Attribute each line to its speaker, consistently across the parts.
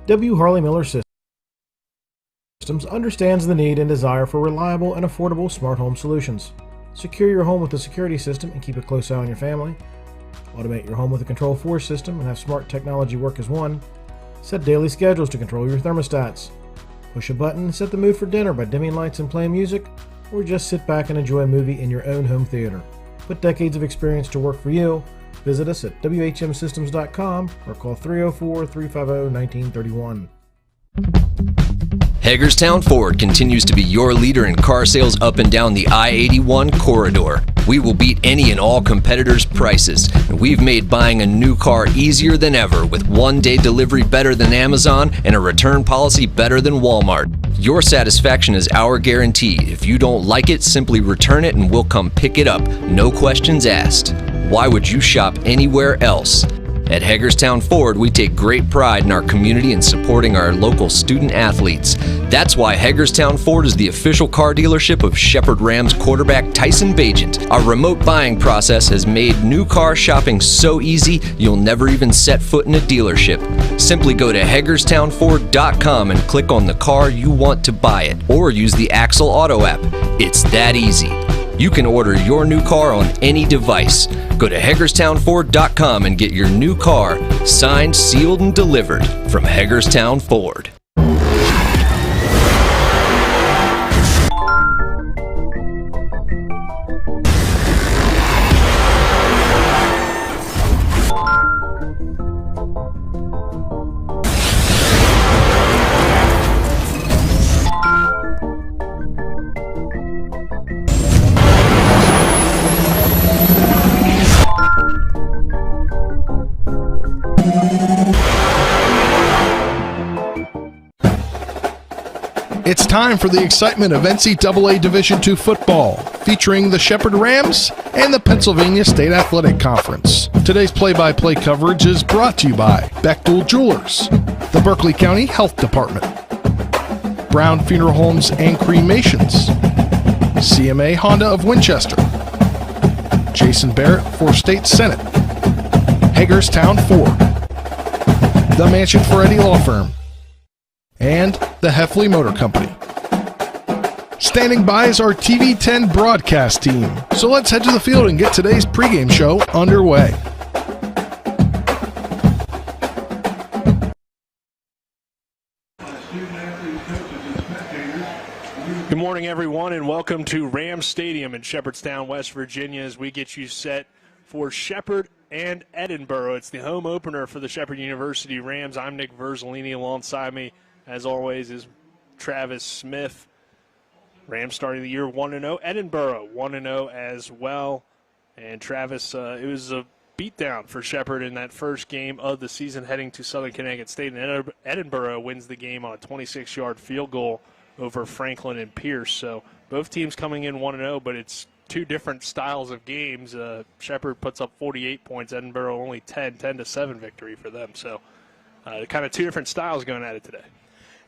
Speaker 1: W. Harley Miller Systems understands the need and desire for reliable and affordable smart home solutions. Secure your home with a security system and keep a close eye on your family. Automate your home with a Control4 system and have smart technology work as one. Set daily schedules to control your thermostats. Push a button and set the mood for dinner by dimming lights and playing music, or just sit back and enjoy a movie in your own home theater. Put decades of experience to work for you. Visit us at whmsystems.com or call 304-350-1931.
Speaker 2: Hagerstown Ford continues to be your leader in car sales up and down the I-81 corridor. We will beat any and all competitors' prices, and we've made buying a new car easier than ever with one-day delivery better than Amazon and a return policy better than Walmart. Your satisfaction is our guarantee. If you don't like it, simply return it and we'll come pick it up. No questions asked. Why would you shop anywhere else? At Hagerstown Ford, we take great pride in our community and supporting our local student athletes. That's why Hagerstown Ford is the official car dealership of Shepherd Rams quarterback Tyson Bagent. Our remote buying process has made new car shopping so easy, you'll never even set foot in a dealership. Simply go to HagerstownFord.com and click on the car you want to buy it, or use the Axle Auto app. It's that easy. You can order your new car on any device. Go to HagerstownFord.com and get your new car signed, sealed, and delivered from Hagerstown Ford.
Speaker 3: It's time for the excitement of NCAA Division II football, featuring the Shepherd Rams and the Pennsylvania State Athletic Conference. Today's play-by-play coverage is brought to you by Bechtel Jewelers, the Berkeley County Health Department, Brown Funeral Homes and Cremations, CMA Honda of Winchester, Jason Barrett for State Senate, Hagerstown Ford, the Mansion for Eddie Law Firm, and the Heffley Motor Company. Standing by is our TV10 broadcast team. So let's head to the field and get today's pregame show underway.
Speaker 4: Good morning, everyone, and welcome to Rams Stadium in Shepherdstown, West Virginia, as we get you set for Shepherd and Edinboro. It's the home opener for the Shepherd University Rams. I'm Nick Verzolini. Alongside me, as always, is Travis Smith. Rams starting the year 1-0. Edinboro 1-0 as well. And Travis, it was a beatdown for Shepherd in that first game of the season heading to Southern Connecticut State. And Edinboro wins the game on a 26-yard field goal over Franklin and Pierce. So both teams coming in 1-0, but it's two different styles of games. Shepherd puts up 48 points. Edinboro only 10-7 victory for them. So kind of two different styles going at it today.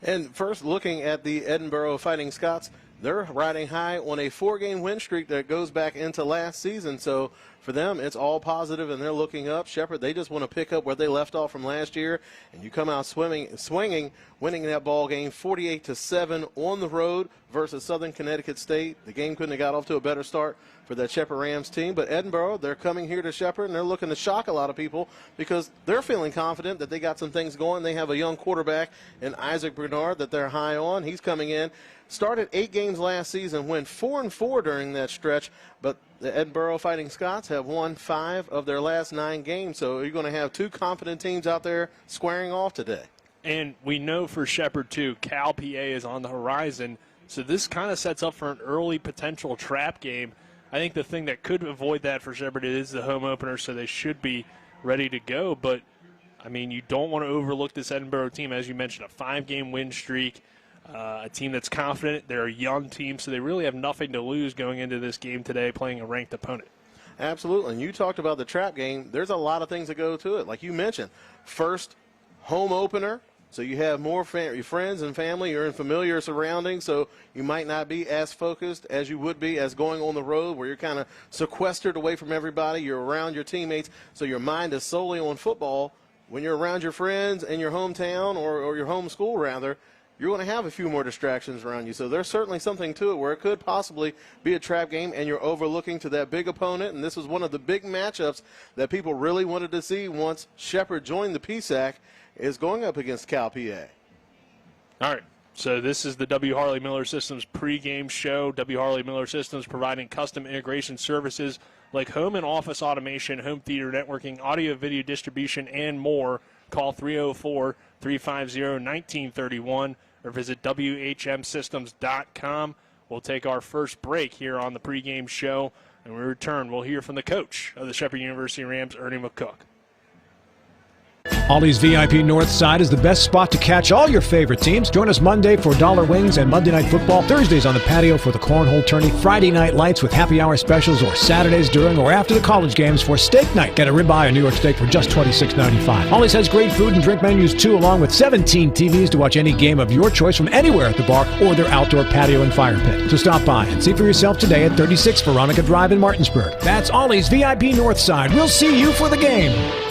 Speaker 5: And first, looking at the Edinboro Fighting Scots, they're riding high on a 4-game win streak that goes back into last season. So for them, it's all positive, and they're looking up. Shepherd, they just want to pick up where they left off from last year, and you come out swinging, winning that ball game 48-7 on the road versus Southern Connecticut State. The game couldn't have got off to a better start for that Shepherd Rams team. But Edinboro, they're coming here to Shepherd, and they're looking to shock a lot of people because they're feeling confident that they got some things going. They have a young quarterback in Isaac Bernard that they're high on. He's coming in. Started 8 games last season, went 4-4 during that stretch, but the Edinboro Fighting Scots have won 5 of their last 9 games. So you're going to have 2 confident teams out there squaring off today.
Speaker 4: And we know for Shepherd, too, Cal PA is on the horizon. So this kind of sets up for an early potential trap game. I think the thing that could avoid that for Shepherd is the home opener, so they should be ready to go. But, I mean, you don't want to overlook this Edinboro team. As you mentioned, a 5-game win streak, a team that's confident. They're a young team, so they really have nothing to lose going into this game today playing a ranked opponent.
Speaker 5: Absolutely. And you talked about the trap game. There's a lot of things that go to it. Like you mentioned, first home opener. So you have more your friends and family. You're in familiar surroundings, so you might not be as focused as you would be as going on the road where you're kind of sequestered away from everybody. You're around your teammates, so your mind is solely on football. when you're around your friends in your hometown or your home school, rather, you're going to have a few more distractions around you. So there's certainly something to it where it could possibly be a trap game and you're overlooking to that big opponent. And this was one of the big matchups that people really wanted to see once Shepherd joined the PSAC, is going up against Cal PA.
Speaker 4: All right. So this is the W. Harley Miller Systems pregame show. W. Harley Miller Systems providing custom integration services like home and office automation, home theater networking, audio video distribution, and more. Call 304-350-1931 or visit WHMsystems.com. We'll take our first break here on the pregame show, and when we return, we'll hear from the coach of the Shepherd University Rams, Ernie McCook.
Speaker 6: Ollie's VIP North Side is the best spot to catch all your favorite teams. Join us Monday for Dollar Wings and Monday Night Football, Thursdays on the patio for the Cornhole Tourney, Friday Night Lights with happy hour specials, or Saturdays during or after the college games for Steak Night. Get a ribeye or New York steak for just $26.95. Ollie's has great food and drink menus too, along with 17 TVs to watch any game of your choice from anywhere at the bar or their outdoor patio and fire pit. So stop by and see for yourself today at 36 Veronica Drive in Martinsburg. That's Ollie's VIP North Side. We'll see you for the game.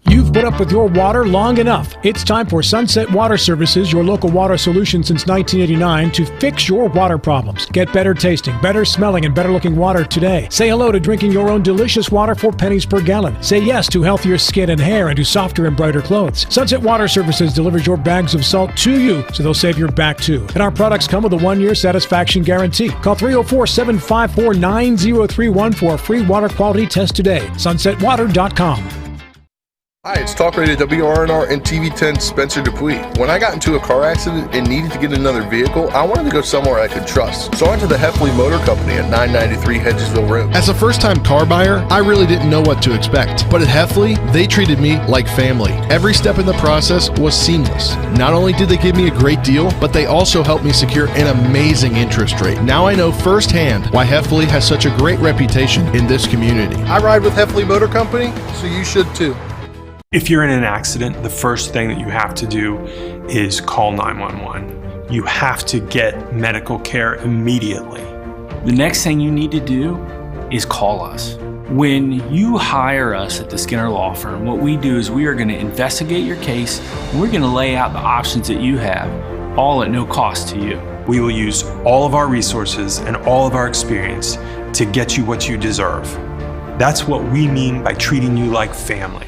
Speaker 6: You've put up with your water long enough. It's time for Sunset Water Services, your local water solution since 1989, to fix your water problems. Get better tasting, better smelling, and better looking water today. Say hello to drinking your own delicious water for pennies per gallon. Say yes to healthier skin and hair and to softer and brighter clothes. Sunset Water Services delivers your bags of salt to you, so they'll save your back too. And our products come with a 1-year satisfaction guarantee. Call 304-754-9031 for a free water quality test today. SunsetWater.com.
Speaker 3: Hi, it's Talk Radio WRNR and TV10 Spencer Dupuis. When I got into a car accident and needed to get another vehicle, I wanted to go somewhere I could trust. So I went to the Heffley Motor Company at 993 Hedgesville Road. As a first-time car buyer, I really didn't know what to expect. But at Heffley, they treated me like family. Every step in the process was seamless. Not only did they give me a great deal, but they also helped me secure an amazing interest rate. Now I know firsthand why Heffley has such a great reputation in this community. I ride with Heffley Motor Company, so you should too.
Speaker 7: If you're in an accident, the first thing that you have to do is call 911. You have to get medical care immediately.
Speaker 8: The next thing you need to do is call us. When you hire us at the Skinner Law Firm, what we do is we are going to investigate your case and we're going to lay out the options that you have, all at no cost to you.
Speaker 7: We will use all of our resources and all of our experience to get you what you deserve. That's what we mean by treating you like family.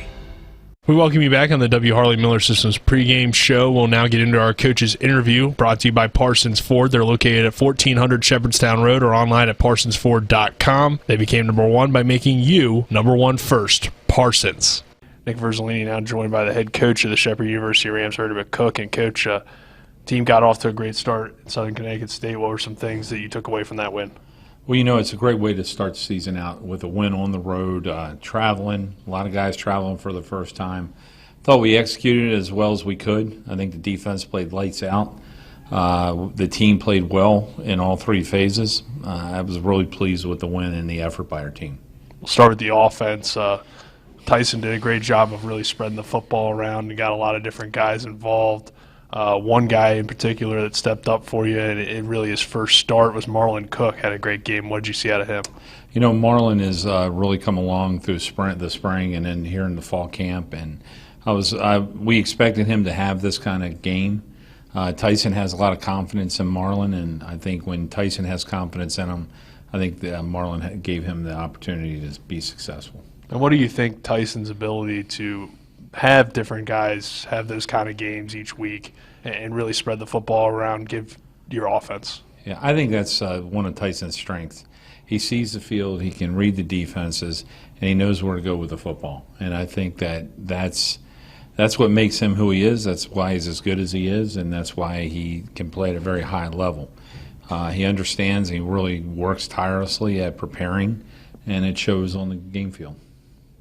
Speaker 4: We welcome you back on the W. Harley Miller Systems pregame show. We'll now get into our coach's interview, brought to you by Parsons Ford. They're located at 1400 Shepherdstown Road or online at parsonsford.com. They became number one by making you number one first, Parsons. Nick Verzolini now joined by the head coach of the Shepherd University Rams, Ernie McCook. And Coach, team got off to a great start in Southern Connecticut State. What were some things that you took away from that win?
Speaker 9: Well, it's a great way to start the season out with a win on the road, traveling. A lot of guys traveling for the first time. Thought we executed it as well as we could. I think the defense played lights out. The team played well in all three phases. I was really pleased with the win and the effort by our team.
Speaker 4: We'll start with the offense. Tyson did a great job of really spreading the football around and got a lot of different guys involved. One guy in particular that stepped up for you, and it really his first start was Marlon Cook. Had a great game. What did you see out of him?
Speaker 9: Marlon has really come along through the spring and then here in the fall camp, and we expected him to have this kind of game. Tyson has a lot of confidence in Marlon, and I think when Tyson has confidence in him, I think that Marlon gave him the opportunity to be successful.
Speaker 4: And what do you think Tyson's ability to have different guys have those kind of games each week and really spread the football around, give your offense?
Speaker 9: Yeah, I think that's one of Tyson's strengths. He sees the field, he can read the defenses, and he knows where to go with the football. And I think that's what makes him who he is. That's why he's as good as he is, and that's why he can play at a very high level. He understands, he really works tirelessly at preparing, and it shows on the game field.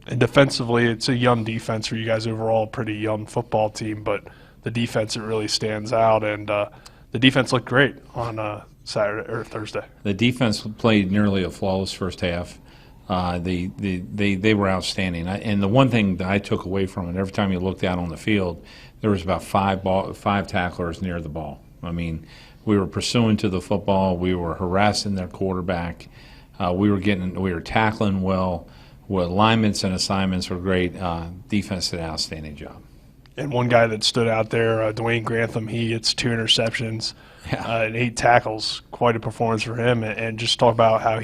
Speaker 4: And defensively, it's a young defense for you guys overall, a pretty young football team, but the defense, it really stands out, and the defense looked great on Saturday or Thursday.
Speaker 9: The defense played nearly a flawless first half. They were outstanding. And the one thing that I took away from it, every time you looked out on the field, there was about five tacklers near the ball. I mean, we were pursuing to the football. We were harassing their quarterback. We were tackling well. What alignments and assignments were great. Defense did an outstanding job.
Speaker 4: And one guy that stood out there, Dwayne Grantham, he gets 2 interceptions and 8 tackles. Quite a performance for him. And just talk about how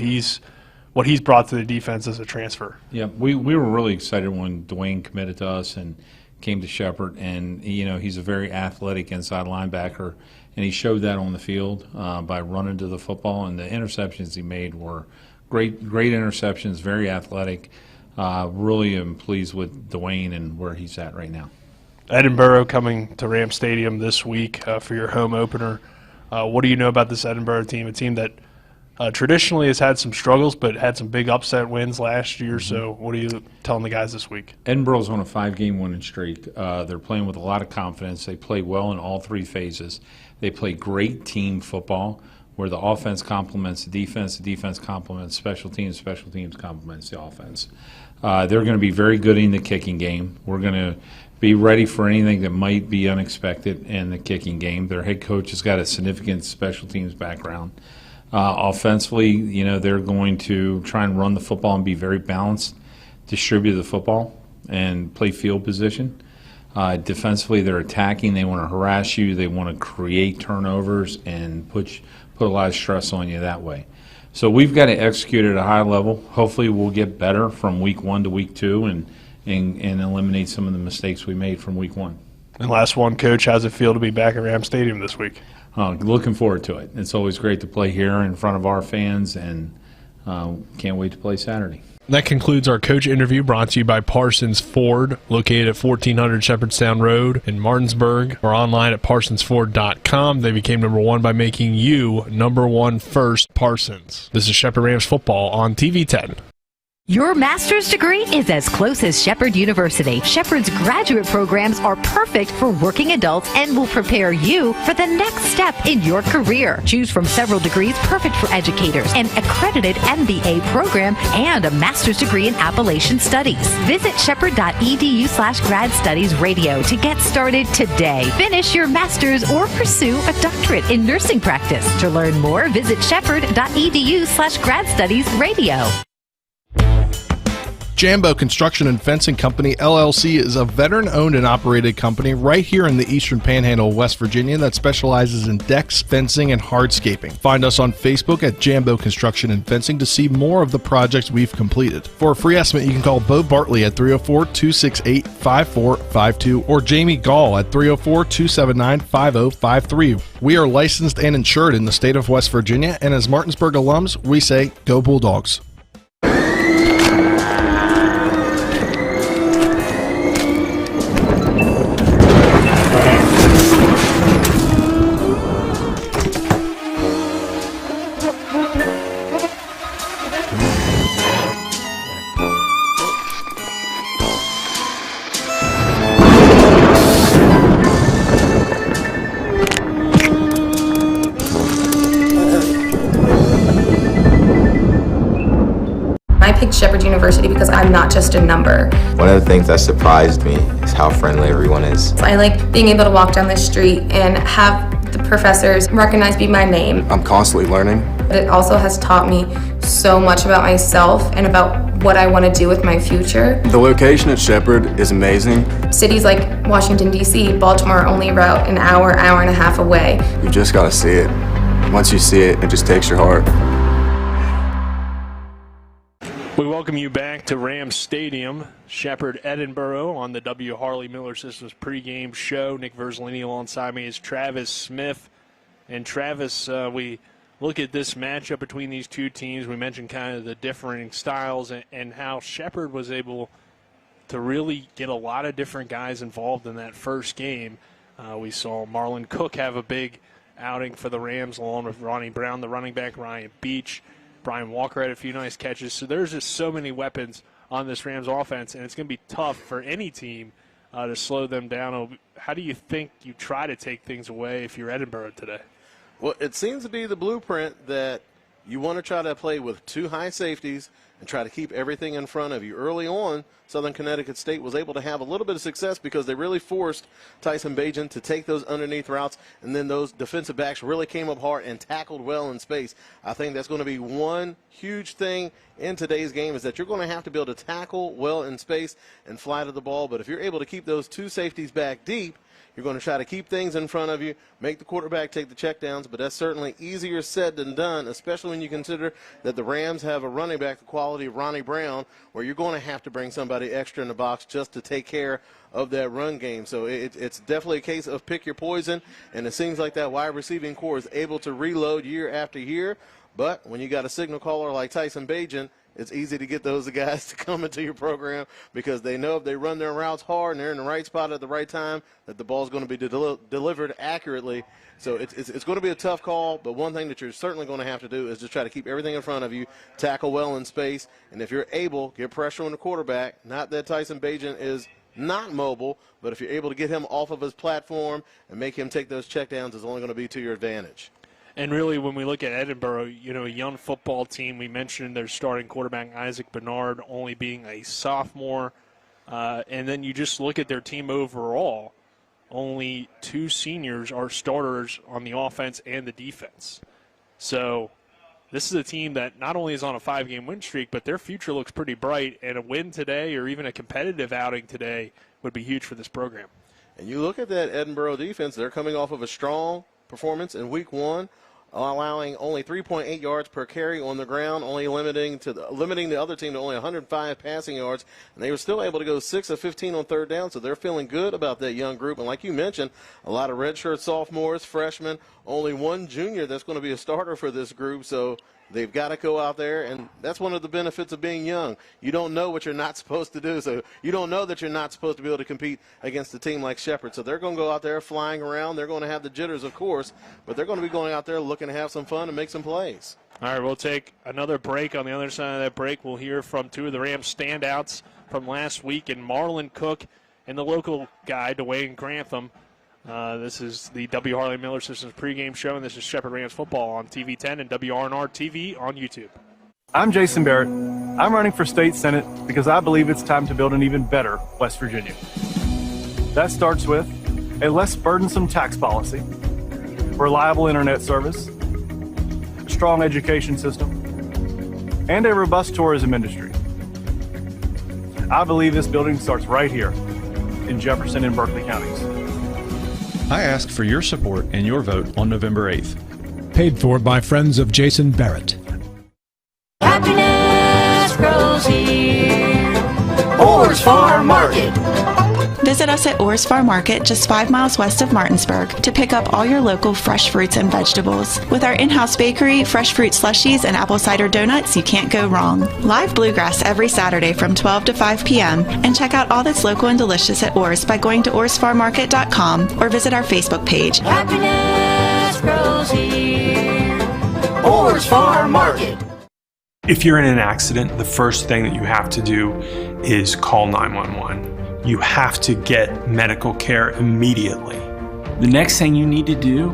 Speaker 4: what he's brought to the defense as a transfer.
Speaker 9: Yeah, we were really excited when Dwayne committed to us and came to Shepherd. And, he's a very athletic inside linebacker, and he showed that on the field by running to the football. And the interceptions he made were great interceptions, very athletic. Really am pleased with Dwayne and where he's at right now.
Speaker 4: Edinboro coming to Ram Stadium this week for your home opener. What do you know about this Edinboro team? A team that traditionally has had some struggles but had some big upset wins last year. Mm-hmm. So what are you telling the guys this week?
Speaker 9: Edinboro's on a 5-game winning streak. They're playing with a lot of confidence. They play well in all 3 phases. They play great team football where the offense complements the defense complements special teams complements the offense. They're going to be very good in the kicking game. We're going to be ready for anything that might be unexpected in the kicking game. Their head coach has got a significant special teams background. Offensively, they're going to try and run the football and be very balanced, distribute the football, and play field position. Defensively, they're attacking. They want to harass you. They want to create turnovers and put a lot of stress on you that way. So we've got to execute at a high level. Hopefully we'll get better from week 1 to week 2 and eliminate some of the mistakes we made from week 1.
Speaker 4: And last one, Coach, how's it feel to be back at Ram Stadium this week?
Speaker 9: Looking forward to it. It's always great to play here in front of our fans, and can't wait to play Saturday.
Speaker 10: That concludes our coach interview, brought to you by Parsons Ford, located at 1400 Shepherdstown Road in Martinsburg, or online at parsonsford.com. They became number 1 by making you number 1 first, Parsons. This is Shepherd Rams football on TV 10.
Speaker 11: Your master's degree is as close as Shepherd University. Shepherd's graduate programs are perfect for working adults and will prepare you for the next step in your career. Choose from several degrees perfect for educators, an accredited MBA program, and a master's degree in Appalachian Studies. Visit shepherd.edu/grad studies radio to get started today. Finish your master's or pursue a doctorate in nursing practice. To learn more, visit shepherd.edu/grad studies radio.
Speaker 3: Jambo Construction and Fencing Company, LLC, is a veteran-owned and operated company right here in the Eastern Panhandle of West Virginia that specializes in decks, fencing, and hardscaping. Find us on Facebook at Jambo Construction and Fencing to see more of the projects we've completed. For a free estimate, you can call Bo Bartley at 304-268-5452 or Jamie Gall at 304-279-5053. We are licensed and insured in the state of West Virginia, and as Martinsburg alums, we say, Go Bulldogs.
Speaker 12: Shepherd University because I'm not just a number.
Speaker 13: One of the things that surprised me is how friendly everyone is.
Speaker 12: I like being able to walk down the street and have the professors recognize me by name.
Speaker 13: I'm constantly learning.
Speaker 12: But it also has taught me so much about myself and about what I want to do with my future.
Speaker 13: The location at Shepherd is amazing.
Speaker 12: Cities like Washington, D.C., Baltimore are only about an hour and a half away.
Speaker 13: You just got to see it. Once you see it, it just takes your heart.
Speaker 4: We welcome you back to Rams Stadium, Shepherd, Edinboro, on the W. Harley Miller Systems pregame show. Nick Verzolini alongside me is Travis Smith. And Travis, we look at this matchup between these two teams. We mentioned kind of the differing styles and how Shepherd was able to really get a lot of different guys involved in that first game. We saw Marlon Cook have a big outing for the Rams, along with Ronnie Brown, the running back, Ryan Beach. Brian Walker had a few nice catches. So there's just so many weapons on this Rams offense, and it's going to be tough for any team to slow them down. How do you think you try to take things away if you're Edinboro today?
Speaker 5: Well, it seems to be the blueprint that you want to try to play with 2 high safeties and try to keep everything in front of you. Early on, Southern Connecticut State was able to have a little bit of success because they really forced Tyson Bajan to take those underneath routes, and then those defensive backs really came up hard and tackled well in space. I think that's going to be one huge thing in today's game, is that you're going to have to be able to tackle well in space and fly to the ball. But if you're able to keep those 2 safeties back deep, you're going to try to keep things in front of you, make the quarterback take the checkdowns, but that's certainly easier said than done, especially when you consider that the Rams have a running back the quality of Ronnie Brown, where you're going to have to bring somebody extra in the box just to take care of that run game. So it's definitely a case of pick your poison, and it seems like that wide receiving core is able to reload year after year. But when you got a signal caller like Tyson Bajan, it's easy to get those guys to come into your program, because they know if they run their routes hard and they're in the right spot at the right time, that the ball's going to be delivered accurately. So it's going to be a tough call, but one thing that you're certainly going to have to do is just try to keep everything in front of you, tackle well in space, and if you're able, get pressure on the quarterback. Not that Tyson Bajan is not mobile, but if you're able to get him off of his platform and make him take those checkdowns, it's only going to be to your advantage.
Speaker 4: And really, when we look at Edinboro, a young football team, we mentioned their starting quarterback, Isaac Bernard, only being a sophomore. And then you just look at their team overall, only 2 seniors are starters on the offense and the defense. So this is a team that not only is on a 5-game win streak, but their future looks pretty bright. And a win today, or even a competitive outing today, would be huge for this program.
Speaker 5: And you look at that Edinboro defense, they're coming off of a strong performance in week 1, allowing only 3.8 yards per carry on the ground, only limiting the other team to only 105 passing yards, and they were still able to go 6 of 15 on third down, so they're feeling good about that young group. And like you mentioned, a lot of redshirt sophomores, freshmen, only 1 junior that's going to be a starter for this group, so they've got to go out there, and that's one of the benefits of being young. You don't know what you're not supposed to do, so you don't know that you're not supposed to be able to compete against a team like Shepherd. So they're going to go out there flying around. They're going to have the jitters, of course, but they're going to be going out there looking to have some fun and make some plays.
Speaker 4: All right, we'll take another break. On the other side of that break, we'll hear from 2 of the Rams standouts from last week, and Marlon Cook and the local guy, Dwayne Grantham. This is the W. Harley Miller Systems pregame show, and this is Shepherd Rams football on TV 10 and WRNR TV on YouTube.
Speaker 14: I'm Jason Barrett. I'm running for state senate because I believe it's time to build an even better West Virginia. That starts with a less burdensome tax policy, reliable internet service, a strong education system, and a robust tourism industry. I believe this building starts right here in Jefferson and Berkeley counties.
Speaker 15: I ask for your support and your vote on November 8th.
Speaker 6: Paid for by friends of Jason Barrett.
Speaker 16: Happiness grows here. Orr's Farm Market.
Speaker 17: Visit us at Orr's Farm Market, just 5 miles west of Martinsburg, to pick up all your local fresh fruits and vegetables. With our in-house bakery, fresh fruit slushies, and apple cider donuts, you can't go wrong. Live bluegrass every Saturday from 12 to 5 p.m. And check out all that's local and delicious at Orr's by going to orrsfarmmarket.com or visit our Facebook page.
Speaker 16: Happiness grows here. Orr's Farm Market.
Speaker 7: If you're in an accident, the first thing that you have to do is call 911. You have to get medical care immediately.
Speaker 8: The next thing you need to do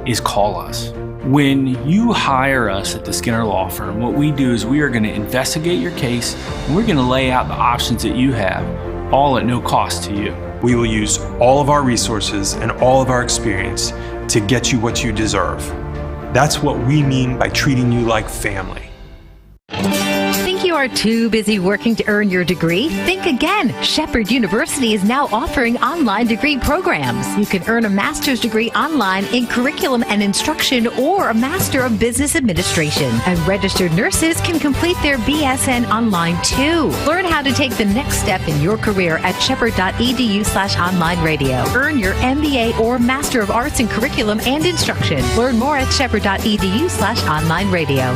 Speaker 8: is call us. When you hire us at the Skinner Law Firm, what we do is we are going to investigate your case, and we're going to lay out the options that you have, all at no cost to you.
Speaker 7: We will use all of our resources and all of our experience to get you what you deserve. That's what we mean by treating you like family.
Speaker 11: Think you are too busy working to earn your degree? Think again. Shepherd University is now offering online degree programs. You can earn a master's degree online in curriculum and instruction or a Master of Business Administration. And registered nurses can complete their BSN online too. Learn how to take the next step in your career at shepherd.edu/online radio. Earn your MBA or Master of Arts in Curriculum and Instruction. Learn more at shepherd.edu/online radio.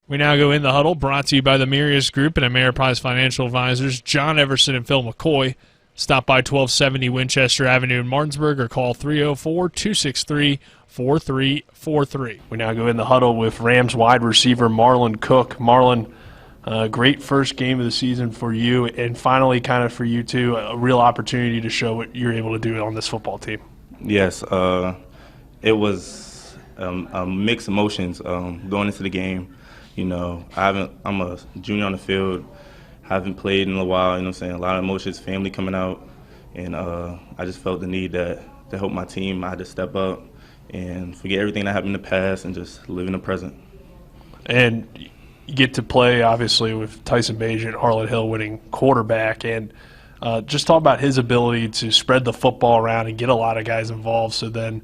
Speaker 10: We now go in the huddle, brought to you by the Mirius Group and Ameriprise Financial Advisors, John Everson and Phil McCoy. Stop by 1270 Winchester Avenue in Martinsburg or call 304-263-4343.
Speaker 4: We now go in the huddle with Rams wide receiver Marlon Cook. Marlon, great first game of the season for you, and finally kind of for you too, a real opportunity to show what you're able to do on this football team.
Speaker 18: Yes, it was mixed emotions going into the game. You know, I'm a junior on the field, haven't played in a while. You know what I'm saying? A lot of emotions, family coming out, and I just felt the need to help my team. I had to step up and forget everything that happened in the past and just live in the present.
Speaker 10: And you get to play, obviously, with Tyson Bagent, Harlan Hill winning quarterback, and just talk about his ability to spread the football around and get a lot of guys involved. So then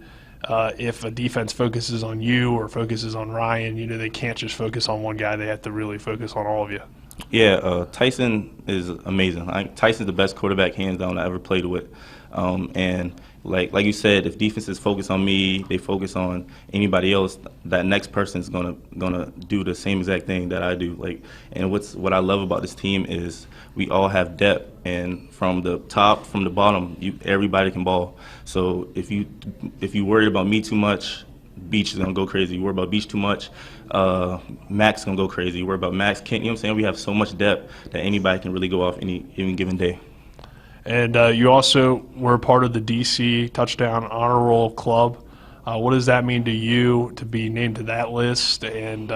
Speaker 10: if a defense focuses on you or focuses on Ryan, you know, they can't just focus on one guy. They have to really focus on all of you.
Speaker 18: Yeah, Tyson is amazing. Tyson's the best quarterback, hands down, I ever played with. And like you said, if defenses focus on me, they focus on anybody else, that next person's gonna do the same exact thing that I do. And what I love about this team is we all have depth, and from the top, from the bottom, everybody can ball. So if you worried about me too much, Beach is gonna go crazy. You worry about Beach too much, Max gonna go crazy. You worry about Max, Kent. You know what I'm saying? We have so much depth that anybody can really go off any given day.
Speaker 10: And you also were part of the DC Touchdown Honor Roll Club. What does that mean to you to be named to that list and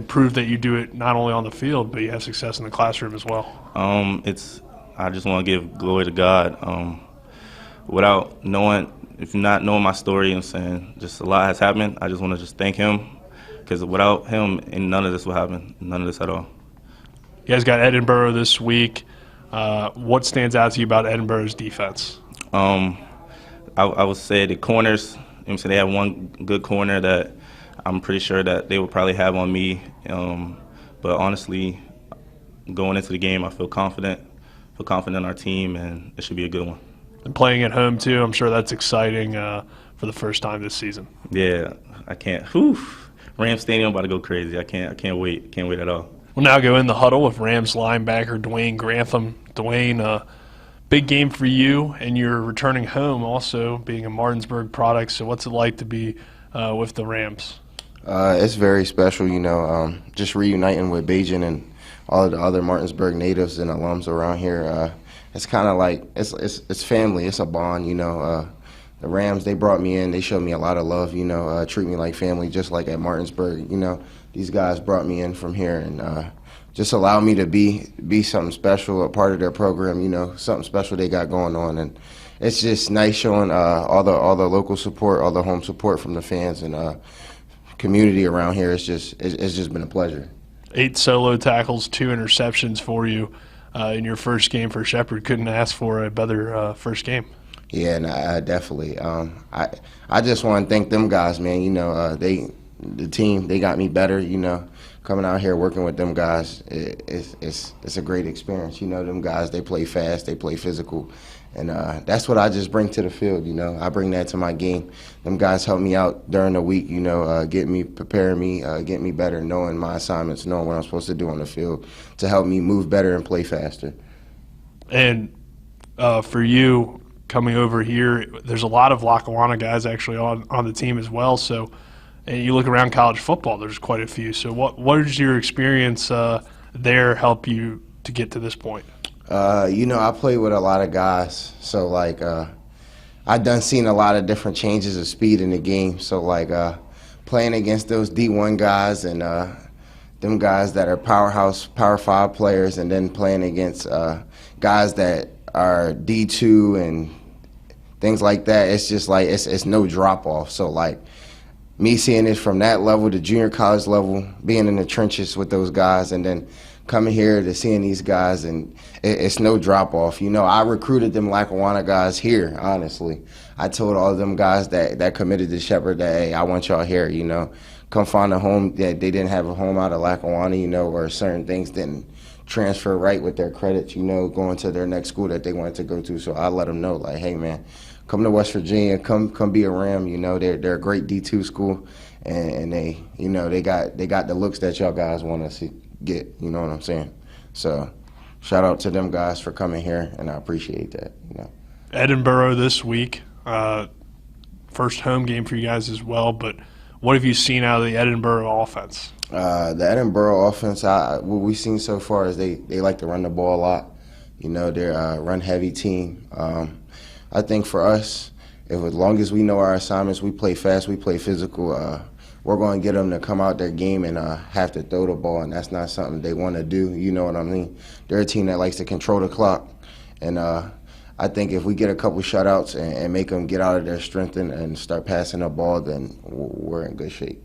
Speaker 10: prove that you do it not only on the field, but you have success in the classroom as well?
Speaker 18: I just want to give glory to God. Without knowing, if you're not knowing my story, you know what I'm saying, just a lot has happened. I just want to just thank him, because without him, none of this would happen, none of this at all.
Speaker 10: You guys got Edinboro this week. What stands out to you about Edinboro's defense?
Speaker 18: I would say the corners. You know what I'm saying, they have one good corner that I'm pretty sure that they would probably have on me. But honestly, going into the game, I feel confident in our team, and it should be a good one.
Speaker 10: And playing at home too, I'm sure that's exciting for the first time this season.
Speaker 18: Yeah, I can't. Rams Stadium about to go crazy. I can't wait. Can't wait at all.
Speaker 10: We'll now go in the huddle with Rams linebacker Dwayne Grantham. Dwayne, big game for you, and you're returning home also, being a Martinsburg product. So what's it like to be with the Rams?
Speaker 19: It's very special, just reuniting with Bagent and all of the other Martinsburg natives and alums around here. It's kind of like it's family. It's a bond, The Rams, they brought me in. They showed me a lot of love, treat me like family, just like at Martinsburg. These guys brought me in from here and just allowed me to be something special, a part of their program, something special they got going on. And it's just nice showing all the local support, all the home support from the fans and community around here. It's just been a pleasure. 8 solo tackles, 2 interceptions for you in your first game for Shepherd. Couldn't ask for a better first game. Yeah, definitely. I just want to thank them guys, man. The team, they got me better. Coming out here working with them guys, it's a great experience. Them guys, they play fast, they play physical, and that's what I just bring to the field. I bring that to my game. Them guys help me out during the week. Get me, prepare me, get me better, knowing my assignments, knowing what I'm supposed to do on the field to help me move better and play faster. And for you, coming over here, there's a lot of Lackawanna guys actually on the team as well. So, and you look around college football, there's quite a few. So what does your experience there help you to get to this point? I play with a lot of guys. So, I've seen a lot of different changes of speed in the game. So, playing against those D1 guys and them guys that are powerhouse, Power 5 players, and then playing against guys that are D2 and things like that, it's just it's no drop off. So me seeing it from that level to junior college level, being in the trenches with those guys, and then coming here to seeing these guys, and it's no drop off. I recruited them Lackawanna guys here, honestly. I told all of them guys that committed to Shepherd that, hey, I want y'all here, come find a home. That they didn't have a home out of Lackawanna, or certain things didn't transfer right with their credits, going to their next school that they wanted to go to. So I let them know, hey, man, come to West Virginia, come be a Ram. They're a great D2 school, and they, they got the looks that y'all guys want to get. You know what I'm saying? So shout out to them guys for coming here, and I appreciate that. Edinboro this week, first home game for you guys as well. But what have you seen out of the Edinboro offense? The Edinboro offense, what we've seen so far is they like to run the ball a lot. They're a run-heavy team. I think for us, as long as we know our assignments, we play fast, we play physical, we're going to get them to come out their game and have to throw the ball, and that's not something they want to do. You know what I mean? They're a team that likes to control the clock, and I think if we get a couple shutouts and make them get out of their strength and start passing the ball, then we're in good shape.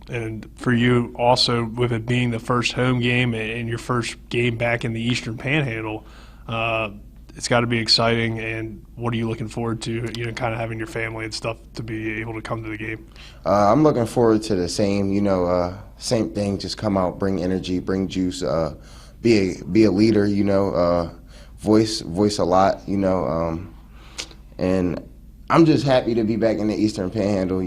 Speaker 10: And for you also, with it being the first home game and your first game back in the Eastern Panhandle, it's got to be exciting. And what are you looking forward to, kind of having your family and stuff to be able to come to the game?
Speaker 19: I'm looking forward to the same, same thing, just come out, bring energy, bring juice, be a leader, voice a lot, and I'm just happy to be back in the Eastern Panhandle,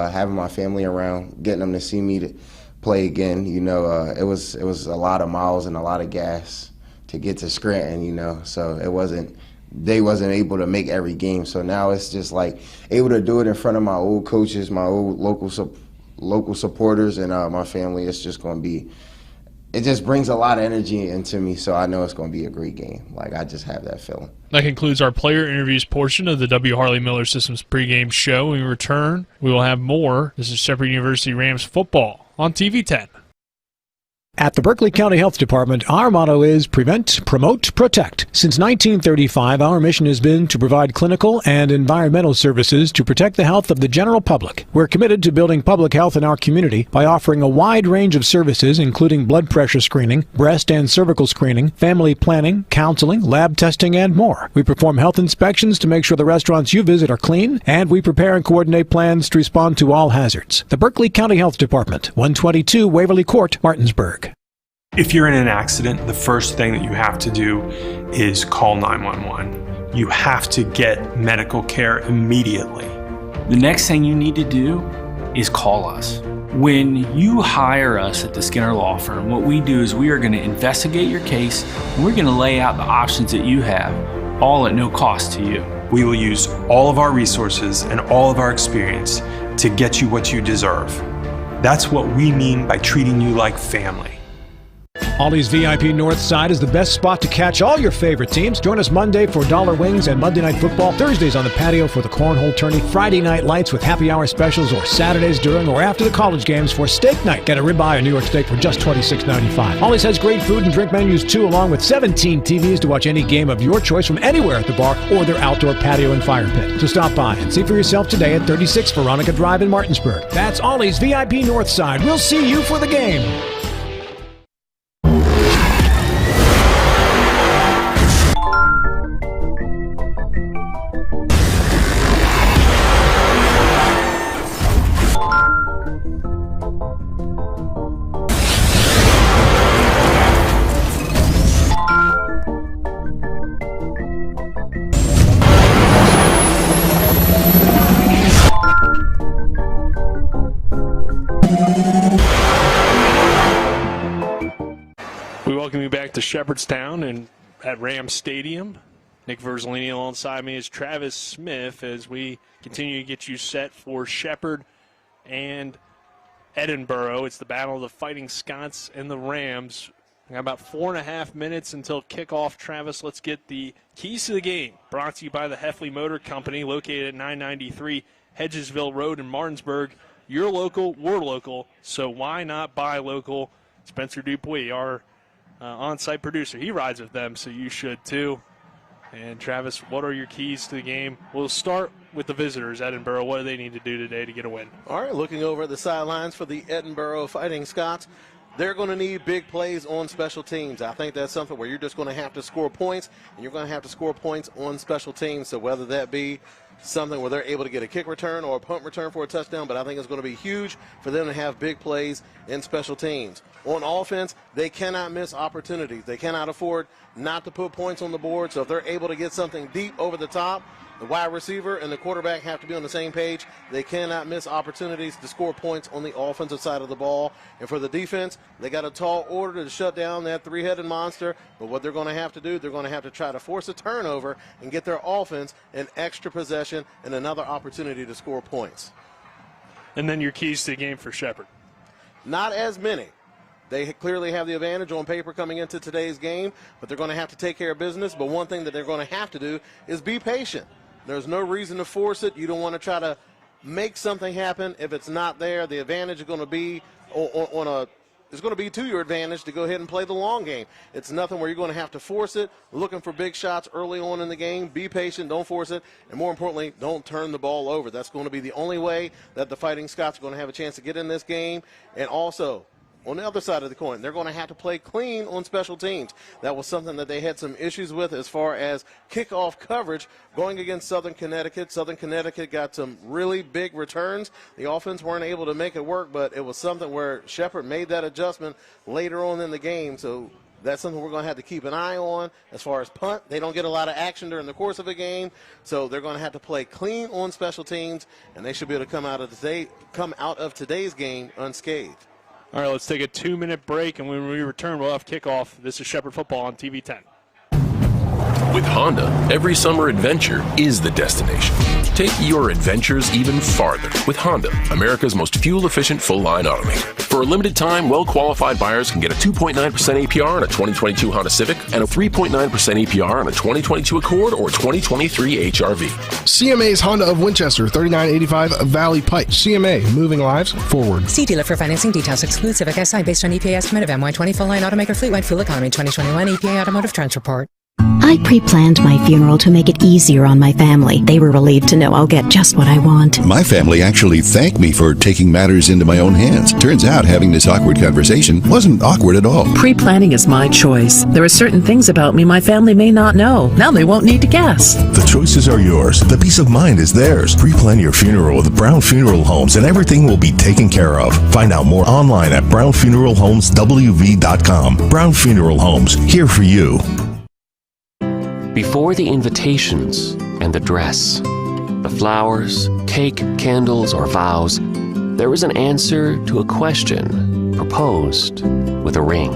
Speaker 19: having my family around, getting them to see me to play again. It was a lot of miles and a lot of gas to get to Scranton, so they wasn't able to make every game. So now it's just like able to do it in front of my old coaches, my old local supporters, and my family. It's just going to be, it just brings a lot of energy into me, so I know it's going to be a great game. Like, I just have that feeling.
Speaker 10: That concludes our player interviews portion of the W. Harley Miller Systems pregame show. When we return, we will have more. This is Shepherd University Rams football on TV 10. At the Berkeley County Health Department, our motto is prevent, promote, protect. Since 1935, our mission has been to provide clinical and environmental services to protect the health of the general public. We're committed to building public health in our community by offering a wide range of services, including blood pressure screening, breast and cervical screening, family planning, counseling, lab testing, and more. We perform health inspections to make sure the restaurants you visit are clean, and we prepare and coordinate plans to respond to all hazards. The Berkeley County Health Department, 122 Waverly Court, Martinsburg.
Speaker 7: If you're in an accident, the first thing that you have to do is call 911. You have to get medical care immediately.
Speaker 8: The next thing you need to do is call us. When you hire us at the Skinner Law Firm, what we do is we are going to investigate your case and we're going to lay out the options that you have, all at no cost to you.
Speaker 7: We will use all of our resources and all of our experience to get you what you deserve. That's what we mean by treating you like family.
Speaker 6: Ollie's VIP North Side is the best spot to catch all your favorite teams. Join us Monday for dollar wings and Monday Night Football, Thursdays on the patio for the cornhole tourney, Friday night lights with happy hour specials, or Saturdays during or after the college games for steak night. Get a ribeye or New York steak for just $26.95. Ollie's has great food and drink menus too, along with 17 TVs to watch any game of your choice from anywhere at the bar or their outdoor patio and fire pit. So stop by and see for yourself today at 36 Veronica Drive in Martinsburg. That's Ollie's VIP North Side. We'll see you for the game.
Speaker 4: We welcome you back to Shepherdstown and at Rams Stadium. Nick Verzolini alongside me is Travis Smith as we continue to get you set for Shepherd and Edinboro. It's the battle of the Fighting Scots and the Rams. We got about 4.5 minutes until kickoff. Travis, let's get the keys to the game. Brought to you by the Heffley Motor Company, located at 993 Hedgesville Road in Martinsburg. You're local, we're local, so why not buy local? Spencer Dupuis, our on-site producer, he rides with them, so you should too. And Travis, what are your keys to the game? We'll start with the visitors, Edinboro. What do they need to do today to get a win?
Speaker 5: All right, looking over at the sidelines for the Edinboro Fighting Scots, they're going to need big plays on special teams. I think that's something where you're just going to have to score points, and you're going to have to score points on special teams. So whether that be something where they're able to get a kick return or a punt return for a touchdown, but I think it's going to be huge for them to have big plays in special teams. On offense, they cannot miss opportunities. They cannot afford not to put points on the board. So if they're able to get something deep over the top, the wide receiver and the quarterback have to be on the same page. They cannot miss opportunities to score points on the offensive side of the ball. And for the defense, they got a tall order to shut down that three-headed monster. But what they're going to have to do, they're going to have to try to force a turnover and get their offense an extra possession and another opportunity to score points.
Speaker 4: And then your keys to the game for Shepherd.
Speaker 5: Not as many. They clearly have the advantage on paper coming into today's game, but they're going to have to take care of business. But one thing that they're going to have to do is be patient. There's no reason to force it. You don't want to try to make something happen. If it's not there, the advantage is going to be it's going to be to your advantage to go ahead and play the long game. It's nothing where you're going to have to force it, looking for big shots early on in the game. Be patient, don't force it, and more importantly, don't turn the ball over. That's going to be the only way that the Fighting Scots are going to have a chance to get in this game. And also, on the other side of the coin, they're going to have to play clean on special teams. That was something that they had some issues with as far as kickoff coverage going against Southern Connecticut. Southern Connecticut got some really big returns. The offense weren't able to make it work, but it was something where Shepherd made that adjustment later on in the game. So that's something we're going to have to keep an eye on. As far as punt, they don't get a lot of action during the course of a game, so they're going to have to play clean on special teams, and they should be able to come out of today's game unscathed.
Speaker 4: All right, let's take a 2-minute break, and when we return, we'll have kickoff. This is Shepherd Football on TV 10.
Speaker 20: With Honda, every summer adventure is the destination. Take your adventures even farther with Honda, America's most fuel-efficient full-line automaker. For a limited time, well-qualified buyers can get a 2.9% APR on a 2022 Honda Civic and a 3.9% APR on a 2022 Accord or 2023 HRV.
Speaker 3: CMA's Honda of Winchester, 3985 Valley Pike. CMA, moving lives forward.
Speaker 21: See dealer for financing details. Exclude Civic Si based on EPA estimate of MY20 full-line automaker fleet-wide fuel economy 2021 EPA Automotive Trends Report.
Speaker 22: I pre-planned my funeral to make it easier on my family. They were relieved to know I'll get just what I want.
Speaker 23: My family actually thanked me for taking matters into my own hands. Turns out having this awkward conversation wasn't awkward at all.
Speaker 24: Pre-planning is my choice. There are certain things about me my family may not know. Now they won't need to guess.
Speaker 23: The choices are yours. The peace of mind is theirs. Pre-plan your funeral with Brown Funeral Homes and everything will be taken care of. Find out more online at brownfuneralhomeswv.com. Brown Funeral Homes, here for you.
Speaker 25: Before the invitations and the dress, the flowers, cake, candles, or vows, there was an answer to a question proposed with a ring.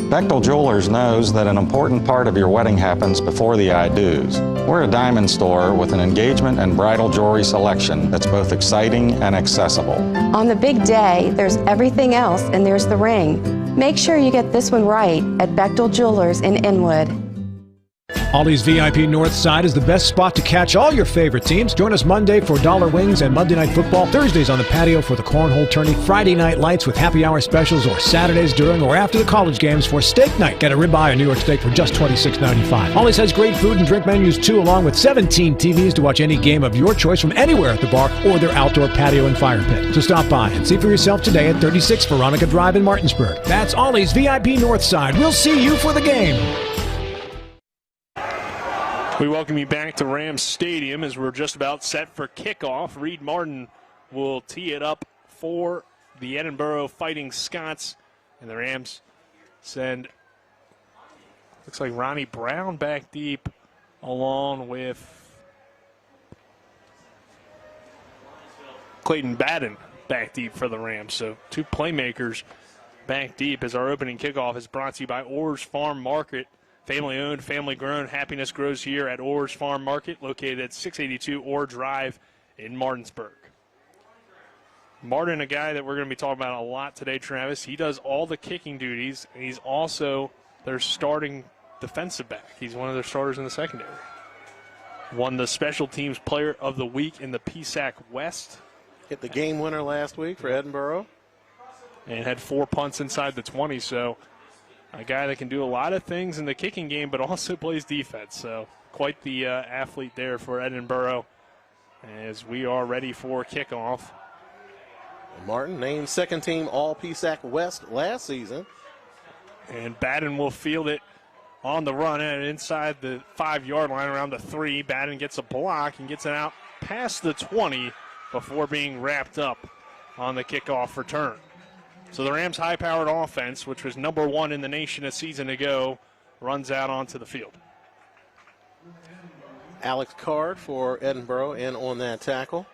Speaker 26: Bechtel Jewelers knows that an important part of your wedding happens before the I-dos. We're a diamond store with an engagement and bridal jewelry selection that's both exciting and accessible.
Speaker 27: On the big day, there's everything else, and there's the ring. Make sure you get this one right at Bechtel Jewelers in Inwood.
Speaker 6: Ollie's VIP North Side is the best spot to catch all your favorite teams. Join us Monday for dollar wings and Monday Night Football. Thursdays on the patio for the cornhole tourney. Friday night lights with happy hour specials, or Saturdays during or after the college games for steak night. Get a ribeye or New York steak for just $26.95. Ollie's has great food and drink menus too, along with 17 TVs to watch any game of your choice from anywhere at the bar or their outdoor patio and fire pit. So stop by and see for yourself today at 36 Veronica Drive in Martinsburg. That's Ollie's VIP North Side. We'll see you for the game.
Speaker 4: We welcome you back to Rams Stadium as we're just about set for kickoff. Reed Martin will tee it up for the Edinboro Fighting Scots. And the Rams send, looks like Ronnie Brown back deep, along with Clayton Batten back deep for the Rams. So two playmakers back deep as our opening kickoff is brought to you by Orr's Farm Market. Family owned, family grown. Happiness grows here at Orr's Farm Market, located at 682 Orr Drive in Martinsburg. Martin, a guy that we're going to be talking about a lot today, Travis. He does all the kicking duties, and he's also their starting defensive back. He's one of their starters in the secondary. Won the Special Teams Player of the Week in the PSAC West.
Speaker 5: Hit the game winner last week for Edinboro.
Speaker 4: And had 4 punts inside the 20, so a guy that can do a lot of things in the kicking game, but also plays defense. So quite the athlete there for Edinboro as we are ready for kickoff.
Speaker 5: Martin named second team All PSAC West last season.
Speaker 4: And Batten will field it on the run and inside the 5-yard line around the 3. Batten gets a block and gets it out past the 20 before being wrapped up on the kickoff return. So the Rams' high-powered offense, which was number 1 in the nation a season ago, runs out onto the field.
Speaker 5: Alex Card for Edinboro in on that tackle.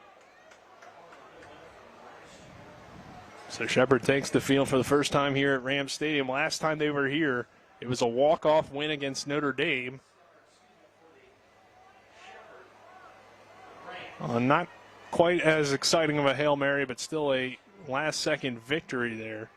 Speaker 4: So Shepherd takes the field for the first time here at Rams Stadium. Last time they were here, it was a walk-off win against Notre Dame. Not quite as exciting of a Hail Mary, but still a last-second victory there.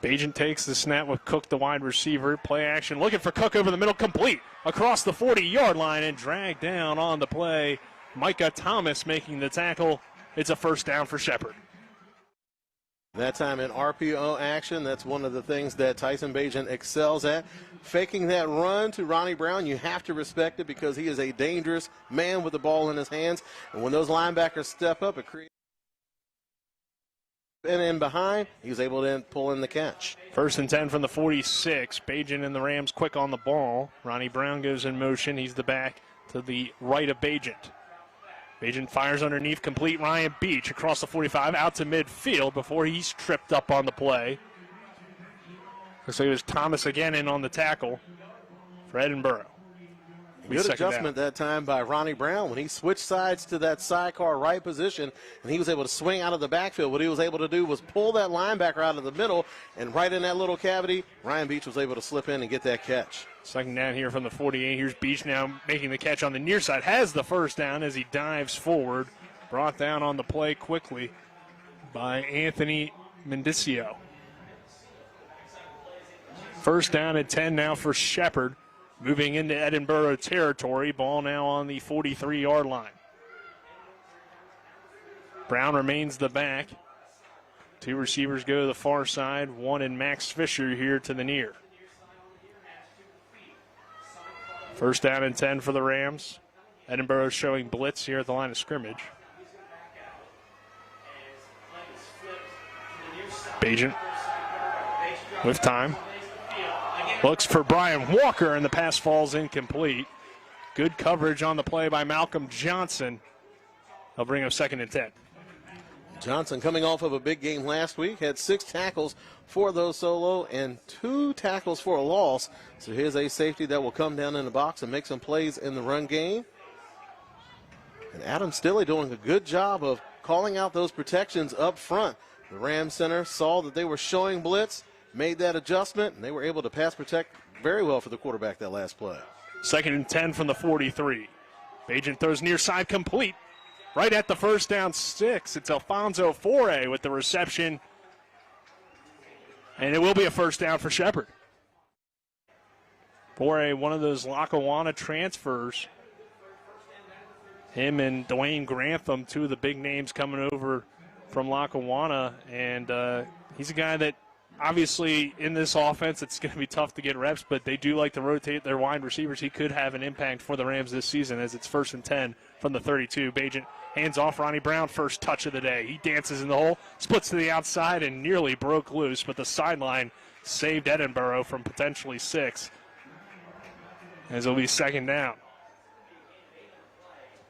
Speaker 4: Bagent takes the snap with Cook, the wide receiver. Play action, looking for Cook over the middle, complete across the 40-yard line and dragged down on the play. Micah Thomas making the tackle. It's a first down for Shepherd.
Speaker 5: That time in RPO action, that's one of the things that Tyson Bagent excels at. Faking that run to Ronnie Brown, you have to respect it because he is a dangerous man with the ball in his hands. And when those linebackers step up, it creates in behind, he was able to pull in the catch.
Speaker 4: First and 10 from the 46. Bagent and the Rams quick on the ball. Ronnie Brown goes in motion. He's the back to the right of Bagent. Bagent fires underneath, complete. Ryan Beach across the 45 out to midfield before he's tripped up on the play. So it was Thomas again in on the tackle for Edinboro.
Speaker 5: Good adjustment that time by Ronnie Brown when he switched sides to that sidecar right position, and he was able to swing out of the backfield. What he was able to do was pull that linebacker out of the middle, and right in that little cavity, Ryan Beach was able to slip in and get that catch.
Speaker 4: Second down here from the 48. Here's Beach now making the catch on the near side. Has the first down as he dives forward. Brought down on the play quickly by Anthony Mendicio. First down at 10 now for Shepherd. Moving into Edinboro territory. Ball now on the 43-yard line. Brown remains the back. Two receivers go to the far side. One in Max Fisher here to the near. First down and 10 for the Rams. Edinboro showing blitz here at the line of scrimmage. Bagent with time. Looks for Brian Walker, and the pass falls incomplete. Good coverage on the play by Malcolm Johnson. They'll bring up second and 10.
Speaker 5: Johnson coming off of a big game last week, had 6 tackles for those solo and 2 tackles for a loss. So here's a safety that will come down in the box and make some plays in the run game. And Adam Stilley doing a good job of calling out those protections up front. The Rams center saw that they were showing blitz, made that adjustment, and they were able to pass protect very well for the quarterback that last play.
Speaker 4: Second and 10 from the 43. Bagent throws near side complete. Right at the first down 6. It's Alfonso Foray with the reception. And it will be a first down for Shepherd. Foray, one of those Lackawanna transfers. Him and Dwayne Grantham, two of the big names coming over from Lackawanna. And he's a guy that obviously in this offense it's going to be tough to get reps, but they do like to rotate their wide receivers. He could have an impact for the Rams this season as it's first and 10 from the 32. Bagent hands off Ronnie Brown, first touch of the day. He dances in the hole, splits to the outside, and nearly broke loose, but the sideline saved Edinboro from potentially 6. As it'll be second down.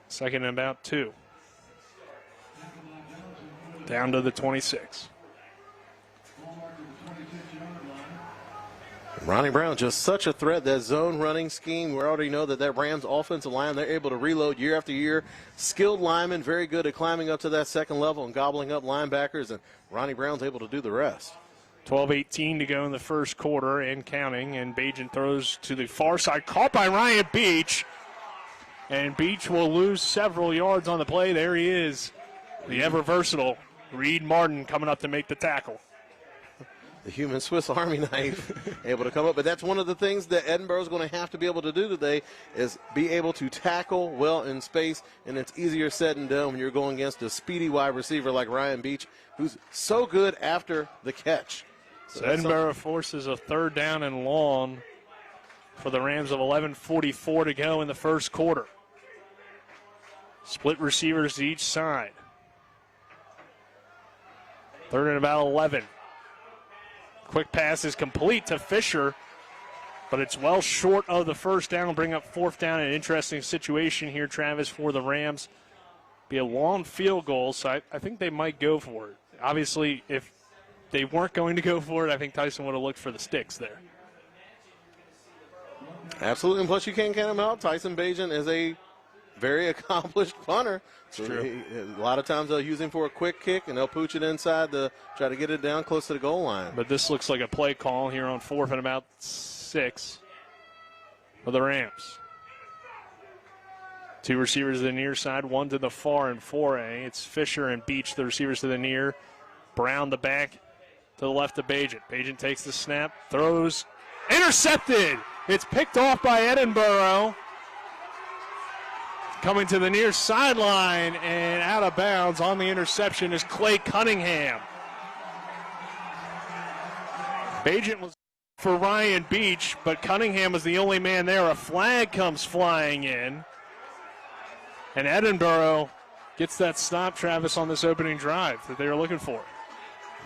Speaker 4: Second and about 2. Down to the 26.
Speaker 5: Ronnie Brown, just such a threat. That zone running scheme, we already know that Rams offensive line, they're able to reload year after year. Skilled linemen, very good at climbing up to that second level and gobbling up linebackers, and Ronnie Brown's able to do the rest.
Speaker 4: 12:18 to go in the first quarter and counting, and Bagent throws to the far side, caught by Ryan Beach, and Beach will lose several yards on the play. There he is, the ever-versatile Reed Martin coming up to make the tackle.
Speaker 5: The human Swiss Army knife able to come up. But that's one of the things that Edinboro is going to have to be able to do today is be able to tackle well in space, and it's easier said than done when you're going against a speedy wide receiver like Ryan Beach, who's so good after the catch.
Speaker 4: So Edinboro forces a third down and long for the Rams of 11:44 to go in the first quarter. Split receivers to each side. Third and about 11. Quick pass is complete to Fisher, but it's well short of the first down. Bring up fourth down. An interesting situation here, Travis, for the Rams. Be a long field goal, so I think they might go for it. Obviously, if they weren't going to go for it, I think Tyson would have looked for the sticks there.
Speaker 5: Absolutely, and plus you can't count him out. Tyson Bagent is a very accomplished punter. So a lot of times they'll use him for a quick kick, and they'll pooch it inside to try to get it down close to the goal line.
Speaker 4: But this looks like a play call here on fourth and about 6 for the Rams. Two receivers to the near side, one to the far in 4A. It's Fisher and Beach, the receivers to the near. Brown the back to the left of Bagent. Bagent takes the snap, throws, intercepted. It's picked off by Edinboro. Coming to the near sideline and out of bounds on the interception is Clay Cunningham. Bagent was for Ryan Beach, but Cunningham was the only man there. A flag comes flying in. And Edinboro gets that stop, Travis, on this opening drive that they were looking for.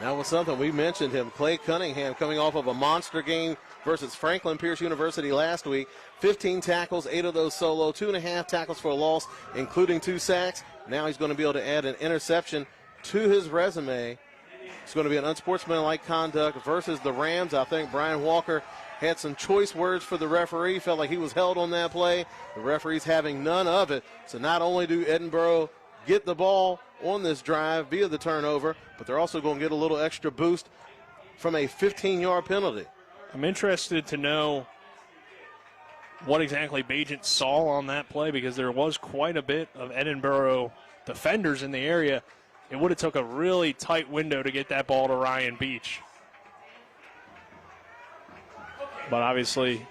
Speaker 5: That was something we mentioned him. Clay Cunningham coming off of a monster game versus Franklin Pierce University last week. 15 tackles, 8 of those solo, 2.5 tackles for a loss, including 2 sacks. Now he's going to be able to add an interception to his resume. It's going to be an unsportsmanlike conduct versus the Rams. I think Brian Walker had some choice words for the referee, felt like he was held on that play. The referee's having none of it. So not only do Edinboro get the ball on this drive via the turnover, but they're also going to get a little extra boost from a 15-yard penalty.
Speaker 4: I'm interested to know what exactly Bagent saw on that play, because there was quite a bit of Edinboro defenders in the area. It would have took a really tight window to get that ball to Ryan Beach. But obviously,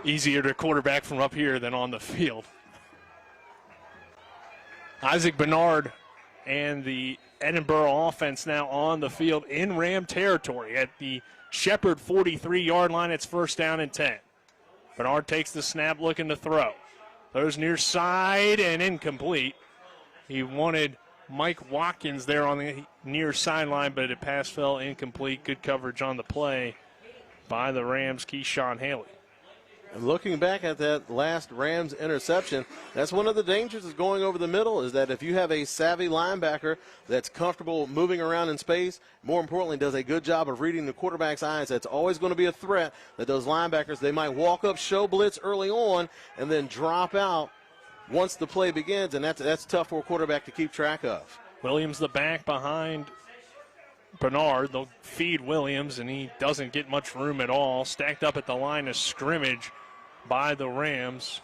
Speaker 4: easier to quarterback from up here than on the field. Isaac Bernard and the Edinboro offense now on the field in Ram territory at the Shepherd 43-yard line. It's first down and 10. Bernard takes the snap, looking to throw. Throws near side and incomplete. He wanted Mike Watkins there on the near sideline, but a pass fell incomplete. Good coverage on the play by the Rams' Keyshawn Haley.
Speaker 5: Looking back at that last Rams interception, that's one of the dangers of going over the middle, is that if you have a savvy linebacker that's comfortable moving around in space, more importantly, does a good job of reading the quarterback's eyes, that's always going to be a threat that those linebackers, they might walk up, show blitz early on, and then drop out once the play begins, and that's tough for a quarterback to keep track of.
Speaker 4: Williams the back behind Bernard. They'll feed Williams, and he doesn't get much room at all. Stacked up at the line of scrimmage by the Rams.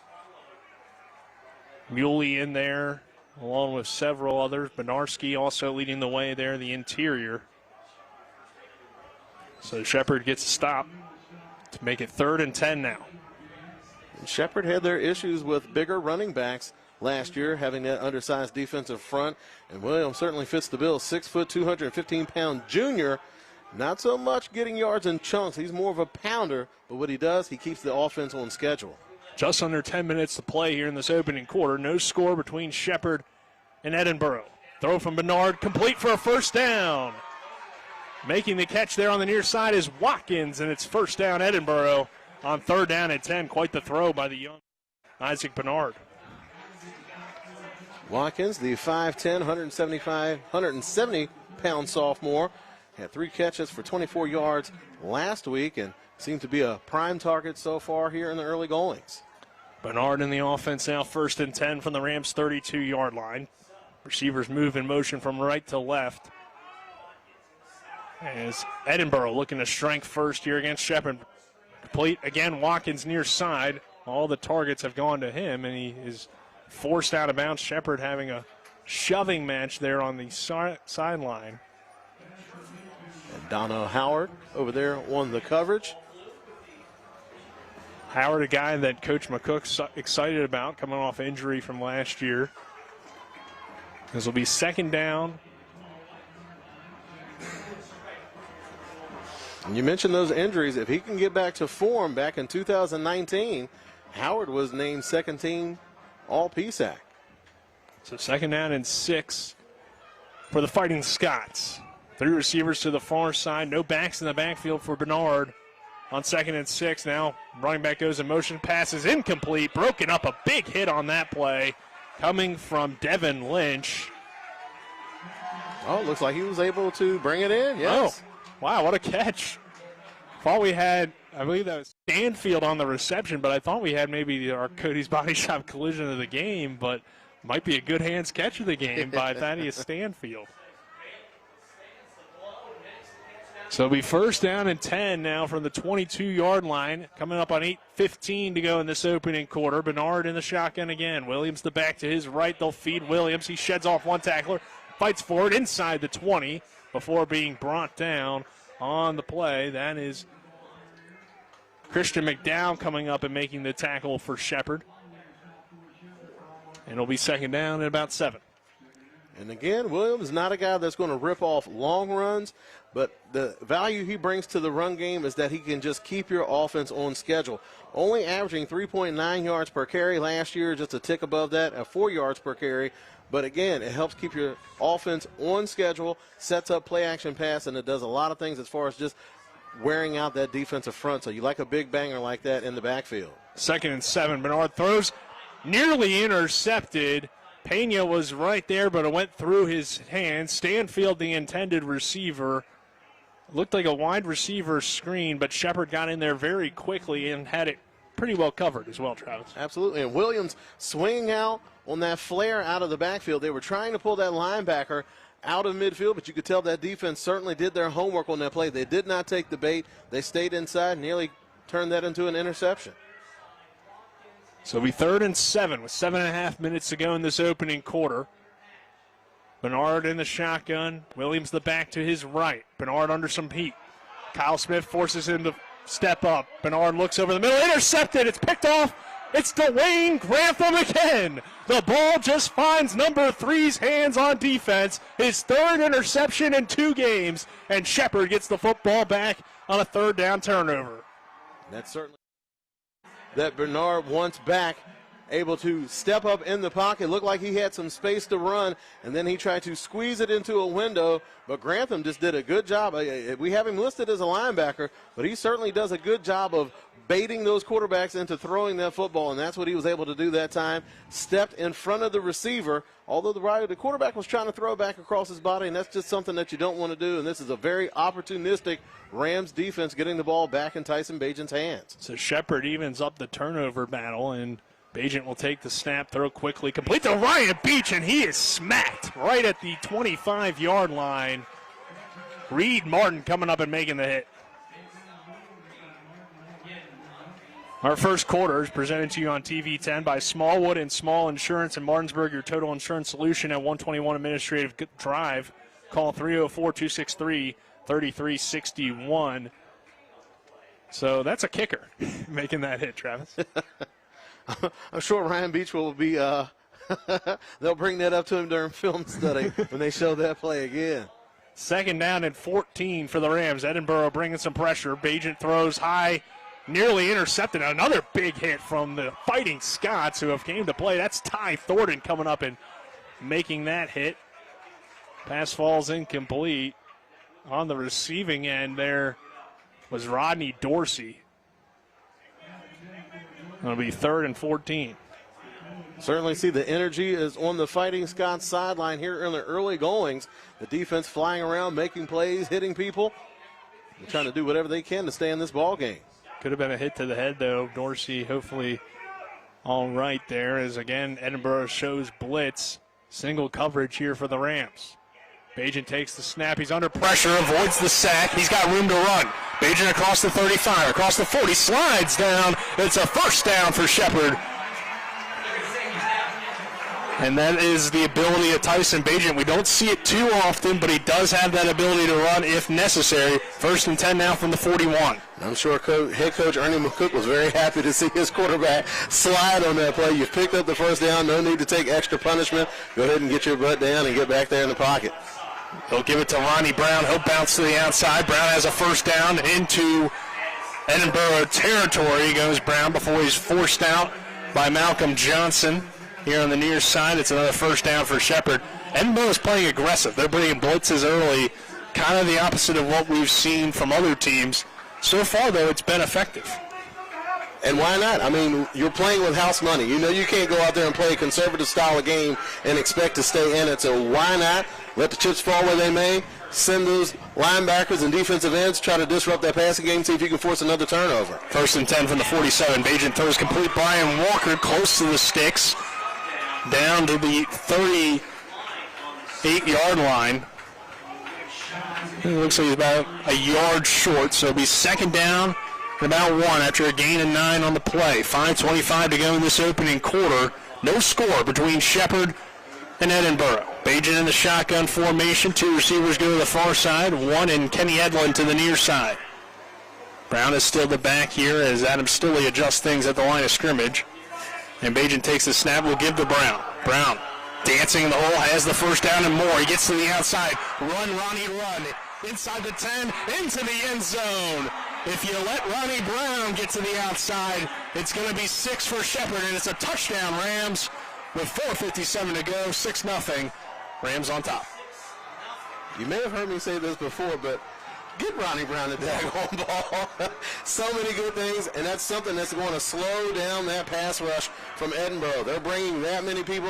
Speaker 4: Muley in there, along with several others. Benarski also leading the way there, the interior. So Shepherd gets a stop to make it 3rd and 10 now.
Speaker 5: Shepherd had their issues with bigger running backs last year, having that undersized defensive front. And Williams certainly fits the bill. 6 foot, 215-pound junior. Not so much getting yards in chunks. He's more of a pounder, but what he does, he keeps the offense on schedule.
Speaker 4: Just under 10 minutes to play here in this opening quarter. No score between Shepherd and Edinboro. Throw from Bernard, complete for a first down. Making the catch there on the near side is Watkins, and it's first down Edinboro on 3rd down and 10. Quite the throw by the young Isaac Bernard.
Speaker 5: Watkins, the 5'10", 170-pound sophomore, had 3 catches for 24 yards last week and seemed to be a prime target so far here in the early goings.
Speaker 4: Bernard in the offense now, 1st and 10 from the Rams' 32-yard line. Receivers move in motion from right to left. As Edinboro looking to strength first here against Shepherd. Complete again, Watkins near side. All the targets have gone to him, and he is forced out of bounds. Shepherd having a shoving match there on the sideline.
Speaker 5: And Donna Howard over there on the coverage.
Speaker 4: Howard, a guy that Coach McCook's excited about, coming off injury from last year. This will be 2nd down.
Speaker 5: And you mentioned those injuries. If he can get back to form back in 2019, Howard was named 2nd team All PSAC.
Speaker 4: So 2nd down and 6 for the Fighting Scots. 3 receivers to the far side. No backs in the backfield for Bernard on 2nd and 6. Now running back goes in motion. Pass is incomplete. Broken up, a big hit on that play coming from Devin Lynch.
Speaker 5: Oh, looks like he was able to bring it in. Yes.
Speaker 4: Oh, wow, what a catch. Thought we had, I believe that was Stanfield on the reception, but I thought we had maybe our Cody's Body Shop collision of the game, but might be a good hands catch of the game by Thaddeus Stanfield. So it'll be 1st down and 10 now from the 22-yard line. Coming up on 8:15 to go in this opening quarter. Bernard in the shotgun again. Williams the back to his right. They'll feed Williams. He sheds off one tackler, fights forward inside the 20 before being brought down on the play. That is Christian McDowell coming up and making the tackle for Shepherd. And it'll be second down at about 7.
Speaker 5: And again, Williams is not a guy that's going to rip off long runs, but the value he brings to the run game is that he can just keep your offense on schedule. Only averaging 3.9 yards per carry last year, just a tick above that at 4 yards per carry. But again, it helps keep your offense on schedule, sets up play action pass, and it does a lot of things as far as just wearing out that defensive front. So you like a big banger like that in the backfield.
Speaker 4: Second and 7. Bernard throws, nearly intercepted. Pena was right there, but it went through his hands. Stanfield, the intended receiver, looked like a wide receiver screen, but Shepherd got in there very quickly and had it pretty well covered as well, Travis.
Speaker 5: Absolutely. And Williams swinging out on that flare out of the backfield. They were trying to pull that linebacker out of midfield, but you could tell that defense certainly did their homework on that play. They did not take the bait. They stayed inside, nearly turned that into an interception.
Speaker 4: So it'll be 3rd and 7 with 7.5 minutes to go in this opening quarter. Bernard in the shotgun. Williams the back to his right. Bernard under some heat. Kyle Smith forces him to step up. Bernard looks over the middle. Intercepted. It's picked off. It's Dwayne Grantham again. The ball just finds number 3's hands on defense. His 3rd interception in 2 games. And Shepherd gets the football back on a 3rd down turnover.
Speaker 5: That's certainly that Bernard wants back, able to step up in the pocket. Looked like he had some space to run, and then he tried to squeeze it into a window, but Grantham just did a good job. We have him listed as a linebacker, but he certainly does a good job of baiting those quarterbacks into throwing that football, and that's what he was able to do that time. Stepped in front of the receiver, although the quarterback was trying to throw back across his body, and that's just something that you don't want to do, and this is a very opportunistic Rams defense getting the ball back in Tyson Bajan's hands.
Speaker 4: So Shepherd evens up the turnover battle, and Bajan will take the snap, throw quickly, complete to Ryan Beach, and he is smacked right at the 25-yard line. Reed Martin coming up and making the hit. Our first quarter is presented to you on TV 10 by Smallwood and Small Insurance in Martinsburg, your total insurance solution at 121 Administrative Drive. Call 304-263-3361. So that's a kicker making that hit, Travis.
Speaker 5: I'm sure Ryan Beach will be, they'll bring that up to him during film study when they show that play again.
Speaker 4: Second down and 14 for the Rams. Edinboro bringing some pressure. Bajan throws high, nearly intercepted. Another big hit from the Fighting Scots who have came to play. That's Ty Thornton coming up and making that hit. Pass falls incomplete. On the receiving end there was Rodney Dorsey. It'll be 3rd and 14.
Speaker 5: Certainly see the energy is on the Fighting Scots sideline here in the early goings. The defense flying around, making plays, hitting people. They're trying to do whatever they can to stay in this ball game.
Speaker 4: Could have been a hit to the head, though. Dorsey hopefully all right there as, again, Edinboro shows blitz. Single coverage here for the Rams. Bajan takes the snap. He's under pressure, avoids the sack. He's got room to run. Bajan across the 35, across the 40, slides down. It's a first down for Shepherd. And that is the ability of Tyson Bajan. We don't see it too often, but he does have that ability to run if necessary. 1st and 10 now from the 41.
Speaker 5: I'm sure head coach Ernie McCook was very happy to see his quarterback slide on that play. You've picked up the first down. No need to take extra punishment. Go ahead and get your butt down and get back there in the pocket.
Speaker 4: He'll give it to Ronnie Brown. He'll bounce to the outside. Brown has a first down into Edinboro territory. Goes Brown before he's forced out by Malcolm Johnson. Here on the near side, it's another first down for Shepherd. Edinboro is playing aggressive. They're bringing blitzes early, kind of the opposite of what we've seen from other teams. So far, though, it's been effective.
Speaker 5: And why not? I mean, you're playing with house money. You know you can't go out there and play a conservative style of game and expect to stay in it. So why not let the chips fall where they may? Send those linebackers and defensive ends, try to disrupt that passing game, see if you can force another turnover.
Speaker 4: 1st and 10 from the 47. Bajan throws complete. Brian Walker close to the sticks. Down to the 38-yard line. It looks like he's about a yard short, so it'll be second down and about 1 after a gain of 9 on the play. 5:25 to go in this opening quarter. No score between Shepherd and Edinboro. Bajan in the shotgun formation. 2 receivers go to the far side. 1 and Kenny Edlin to the near side. Brown is still the back here as Adam Stilley adjusts things at the line of scrimmage. And Bajan takes the snap, will give to Brown. Brown dancing in the hole, has the first down and more. He gets to the outside. Run, Ronnie, run. Inside the 10, into the end zone. If you let Ronnie Brown get to the outside, it's going to be 6 for Shepherd, and it's a touchdown, Rams, with 4:57 to go, 6-0. Rams on top.
Speaker 5: You may have heard me say this before, but get Ronnie Brown the daggone ball. So many good things, and that's something that's going to slow down that pass rush from Edinboro. They're bringing that many people,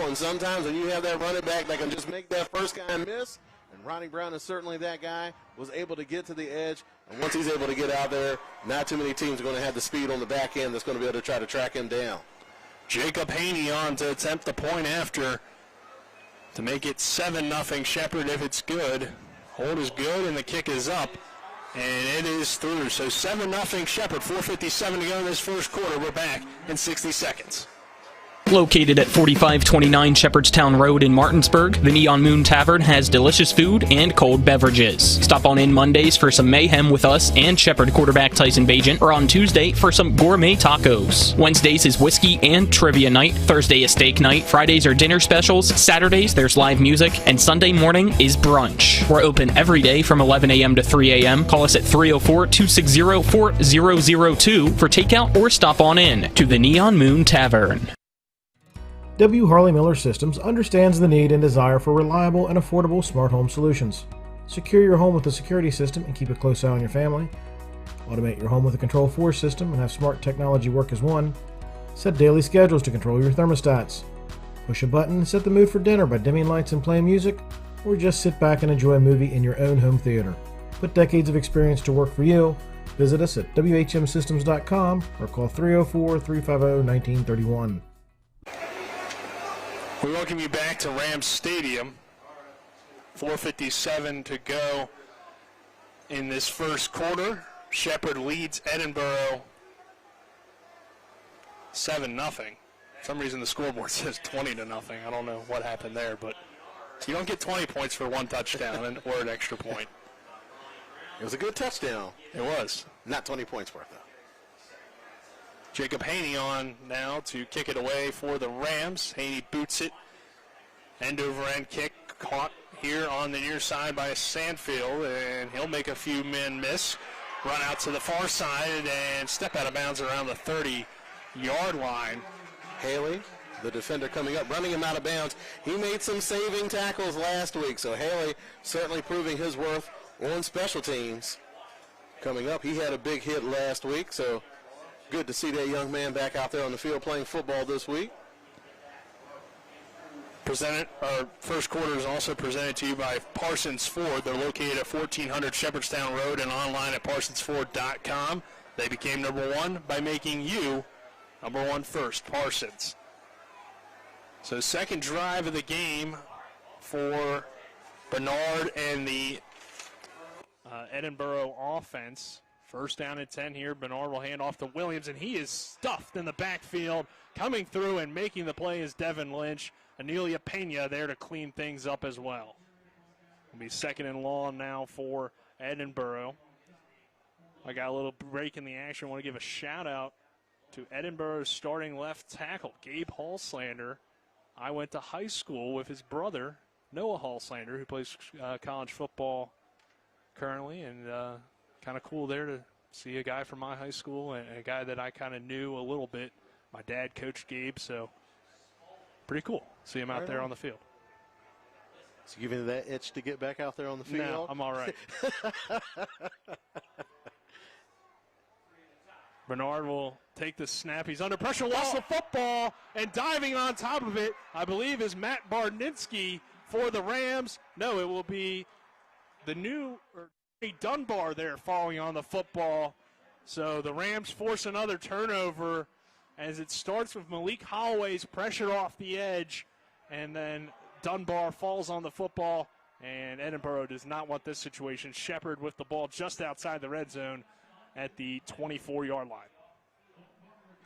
Speaker 5: and sometimes when you have that running back that can just make that first guy miss, and Ronnie Brown is certainly that guy, was able to get to the edge, and once he's able to get out there, not too many teams are going to have the speed on the back end that's going to be able to try to track him down.
Speaker 4: Jacob Haney on to attempt the point after to make it 7-0 Shepherd if it's good. Hold is good, and the kick is up, and it is through. So 7-0 Shepherd, 4:57 to go in this first quarter. We're back in 60 seconds.
Speaker 1: Located at 4529 Shepherdstown Road in Martinsburg, the Neon Moon Tavern has delicious food and cold beverages. Stop on in Mondays for some mayhem with us and Shepherd quarterback Tyson Bajan, or on Tuesday for some gourmet tacos. Wednesdays is whiskey and trivia night. Thursday is steak night. Fridays are dinner specials. Saturdays there's live music, and Sunday morning is brunch. We're open every day from 11 a.m. to 3 a.m. Call us at 304-260-4002 for takeout or stop on in to the Neon Moon Tavern.
Speaker 2: W. Harley Miller Systems understands the need and desire for reliable and affordable smart home solutions. Secure your home with a security system and keep a close eye on your family. Automate your home with a Control4 system and have smart technology work as one. Set daily schedules to control your thermostats. Push a button and set the mood for dinner by dimming lights and playing music, or just sit back and enjoy a movie in your own home theater. Put decades of experience to work for you. Visit us at whmsystems.com or call 304-350-1931.
Speaker 4: We welcome you back to Rams Stadium. 4:57 to go in this first quarter. Shepherd leads Edinboro 7-0. For some reason the scoreboard says 20-0. I don't know what happened there, but you don't get 20 points for one touchdown or an extra point.
Speaker 5: It was a good touchdown.
Speaker 4: It was.
Speaker 5: Not 20 points worth, though.
Speaker 4: Jacob Haney on now to kick it away for the Rams. Haney boots it. End-over-end kick caught here on the near side by Sandfield, and he'll make a few men miss. Run out to the far side and step out of bounds around the 30-yard line.
Speaker 5: Haley, the defender coming up, running him out of bounds. He made some saving tackles last week, so Haley certainly proving his worth on special teams. Coming up, he had a big hit last week, so good to see that young man back out there on the field playing football this week.
Speaker 4: Our first quarter is also presented to you by Parsons Ford. They're located at 1400 Shepherdstown Road and online at parsonsford.com. They became number one by making you number one first, Parsons. So second drive of the game for Bernard and the Edinboro offense. First down and 10 here. Bernard will hand off to Williams, and he is stuffed in the backfield. Coming through and making the play is Devin Lynch. Anelia Pena there to clean things up as well. It'll be second and long now for Edinboro. I got a little break in the action. I want to give a shout out to Edinboro's starting left tackle, Gabe Hallslander. I went to high school with his brother, Noah Hallslander, who plays college football currently, and kind of cool there to see a guy from my high school and a guy that I kind of knew a little bit. My dad coached Gabe, so pretty cool. See him out there on the field.
Speaker 5: So giving you that itch to get back out there on the field?
Speaker 4: No, I'm all right. Bernard will take the snap. He's under pressure, lost the football, and diving on top of it, I believe, is Matt Barninsky for the Rams. No, it will be the new Dunbar there falling on the football. So the Rams force another turnover as it starts with Malik Holloway's pressure off the edge, and then Dunbar falls on the football, and Edinboro does not want this situation. Shepherd with the ball just outside the red zone at the 24-yard line.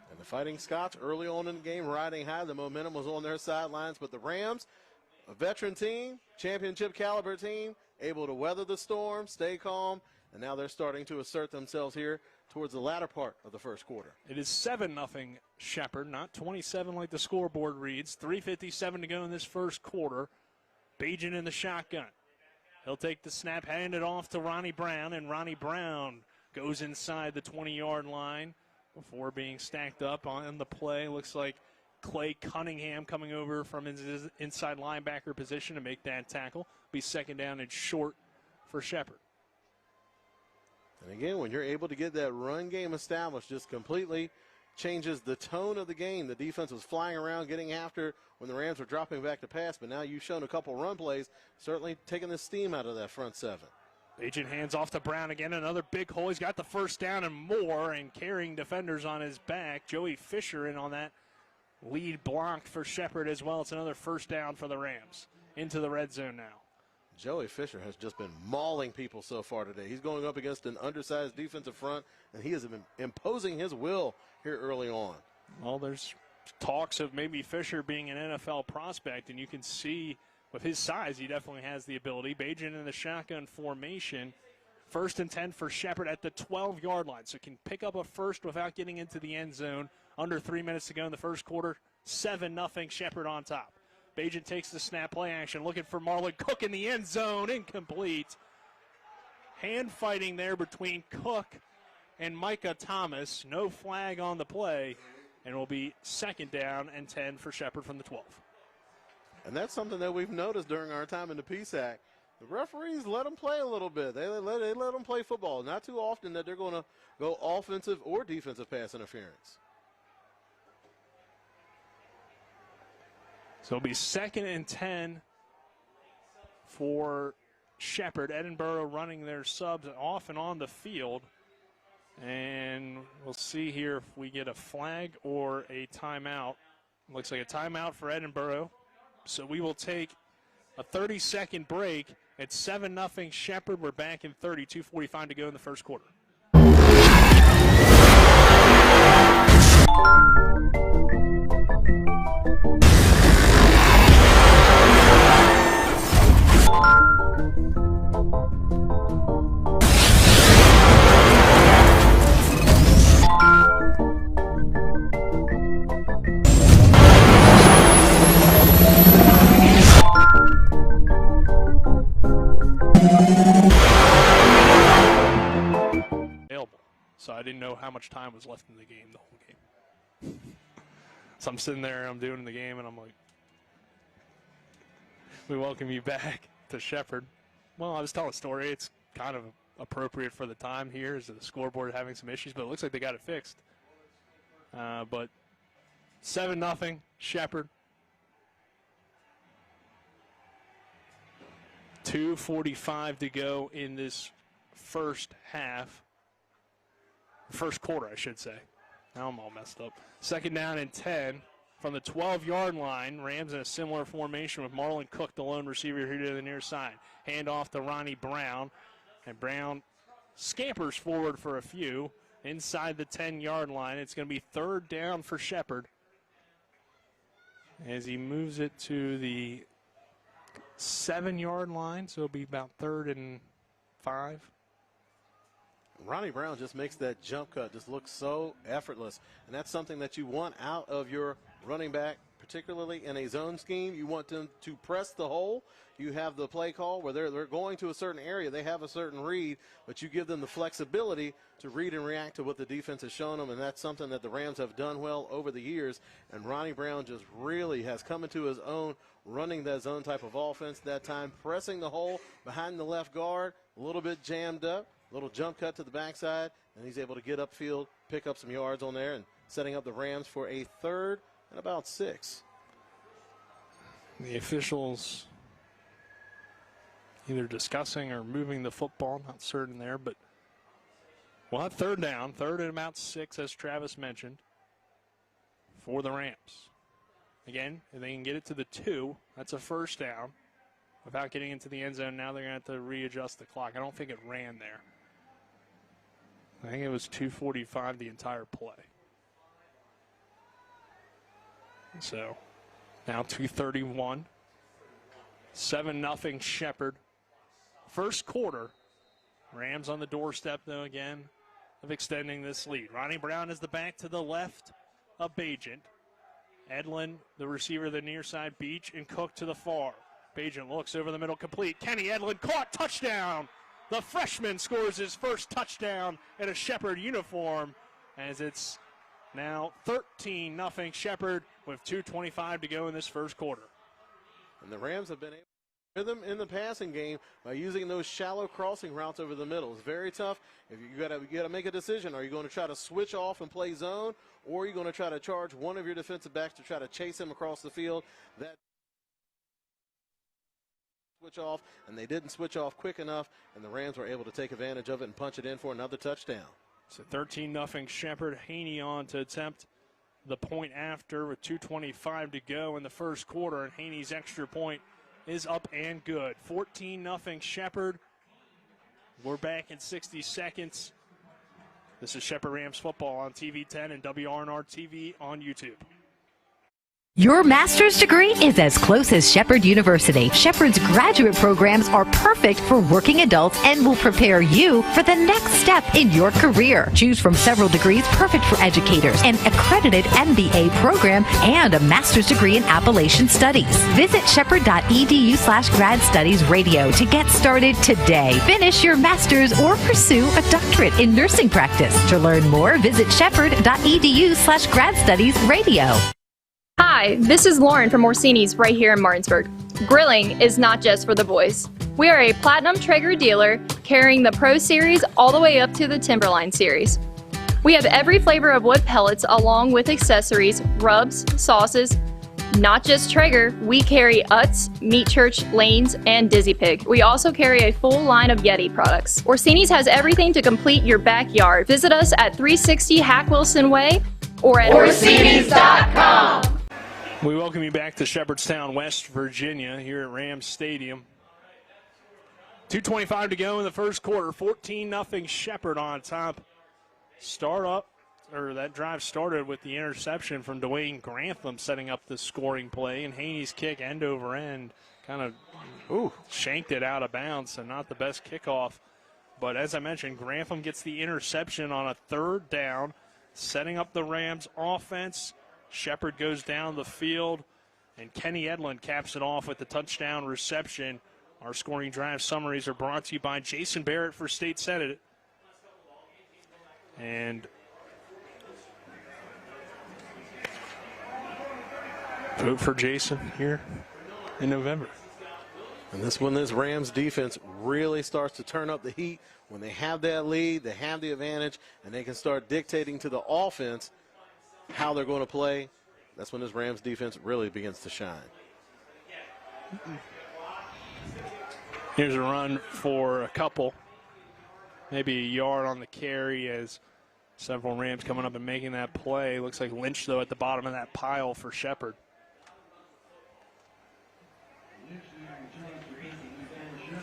Speaker 5: And the Fighting Scots early on in the game riding high. The momentum was on their sidelines, but the Rams A veteran team, championship caliber team, able to weather the storm, stay calm, and now they're starting to assert themselves here towards the latter part of the first quarter.
Speaker 4: It is 7-0 Shepherd, not 27 like the scoreboard reads. 3:57 to go in this first quarter. Bajan in the shotgun. He'll take the snap, hand it off to Ronnie Brown, and Ronnie Brown goes inside the 20-yard line before being stacked up on the play. Looks like Clay Cunningham coming over from his inside linebacker position to make that tackle. Be second down and short for Shepherd.
Speaker 5: And again, when you're able to get that run game established, just completely changes the tone of the game. The defense was flying around, getting after when the Rams were dropping back to pass, but now you've shown a couple run plays, certainly taking the steam out of that front seven.
Speaker 4: Agent hands off to Brown again, another big hole. He's got the first down and more, and carrying defenders on his back. Joey Fisher in on that lead block for Shepherd as well. It's another first down for the Rams. Into the red zone now.
Speaker 5: Joey Fisher has just been mauling people so far today. He's going up against an undersized defensive front, and he has been imposing his will here early on.
Speaker 4: Well, there's talks of maybe Fisher being an NFL prospect, and you can see with his size, he definitely has the ability. Bajan in the shotgun formation. 1st and 10 for Shepherd at the 12-yard line. So can pick up a first without getting into the end zone. Under 3 minutes to go in the first quarter. 7-0 Shepherd on top. Bajan takes the snap, play action, looking for Marlon Cook in the end zone. Incomplete. Hand fighting there between Cook and Micah Thomas. No flag on the play. And it will be 2nd down and 10 for Shepherd from the 12.
Speaker 5: And that's something that we've noticed during our time in the PSAC. The referees let them play a little bit. They let them play football. Not too often that they're going to go offensive or defensive pass interference.
Speaker 4: So it'll be 2nd and 10 for Shepherd. Edinboro running their subs off and on the field. And we'll see here if we get a flag or a timeout. Looks like a timeout for Edinboro. So we will take a 30-second break at 7-0 Shepherd. We're back in 30, 2:45 to go in the first quarter. So I didn't know how much time was left in the game, the whole game. So I'm sitting there, I'm doing the game, and I'm like, we welcome you back to Shepherd. Well, I was telling a story. It's kind of appropriate for the time here as the scoreboard having some issues, but it looks like they got it fixed. But 7-0 Shepherd. 2:45 to go in this first half. First quarter, I should say. Now I'm all messed up. 2nd down and 10 from the 12-yard line. Rams in a similar formation with Marlon Cook, the lone receiver, here to the near side. Hand off to Ronnie Brown. And Brown scampers forward for a few inside the 10-yard line. It's going to be 3rd down for Shepherd as he moves it to the 7-yard line. So it'll be about 3rd and 5.
Speaker 5: Ronnie Brown just makes that jump cut just look so effortless. And that's something that you want out of your running back, particularly in a zone scheme. You want them to press the hole. You have the play call where they're going to a certain area. They have a certain read, but you give them the flexibility to read and react to what the defense has shown them, and that's something that the Rams have done well over the years. And Ronnie Brown just really has come into his own running that zone type of offense that time, pressing the hole behind the left guard, a little bit jammed up. Little jump cut to the backside, and he's able to get upfield, pick up some yards on there, and setting up the Rams for a 3rd and about 6.
Speaker 4: The officials either discussing or moving the football, not certain there, but we'll have 3rd down, 3rd and about 6, as Travis mentioned, for the Rams. Again, if they can get it to the 2, that's a first down. Without getting into the end zone, now they're going to have to readjust the clock. I don't think it ran there. I think it was 2:45 the entire play. So now 2:31. 7-0 Shepherd. First quarter. Rams on the doorstep, though, again, of extending this lead. Ronnie Brown is the back to the left of Bajent. Edlin, the receiver, the near side, Beach, and Cook to the far. Bajent looks over the middle, complete. Kenny Edlin caught, touchdown. The freshman scores his first touchdown in a Shepherd uniform, as it's now 13-0 Shepherd with 2:25 to go in this first quarter.
Speaker 5: And the Rams have been able to rhythm in the passing game by using those shallow crossing routes over the middle. It's very tough. If you got to make a decision. Are you going to try to switch off and play zone, or are you going to try to charge one of your defensive backs to try to chase him across the field? That switch off, and they didn't switch off quick enough, and the Rams were able to take advantage of it and punch it in for another touchdown.
Speaker 4: So 13-0 Shepherd. Haney on to attempt the point after with 2:25 to go in the first quarter, and Haney's extra point is up and good. 14-0 Shepherd. We're back in 60 seconds. This is Shepherd Rams football on TV 10 and WRNR TV on YouTube.
Speaker 11: Your master's degree is as close as Shepherd University. Shepherd's graduate programs are perfect for working adults and will prepare you for the next step in your career. Choose from several degrees perfect for educators, an accredited MBA program, and a master's degree in Appalachian Studies. Visit shepherd.edu/grad studies radio to get started today. Finish your master's or pursue a doctorate in nursing practice. To learn more, visit shepherd.edu/grad studies radio.
Speaker 9: Hi, this is Lauren from Orsini's right here in Martinsburg. Grilling is not just for the boys. We are a Platinum Traeger dealer carrying the Pro Series all the way up to the Timberline Series. We have every flavor of wood pellets along with accessories, rubs, sauces. Not just Traeger, we carry Utz, Meat Church, Lanes, and Dizzy Pig. We also carry a full line of Yeti products. Orsini's has everything to complete your backyard. Visit us at 360 Hack Wilson Way or at Orsinis.com.
Speaker 4: We welcome you back to Shepherdstown, West Virginia, here at Rams Stadium. 2:25 to go in the first quarter. 14-0 Shepherd on top. That drive started with the interception from Dwayne Grantham, setting up the scoring play, and Haney's kick end over end kind of shanked it out of bounds, so not the best kickoff. But as I mentioned, Grantham gets the interception on a third down, setting up the Rams offense. Shepherd goes down the field, and Kenny Edlin caps it off with the touchdown reception. Our scoring drive summaries are brought to you by Jason Barrett for State Senate. And vote for Jason here in November.
Speaker 5: And this when this Rams defense really starts to turn up the heat, when they have that lead, they have the advantage, and they can start dictating to the offense how they're going to play. That's when this Rams defense really begins to shine.
Speaker 4: Here's a run for a couple, maybe a yard on the carry, as several Rams coming up and making that play. Looks like Lynch, though, at the bottom of that pile for Shepherd.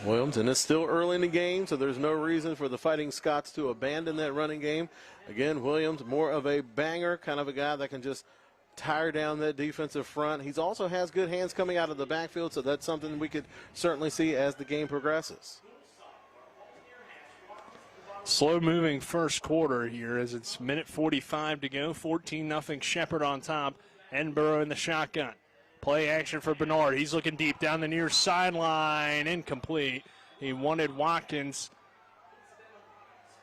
Speaker 5: Williams, and it's still early in the game, so there's no reason for the Fighting Scots to abandon that running game. Again, Williams, more of a banger, kind of a guy that can just tire down that defensive front. He also has good hands coming out of the backfield, so that's something we could certainly see as the game progresses.
Speaker 4: Slow-moving first quarter here as it's minute 45 to go. 14-0 Shepherd on top. Edinboro in the shotgun. Play action for Bernard. He's looking deep down the near sideline. Incomplete. He wanted Watkins.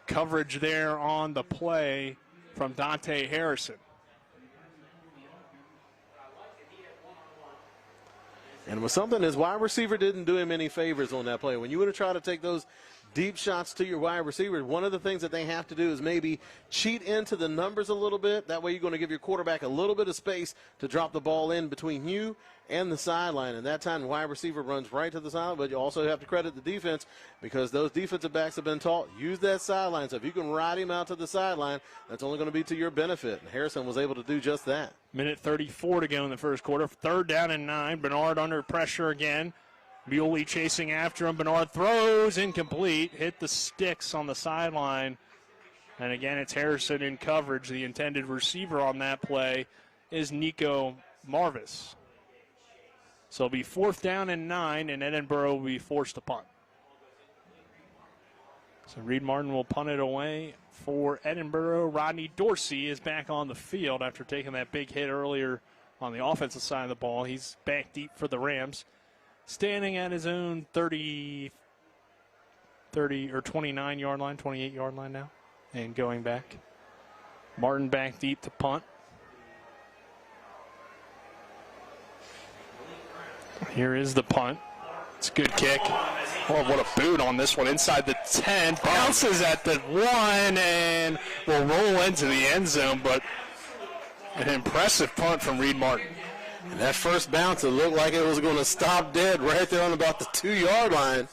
Speaker 4: Coverage there on the play from Dante Harrison.
Speaker 5: And with something, his wide receiver didn't do him any favors on that play. When you would have tried to take those deep shots to your wide receiver, one of the things that they have to do is maybe cheat into the numbers a little bit. That way you're going to give your quarterback a little bit of space to drop the ball in between you and the sideline. And that time, the wide receiver runs right to the sideline, but you also have to credit the defense because those defensive backs have been taught, use that sideline. So if you can ride him out to the sideline, that's only going to be to your benefit. And Harrison was able to do just that.
Speaker 4: Minute 34 to go in the first quarter. 3rd down and 9. Bernard under pressure again. Muley chasing after him. Bernard throws incomplete. Hit the sticks on the sideline. And again, it's Harrison in coverage. The intended receiver on that play is Nico Marvis. So it'll be 4th down and 9, and Edinboro will be forced to punt. So Reed Martin will punt it away for Edinboro. Rodney Dorsey is back on the field after taking that big hit earlier on the offensive side of the ball. He's back deep for the Rams, standing at his own 30 or 29-yard line, 28-yard line now, and going back. Martin back deep to punt. Here is the punt. It's a good kick. Oh, what a boot on this one. Inside the 10. Bounces at the 1 and will roll into the end zone, but an impressive punt from Reed Martin.
Speaker 5: And that first bounce, it looked like it was going to stop dead right there on about the 2-yard line.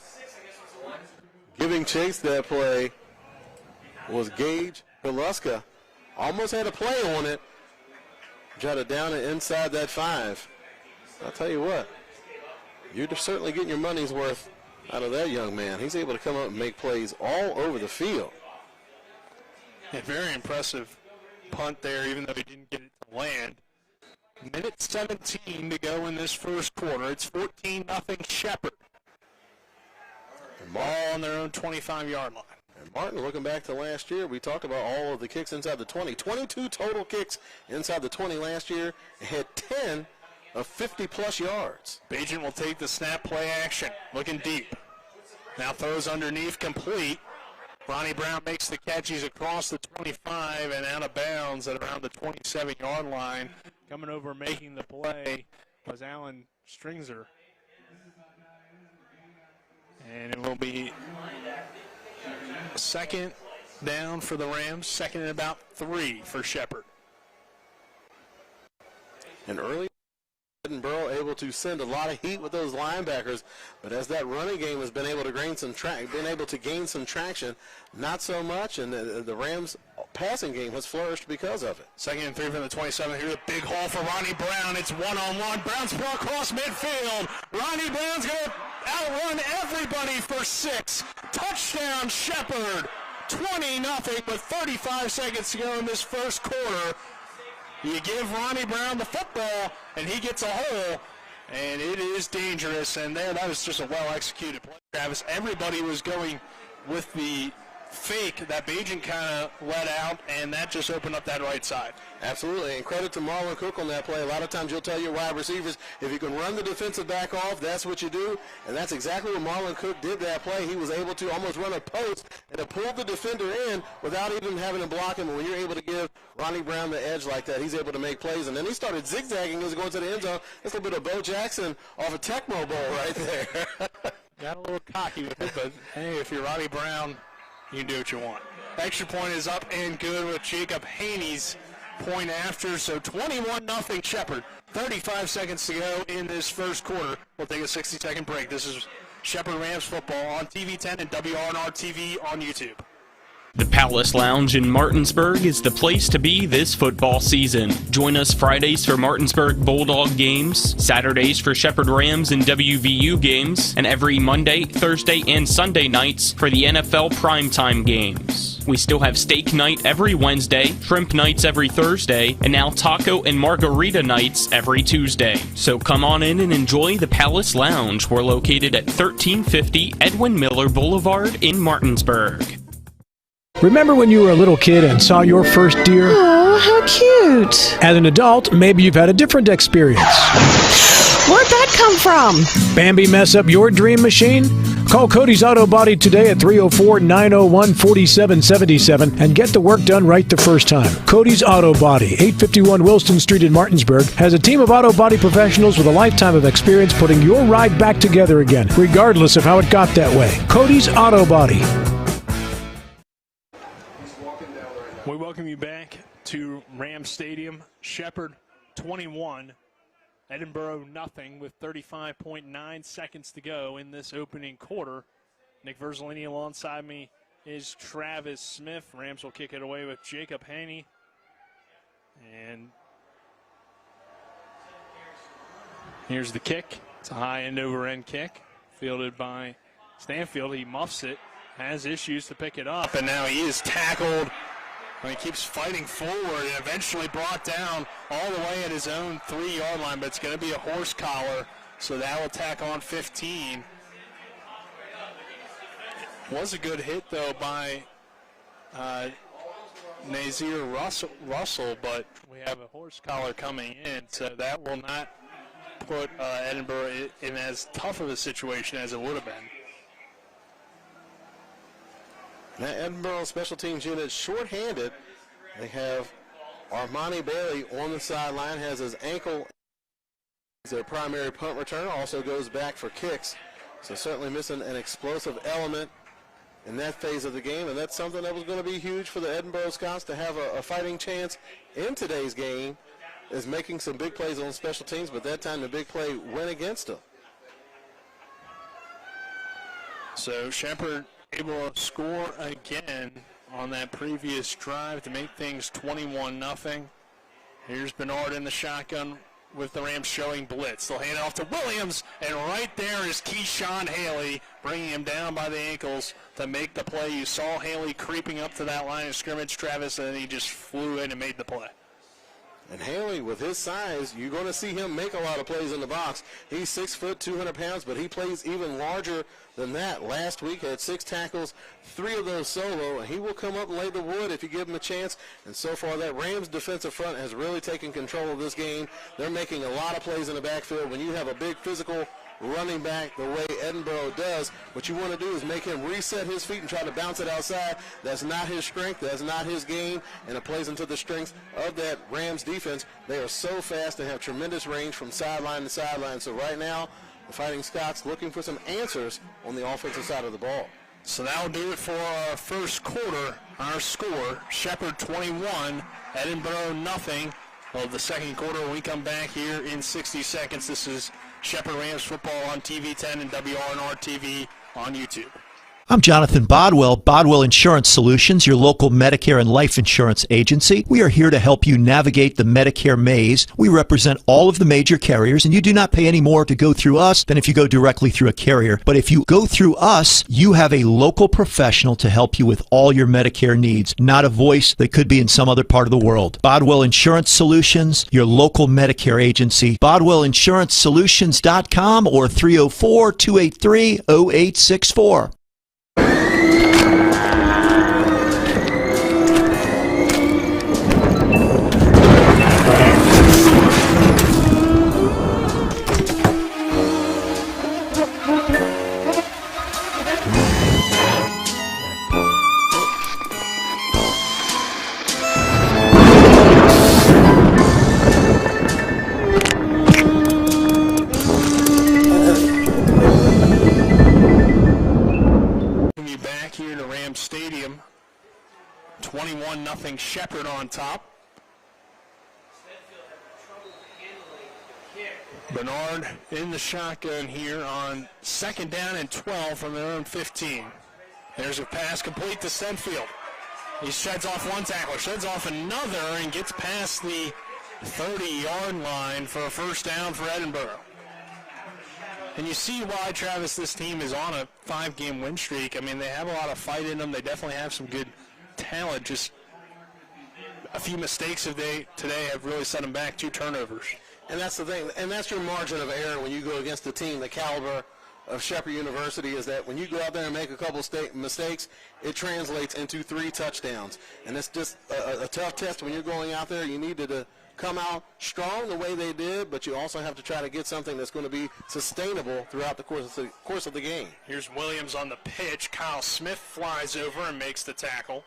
Speaker 5: Giving chase that play was Gage Galuska. Almost had a play on it. Got it down and inside that 5. I'll tell you what, you're certainly getting your money's worth out of that young man. He's able to come up and make plays all over the field.
Speaker 4: A very impressive punt there, even though he didn't get it to land. Minute 17 to go in this first quarter. It's 14-0 Shepherd. Ball on their own 25-yard line.
Speaker 5: And Martin, looking back to last year, we talked about all of the kicks inside the 20. 22 total kicks inside the 20 last year. Had 10 of 50-plus yards.
Speaker 4: Bajan will take the snap, play action, looking deep. Now throws underneath, complete. Ronnie Brown makes the catch. He's across the 25 and out of bounds at around the 27-yard line. Coming over making the play was Alan Stringser. And it will be 2nd down for the Rams, 2nd and about 3 for Shepherd.
Speaker 5: And early Edinboro able to send a lot of heat with those linebackers, but as that running game has been able to gain some traction, not so much, and the Rams passing game has flourished because of it.
Speaker 4: 2nd and 3 from the 27. Here's a big hole for Ronnie Brown. It's one-on-one. Brown's throw across midfield. Ronnie Brown's going to outrun everybody for 6. Touchdown, Shepherd. 20-0 with 35 seconds to go in this first quarter. You give Ronnie Brown the football, and he gets a hole, and it is dangerous. And there, that was just a well-executed play, Travis. Everybody was going with the fake that Bajan kind of let out, and that just opened up that right side.
Speaker 5: Absolutely, and credit to Marlon Cook on that play. A lot of times you'll tell your wide receivers, if you can run the defensive back off, that's what you do, and that's exactly what Marlon Cook did that play. He was able to almost run a post and to pull the defender in without even having to block him. And when you're able to give Ronnie Brown the edge like that, he's able to make plays. And then he started zigzagging as he going to the end zone. That's a little bit of Bo Jackson off a Tecmo Bowl right there.
Speaker 4: Got a little cocky with it, but hey, if you're Ronnie Brown, you can do what you want. Extra point is up and good with Jacob Haney's point after. So 21-0 Shepherd. 35 seconds to go in this first quarter. We'll take a 60-second break. This is Shepherd Rams football on TV 10 and WRNR TV on YouTube.
Speaker 1: The Palace Lounge in Martinsburg is the place to be this football season. Join us Fridays for Martinsburg Bulldog games, Saturdays for Shepherd Rams and WVU games, and every Monday, Thursday, and Sunday nights for the NFL primetime games. We still have steak night every Wednesday, shrimp nights every Thursday, and now taco and margarita nights every Tuesday. So come on in and enjoy the Palace Lounge. We're located at 1350 Edwin Miller Boulevard in Martinsburg.
Speaker 6: Remember when you were a little kid and saw your first deer?
Speaker 24: Oh, how cute.
Speaker 6: As an adult, maybe you've had a different experience.
Speaker 24: Where'd that come from?
Speaker 6: Bambi mess up your dream machine? Call Cody's Auto Body today at 304-901-4777 and get the work done right the first time. Cody's Auto Body, 851 Wilston Street in Martinsburg, has a team of auto body professionals with a lifetime of experience putting your ride back together again, regardless of how it got that way. Cody's Auto Body.
Speaker 4: We welcome you back to Rams Stadium. Shepherd 21, Edinboro 0 with 35.9 seconds to go in this opening quarter. Nick Verzolini alongside me is Travis Smith. Rams will kick it away with Jacob Haney. And here's the kick. It's a high end over end kick fielded by Stanfield. He muffs it, has issues to pick it up, and now he is tackled. And he keeps fighting forward and eventually brought down all the way at his own 3-yard line, but it's going to be a horse collar So that will tack on 15. Was a good hit, though, by Nazir Russell, but we have a horse collar coming in, so that will not put Edinboro in as tough of a situation as it would have been.
Speaker 5: Now Edinboro special teams unit shorthanded. They have Armani Bailey on the sideline, has his ankle. Their primary punt returner also goes back for kicks. So certainly missing an explosive element in that phase of the game, and that's something that was going to be huge for the Edinboro Scots to have a fighting chance in today's game, is making some big plays on special teams, but that time the big play went against them.
Speaker 4: So Shepherd able to score again on that previous drive to make things 21-0. Here's Bernard in the shotgun with the Rams showing blitz. They'll hand it off to Williams, and right there is Keyshawn Haley, bringing him down by the ankles to make the play. You saw Haley creeping up to that line of scrimmage, Travis, and he just flew in and made the play.
Speaker 5: And Haley, with his size, you're going to see him make a lot of plays in the box. He's 6 foot, 200 pounds, but he plays even larger than that. Last week had 6 tackles, 3 of those solo, and he will come up and lay the wood if you give him a chance. And so far, that Rams defensive front has really taken control of this game. They're making a lot of plays in the backfield. When you have a big physical running back the way Edinboro does, what you want to do is make him reset his feet and try to bounce it outside. That's not his strength. That's not his game, and it plays into the strengths of that Rams defense. They are so fast and have tremendous range from sideline to sideline. So right now, the Fighting Scots looking for some answers on the offensive side of the ball.
Speaker 4: So that will do it for our first quarter. Our score, Shepherd 21, Edinboro nothing. Well, the second quarter, when we come back here in 60 seconds, this is Shepherd Rams football on TV10 and WRNR TV on YouTube.
Speaker 12: I'm Jonathan Bodwell, Bodwell Insurance Solutions, your local Medicare and life insurance agency. We are here to help you navigate the Medicare maze. We represent all of the major carriers, and you do not pay any more to go through us than if you go directly through a carrier. But if you go through us, you have a local professional to help you with all your Medicare needs, not a voice that could be in some other part of the world. Bodwell Insurance Solutions, your local Medicare agency, BodwellInsuranceSolutions.com or 304-283-0864.
Speaker 4: Stadium, 21-0 Shepherd on top. Bernard in the shotgun here on 2nd down and 12 from their own 15. There's a pass complete to Senfield. He sheds off one tackler, sheds off another, and gets past the 30-yard line for a first down for Edinboro. And you see why, Travis, this team is on a 5-game win streak. I mean, they have a lot of fight in them. They definitely have some good talent. Just a few mistakes today have really set them back. 2 turnovers.
Speaker 5: And that's the thing. And that's your margin of error when you go against a team the caliber of Shepherd University, is that when you go out there and make a couple mistakes, it translates into 3 touchdowns. And it's just a tough test when you're going out there. You need to come out strong the way they did, but you also have to try to get something that's going to be sustainable throughout the course of the game.
Speaker 4: Here's Williams on the pitch. Kyle Smith flies over and makes the tackle.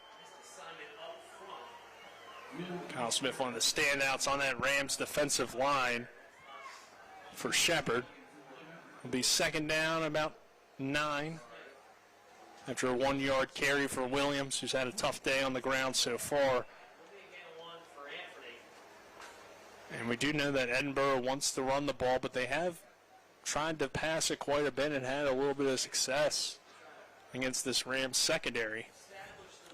Speaker 4: Kyle Smith, one of the standouts on that Rams defensive line for Shepherd. It'll be 2nd down, about 9, after a 1-yard carry for Williams, who's had a tough day on the ground so far. And we do know that Edinboro wants to run the ball, but they have tried to pass it quite a bit and had a little bit of success against this Rams secondary.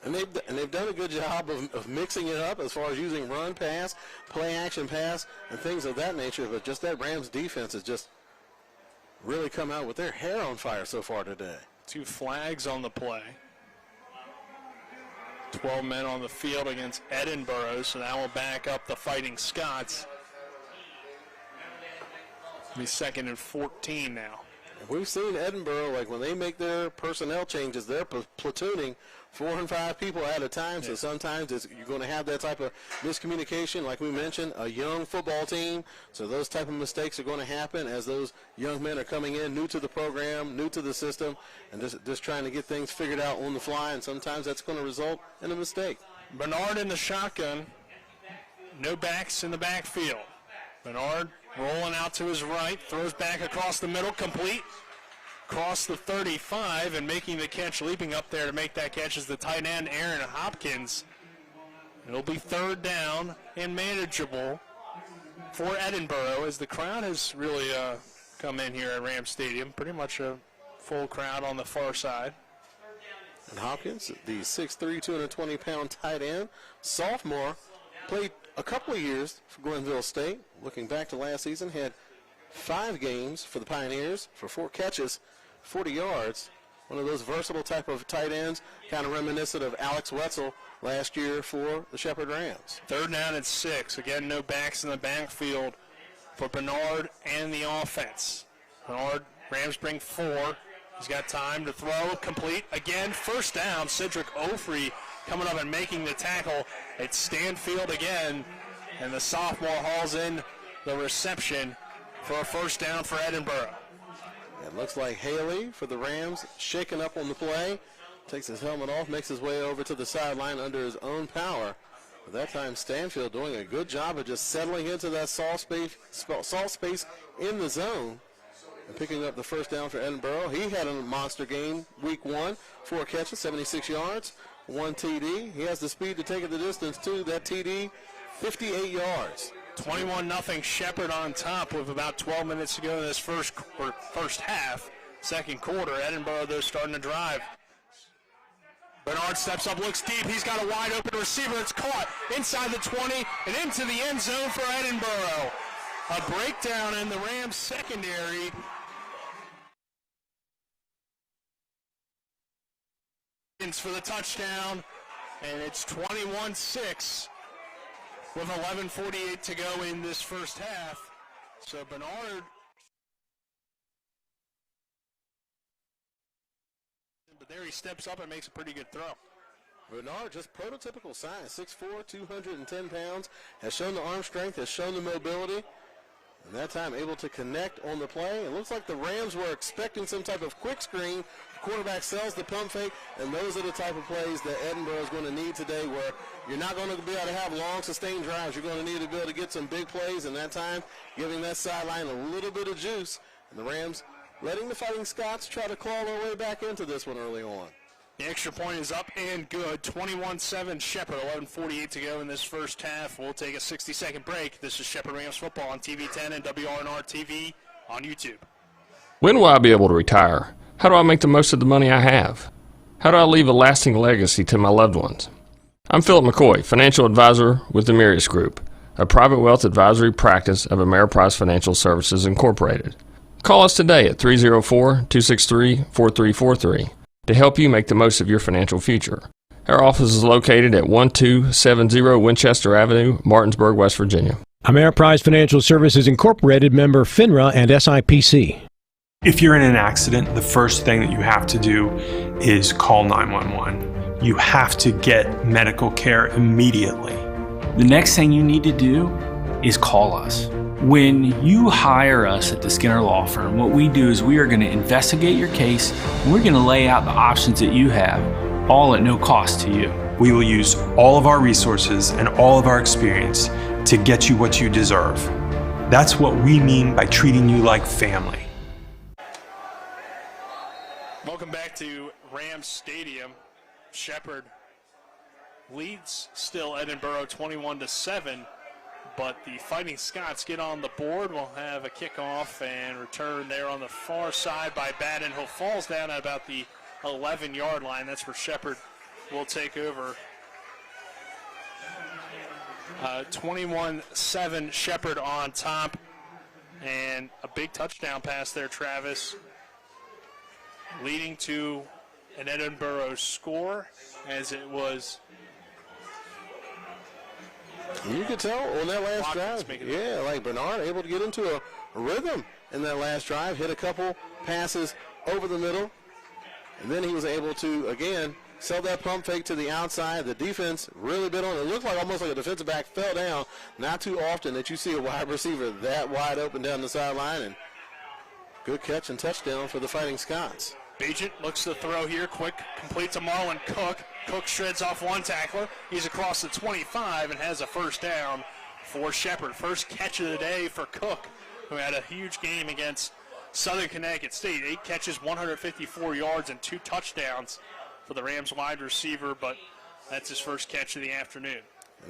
Speaker 5: And they've done a good job of mixing it up as far as using run pass, play action pass, and things of that nature. But just that Rams defense has just really come out with their hair on fire so far today.
Speaker 4: 2 flags on the play. 12 men on the field against Edinboro, so that will back up the Fighting Scots. He's second and 14 now.
Speaker 5: We've seen Edinboro, like when they make their personnel changes, they're platooning 4 and 5 people at a time. So sometimes you're going to have that type of miscommunication. Like we mentioned, a young football team. So those type of mistakes are going to happen as those young men are coming in, new to the program, new to the system, and just trying to get things figured out on the fly. And sometimes that's going to result in a mistake.
Speaker 4: Bernard in the shotgun. No backs in the backfield. Bernard rolling out to his right, throws back across the middle, complete. Across the 35 and making the catch, leaping up there to make that catch is the tight end, Aaron Hopkins. It'll be third down and manageable for Edinboro as the crowd has really come in here at Ram Stadium. Pretty much a full crowd on the far side.
Speaker 5: And Hopkins, the 6'3", 220-pound tight end, sophomore, played a couple of years for Glenville State. Looking back to last season, had 5 games for the Pioneers for 4 catches, 40 yards. One of those versatile type of tight ends, kind of reminiscent of Alex Wetzel last year for the Shepherd Rams.
Speaker 4: Third down and 6. Again, no backs in the backfield for Bernard and the offense. Bernard, Rams bring 4. He's got time to throw, complete. Again, first down. Cedric Ofrey coming up and making the tackle. It's Stanfield again, and the sophomore hauls in the reception for a first down for Edinboro.
Speaker 5: It looks like Haley for the Rams shaking up on the play. Takes his helmet off, makes his way over to the sideline under his own power. But that time Stanfield doing a good job of just settling into that soft space in the zone and picking up the first down for Edinboro. He had a monster game week 1, 4 catches, 76 yards, 1 TD. He has the speed to take it the distance too. That TD, 58 yards.
Speaker 4: 21-0 Shepherd on top with about 12 minutes to go in this first half. Second quarter, Edinboro, though, starting to drive. Bernard steps up, looks deep. He's got a wide open receiver. It's caught inside the 20 and into the end zone for Edinboro. A breakdown in the Rams secondary. For the touchdown, and it's 21-6 with 11:48 to go in this first half. So Bernard, but there he steps up and makes a pretty good throw.
Speaker 5: Bernard, just prototypical size, 6'4", 210 pounds, has shown the arm strength, has shown the mobility, and that time able to connect on the play. It looks like the Rams were expecting some type of quick screen. The quarterback sells the pump fake, and those are the type of plays that Edinboro is going to need today, where you're not going to be able to have long, sustained drives. You're going to need to be able to get some big plays, and that time giving that sideline a little bit of juice. And the Rams letting the Fighting Scots try to claw their way back into this one early on.
Speaker 4: The extra point is up and good. 21-7 Shepherd, 11:48 to go in this first half. We'll take a 60-second break. This is Shepherd Rams football on TV 10 and WRNR TV on YouTube.
Speaker 13: When will I be able to retire? How do I make the most of the money I have? How do I leave a lasting legacy to my loved ones? I'm Philip McCoy, financial advisor with the Mirius Group, a private wealth advisory practice of Ameriprise Financial Services Incorporated. Call us today at 304-263-4343 to help you make the most of your financial future. Our office is located at 1270 Winchester Avenue, Martinsburg, West Virginia.
Speaker 6: Ameriprise Financial Services Incorporated, member FINRA and SIPC.
Speaker 7: If you're in an accident, the first thing that you have to do is call 911. You have to get medical care immediately.
Speaker 8: The next thing you need to do is call us. When you hire us at the Skinner Law Firm, what we do is we are going to investigate your case, and we're going to lay out the options that you have, all at no cost to you.
Speaker 7: We will use all of our resources and all of our experience to get you what you deserve. That's what we mean by treating you like family.
Speaker 4: Welcome back to Rams Stadium. Shepherd leads still Edinboro 21-7, but the Fighting Scots get on the board. We'll have a kickoff and return there on the far side by Baden, who falls down at about the 11-yard line. That's where Shepherd will take over. 21-7 Shepherd on top, and a big touchdown pass there, Travis, leading to an Edinboro score, as it was
Speaker 5: You could tell on that last drive. Yeah, like Bernard able to get into a rhythm in that last drive, hit a couple passes over the middle, and then he was able to, again, sell that pump fake to the outside. The defense really bit on it. It looked like almost like a defensive back fell down. Not too often that you see a wide receiver that wide open down the sideline, and good catch and touchdown for the Fighting Scots.
Speaker 4: Bagent looks to throw here, quick, complete to Marlon Cook. Cook shreds off one tackler. He's across the 25 and has a first down for Shepherd. First catch of the day for Cook, who had a huge game against Southern Connecticut State. 8 catches, 154 yards, and 2 touchdowns for the Rams wide receiver, but that's his first catch of the afternoon.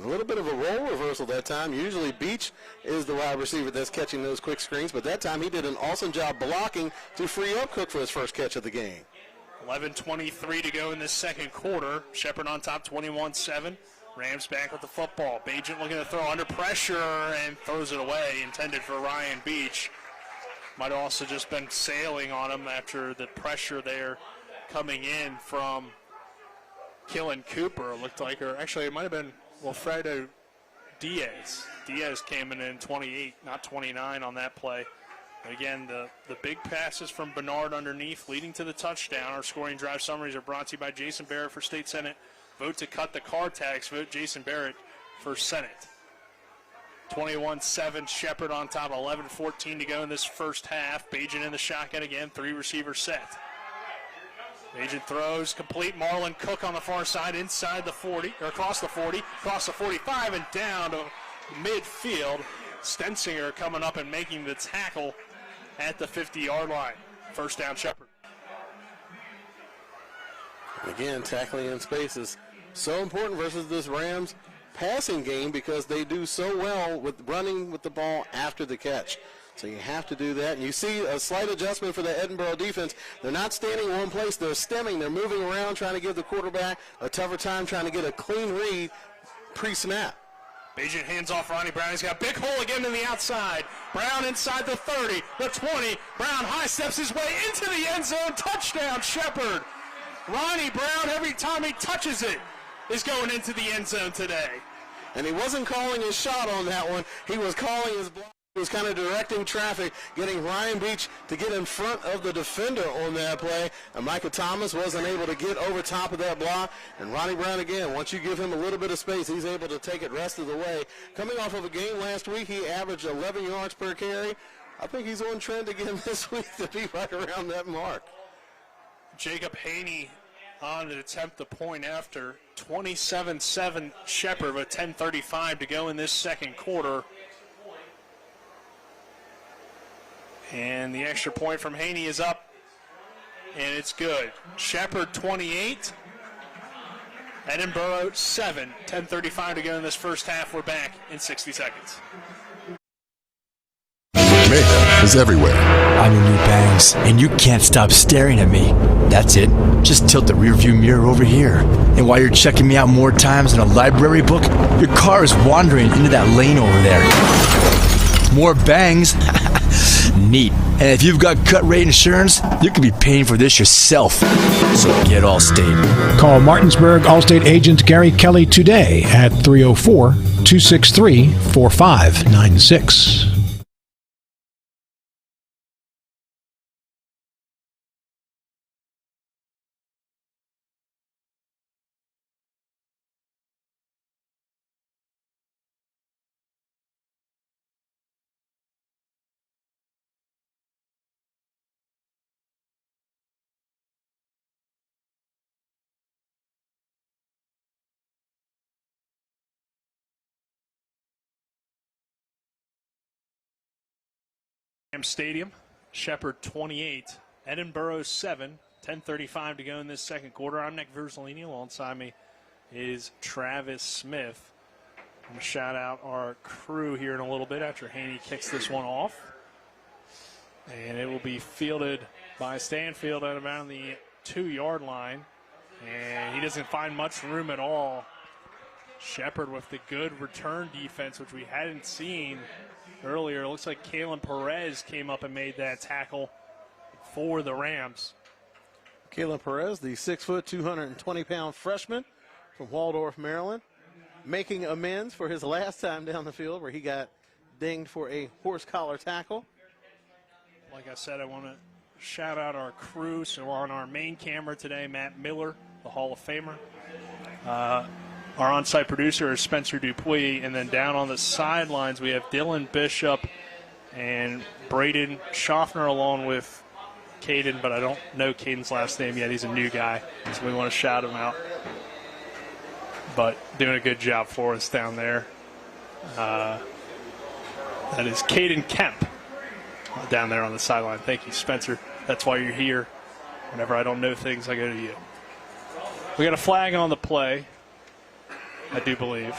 Speaker 5: A little bit of a role reversal that time. Usually Beach is the wide receiver that's catching those quick screens, but that time he did an awesome job blocking to free up Cook for his first catch of the game.
Speaker 4: 11:23 to go in this second quarter. Shepherd on top, 21-7. Rams back with the football. Bagent looking to throw under pressure and throws it away, intended for Ryan Beach. Might have also just been sailing on him after the pressure there coming in from Killen Cooper, it looked like, or actually it might have been Wilfredo Diaz. Diaz came in 28, not 29 on that play. But again, the big passes from Bernard underneath leading to the touchdown. Our scoring drive summaries are brought to you by Jason Barrett for State Senate. Vote to cut the car tax. Vote Jason Barrett for Senate. 21-7, Shepherd on top, 11:14 to go in this first half. Bagent in the shotgun again, 3 receivers set. Bagent throws, complete. Marlon Cook on the far side, inside the 40, or across the 40, across the 45, and down to midfield. Stensinger coming up and making the tackle at the 50-yard line. First down, Shepherd.
Speaker 5: Again, tackling in space is so important versus this Rams passing game because they do so well with running with the ball after the catch. So you have to do that. And you see a slight adjustment for the Edinboro defense. They're not standing in one place. They're stemming. They're moving around, trying to give the quarterback a tougher time, trying to get a clean read pre-snap.
Speaker 4: Bagent hands off Ronnie Brown. He's got a big hole again to the outside. Brown inside the 30, the 20. Brown high steps his way into the end zone. Touchdown, Shepherd. Ronnie Brown, every time he touches it, is going into the end zone today.
Speaker 5: And he wasn't calling his shot on that one. He was calling his block. He was kind of directing traffic, getting Ryan Beach to get in front of the defender on that play. And Micah Thomas wasn't able to get over top of that block. And Ronnie Brown, again, once you give him a little bit of space, he's able to take it rest of the way. Coming off of a game last week, he averaged 11 yards per carry. I think he's on trend again this week to be right around that mark.
Speaker 4: Jacob Haney on to attempt the point after. 27-7 Shepherd with 10:35 to go in this second quarter. And the extra point from Haney is up, and it's good. Shepherd 28, Edinboro 7, 10:35 to go in this first half. We're back in 60 seconds.
Speaker 23: Mayhem is everywhere.
Speaker 10: I'm your new bangs, and you can't stop staring at me. That's it. Just tilt the rearview mirror over here. And while you're checking me out more times than a library book, your car is wandering into that lane over there. More bangs. Neat. And if you've got cut rate insurance, you could be paying for this yourself. So get Allstate.
Speaker 6: Call Martinsburg Allstate agent Gary Kelly today at 304-263-4596.
Speaker 4: Stadium, Shepherd 28, Edinboro 7, 10:35 to go in this second quarter. I'm Nick Verzolini. Alongside me is Travis Smith. I'm going to shout out our crew here in a little bit after Haney kicks this one off. And it will be fielded by Stanfield at around the 2-yard line. And he doesn't find much room at all. Shepherd with the good return defense, which we hadn't seen earlier. It looks like Kalen Perez came up and made that tackle for the Rams.
Speaker 5: Kalen Perez, the 6', 220-pound freshman from Waldorf, Maryland. making amends for his last time down the field where he got dinged for a horse collar tackle.
Speaker 4: Like I said, I want to shout out our crew. So on our main camera today, Matt Miller, the Hall of Famer. Our on-site producer is Spencer Dupuis. And then down on the sidelines, we have Dylan Bishop and Braden Schaffner along with Caden, but I don't know Caden's last name yet. He's a new guy, so we want to shout him out. But doing a good job for us down there. That is Caden Kemp down there on the sideline. Thank you, Spencer. That's why you're here. Whenever I don't know things, I go to you. We got a flag on the play, I do believe.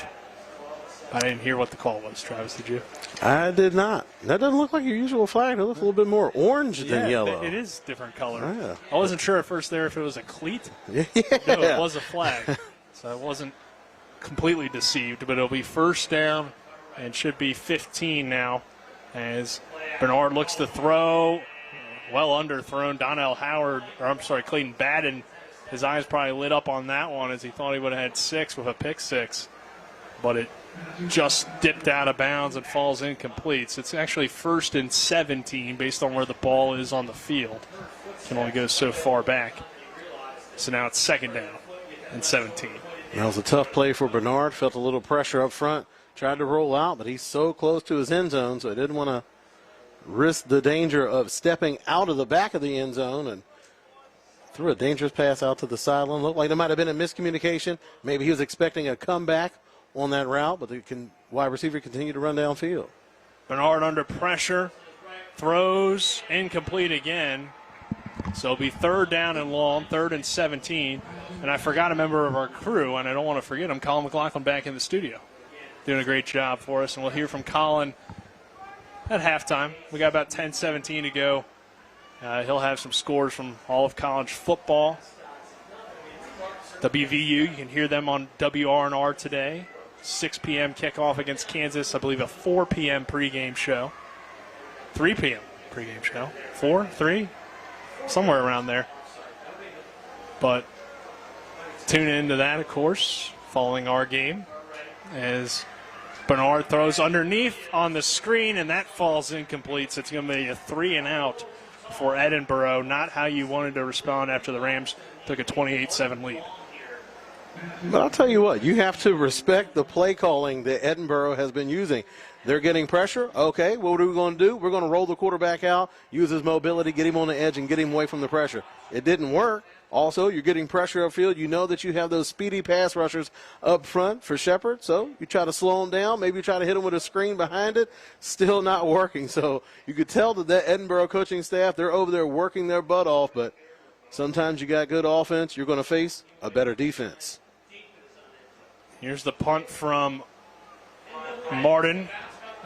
Speaker 4: I didn't hear what the call was. Travis, did you?
Speaker 5: I did not. That doesn't look like your usual flag. It looks a little bit more orange than yellow.
Speaker 4: It is different color.
Speaker 5: Oh, yeah.
Speaker 4: I wasn't sure at first there if it was a cleat.
Speaker 5: Yeah.
Speaker 4: No, it was a flag. So I wasn't completely deceived, but it'll be first down and should be 15 now as Bernard looks to throw. Well underthrown. Clayton Batten, his eyes probably lit up on that one as he thought he would have had 6 with a pick 6. But it just dipped out of bounds and falls incomplete. So it's actually 1st and 17 based on where the ball is on the field. Can only go so far back. So now it's 2nd down and 17.
Speaker 5: That was a tough play for Bernard. Felt a little pressure up front. Tried to roll out, but he's so close to his end zone, so he didn't want to risk the danger of stepping out of the back of the end zone and threw a dangerous pass out to the sideline. Looked like there might have been a miscommunication. Maybe he was expecting a comeback on that route, but the wide receiver continued to run downfield.
Speaker 4: Bernard under pressure, throws, incomplete again. So it'll be 3rd down and long, 3rd and 17. And I forgot a member of our crew, and I don't want to forget him, Colin McLaughlin, back in the studio. Doing a great job for us, and we'll hear from Colin at halftime. We got about 10-17 to go. He'll have some scores from all of college football. WVU, you can hear them on WRNR today. 6 p.m. kickoff against Kansas. I believe a 4 p.m. pregame show. 3 p.m. pregame show. 4, 3, somewhere around there. But tune into that, of course, following our game as Bernard throws underneath on the screen, and that falls incomplete. So it's going to be a 3-and-out for Edinboro. Not how you wanted to respond after the Rams took a 28-7 lead.
Speaker 5: But I'll tell you what, you have to respect the play calling that Edinboro has been using. They're getting pressure. Okay, what are we going to do? We're going to roll the quarterback out, use his mobility, get him on the edge, and get him away from the pressure. It didn't work. Also, you're getting pressure upfield. You know that you have those speedy pass rushers up front for Shepherd, so you try to slow him down. Maybe you try to hit him with a screen behind it. Still not working. So you could tell that Edinboro coaching staff, they're over there working their butt off, but sometimes you got good offense. You're going to face a better defense.
Speaker 4: Here's the punt from Martin.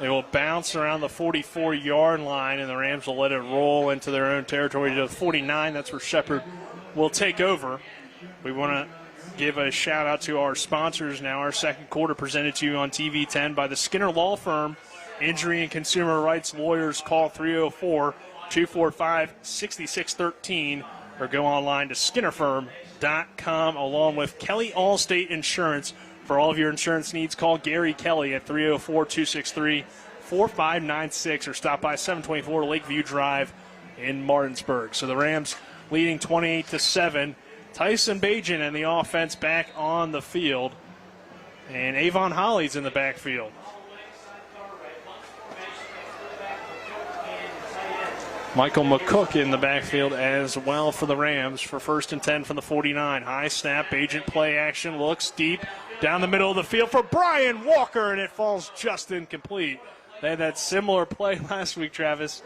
Speaker 4: It will bounce around the 44-yard line, and the Rams will let it roll into their own territory to the 49. That's where Shepherd will take over. We want to give a shout-out to our sponsors now. Our second quarter presented to you on TV 10 by the Skinner Law Firm. Injury and consumer rights lawyers. Call 304-245-6613 or go online to skinnerfirm.com along with Kelly Allstate Insurance. For all of your insurance needs, call Gary Kelly at 304-263-4596 or stop by 724 Lakeview Drive in Martinsburg. So the Rams leading 28-7. Tyson Bajan and the offense back on the field. And Avon Holly's in the backfield. Michael McCook in the backfield as well for the Rams for 1st and 10 from the 49. High snap, Bajan play action, looks deep. Down the middle of the field for Brian Walker, and it falls just incomplete. They had that similar play last week, Travis,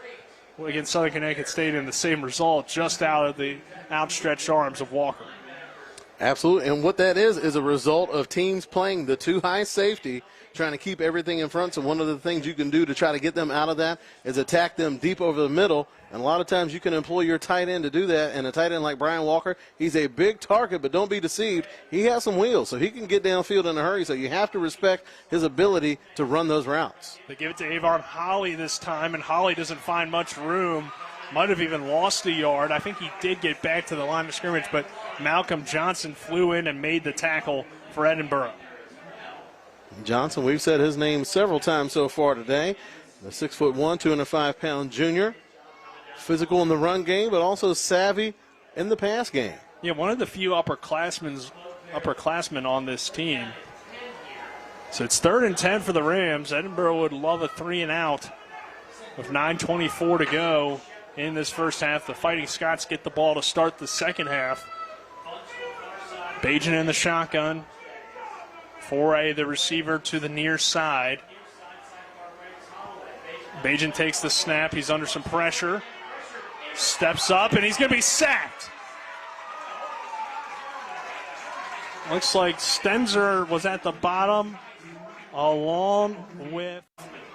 Speaker 4: against Southern Connecticut State, and the same result, just out of the outstretched arms of Walker.
Speaker 5: Absolutely, and what that is a result of teams playing the too high safety, trying to keep everything in front. So one of the things you can do to try to get them out of that is attack them deep over the middle. And a lot of times you can employ your tight end to do that. And a tight end like Brian Walker, he's a big target, but don't be deceived. He has some wheels, so he can get downfield in a hurry. So you have to respect his ability to run those routes.
Speaker 4: They give it to Avon Holly this time, and Holly doesn't find much room. Might have even lost a yard. I think he did get back to the line of scrimmage, but Malcolm Johnson flew in and made the tackle for Edinboro.
Speaker 5: Johnson, we've said his name several times so far today. The 6'1", 205-pound junior. Physical in the run game, but also savvy in the pass game.
Speaker 4: Yeah, one of the few upperclassmen on this team. So it's 3rd and 10 for the Rams. Edinboro would love a 3-and-out with 9:24 to go in this first half. The Fighting Scots get the ball to start the second half. Bajan in the shotgun. Foray, the receiver, to the near side. Bajan takes the snap. He's under some pressure. Steps up, and he's going to be sacked. Looks like Stenzer was at the bottom, along with